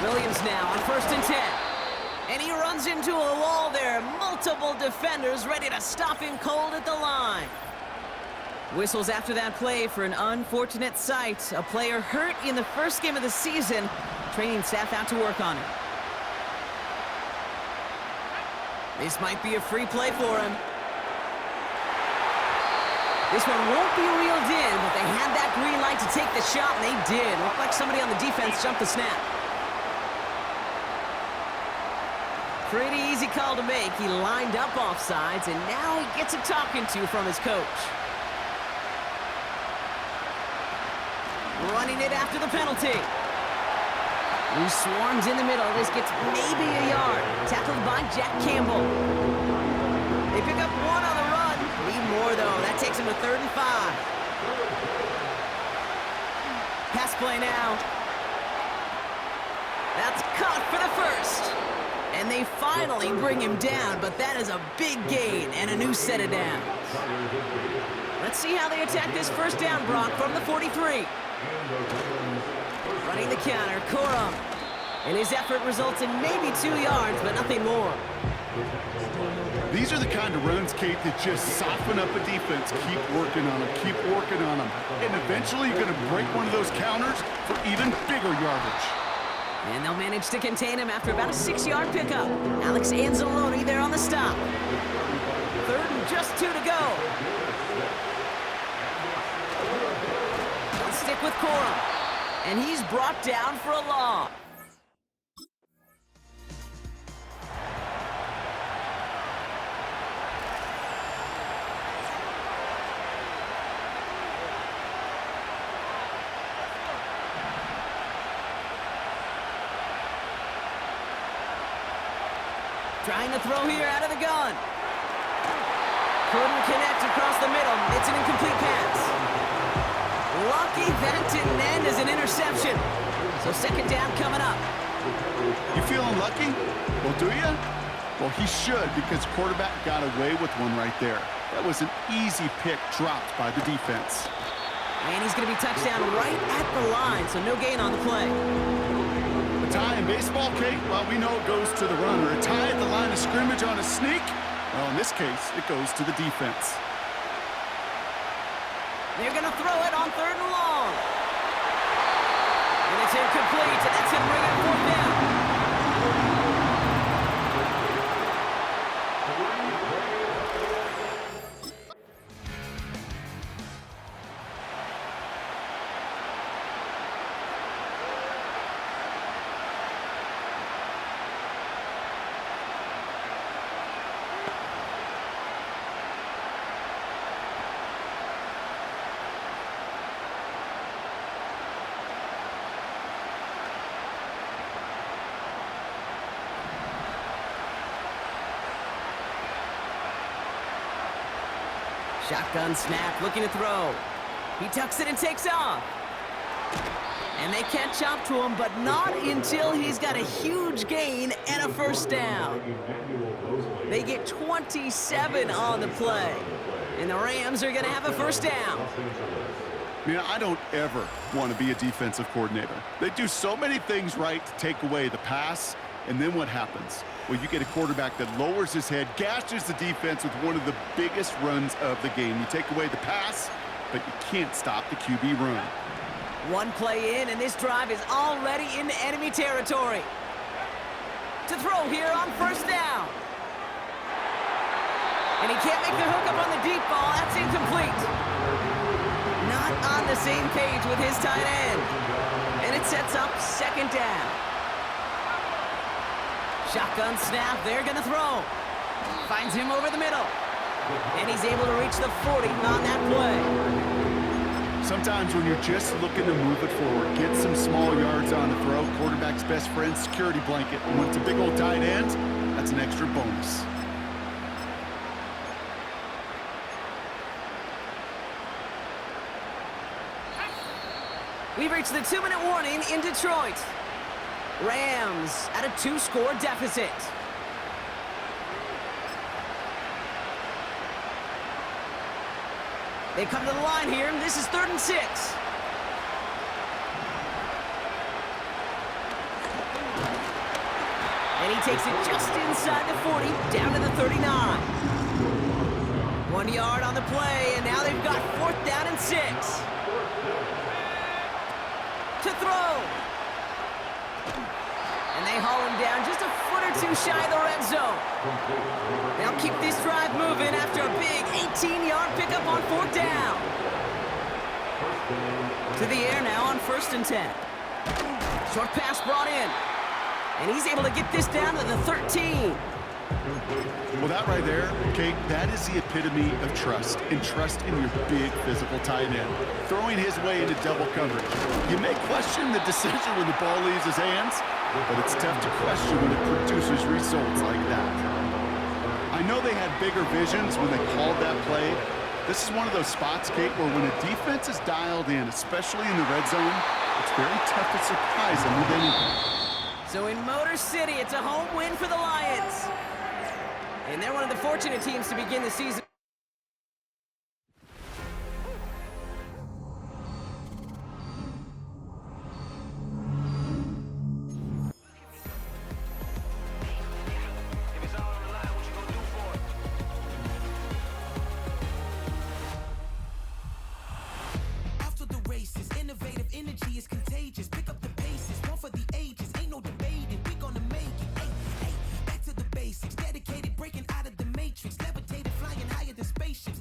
Speaker 10: Williams now on 1st and 10. And he runs into a wall there. Multiple defenders ready to stop him cold at the line. Whistles after that play for an unfortunate sight. A player hurt in the first game of the season. Training staff out to work on it. This might be a free play for him. This one won't be reeled in, but they had that green light to take the shot, and they did. Looked like somebody on the defense jumped the snap. Pretty easy call to make. He lined up offsides, and now he gets a talking to from his coach. Running it after the penalty. He swarms in the middle. This gets maybe a yard. Tackled by Jack Campbell. They pick up 1 on the run. Need more, though. That takes him to 3rd and 5. Pass play now. That's caught for the first. And they finally bring him down, but that is a big gain and a new set of downs. Let's see how they attack this first down, Brock, from the 43. Running the counter, Corum. And his effort results in maybe 2 yards, but nothing more.
Speaker 11: These are the kind of runs, Kate, that just soften up a defense. Keep working on them, keep working on them. And eventually you're going to break one of those counters for even bigger yardage.
Speaker 10: And they'll manage to contain him after about a 6-yard pickup. Alex Anzalone there on the stop. 3rd and just 2 to go. They'll stick with Corum. And he's brought down for a loss. Trying to throw here out of the gun. Couldn't connect across the middle. It's an incomplete pass. Lucky that didn't end as an interception. So 2nd down coming up.
Speaker 11: You feeling lucky? Well, do you? Well, he should, because quarterback got away with one right there. That was an easy pick dropped by the defense.
Speaker 10: And he's going to be touched down right at the line, so no gain on the play. But
Speaker 11: tie in baseball, Kate? Well, we know it goes to the runner. A tie at the line of scrimmage on a sneak? Well, in this case, it goes to the defense.
Speaker 10: They're going to throw it on 3rd and long. And it's incomplete, and that's going to bring up 4th down. Shotgun snap, looking to throw. He tucks it and takes off. And they catch up to him, but not until he's got a huge gain and a 1st down. They get 27 on the play. And the Rams are going to have a 1st down.
Speaker 11: Man, I don't ever want to be a defensive coordinator. They do so many things right to take away the pass, and then what happens? Well, you get a quarterback that lowers his head, gashes the defense with one of the biggest runs of the game. You take away the pass, but you can't stop the QB run.
Speaker 10: One play in, and this drive is already into enemy territory. To throw here on 1st down. And he can't make the hook up on the deep ball. That's incomplete. Not on the same page with his tight end. And it sets up 2nd down. Shotgun snap, they're going to throw. Finds him over the middle. And he's able to reach the 40 on that play.
Speaker 11: Sometimes when you're just looking to move it forward, get some small yards on the throw, quarterback's best friend, security blanket. And when it's a big old tight end, that's an extra bonus.
Speaker 10: We've reached the 2-minute warning in Detroit. Rams at a 2-score deficit. They come to the line here, and this is 3rd and 6. And he takes it just inside the 40, down to the 39. 1 yard on the play, and now they've got 4th down and 6. To throw. And they haul him down just a foot or 2 shy of the red zone. They'll keep this drive moving after a big 18-yard pickup on 4th down. To the air now on 1st and 10. Short pass brought in. And he's able to get this down to the 13.
Speaker 11: Well, that right there, Kate, that is the epitome of trust, and trust in your big physical tight end. Throwing his way into double coverage. You may question the decision when the ball leaves his hands, but it's tough to question when it produces results like that. I know they had bigger visions when they called that play. This is one of those spots, Kate, where when a defense is dialed in, especially in the red zone, it's very tough to surprise them with anything.
Speaker 10: So in Motor City, it's a home win for the Lions. And they're one of the fortunate teams to begin the season.
Speaker 18: After the races, innovative energy is contagious. Pick up the paces, one for the ages. Ain't no debating, we gonna make it. Hey, back to the basics. Dedicated, breaking out of the matrix. Levitated, flying higher than spaceships.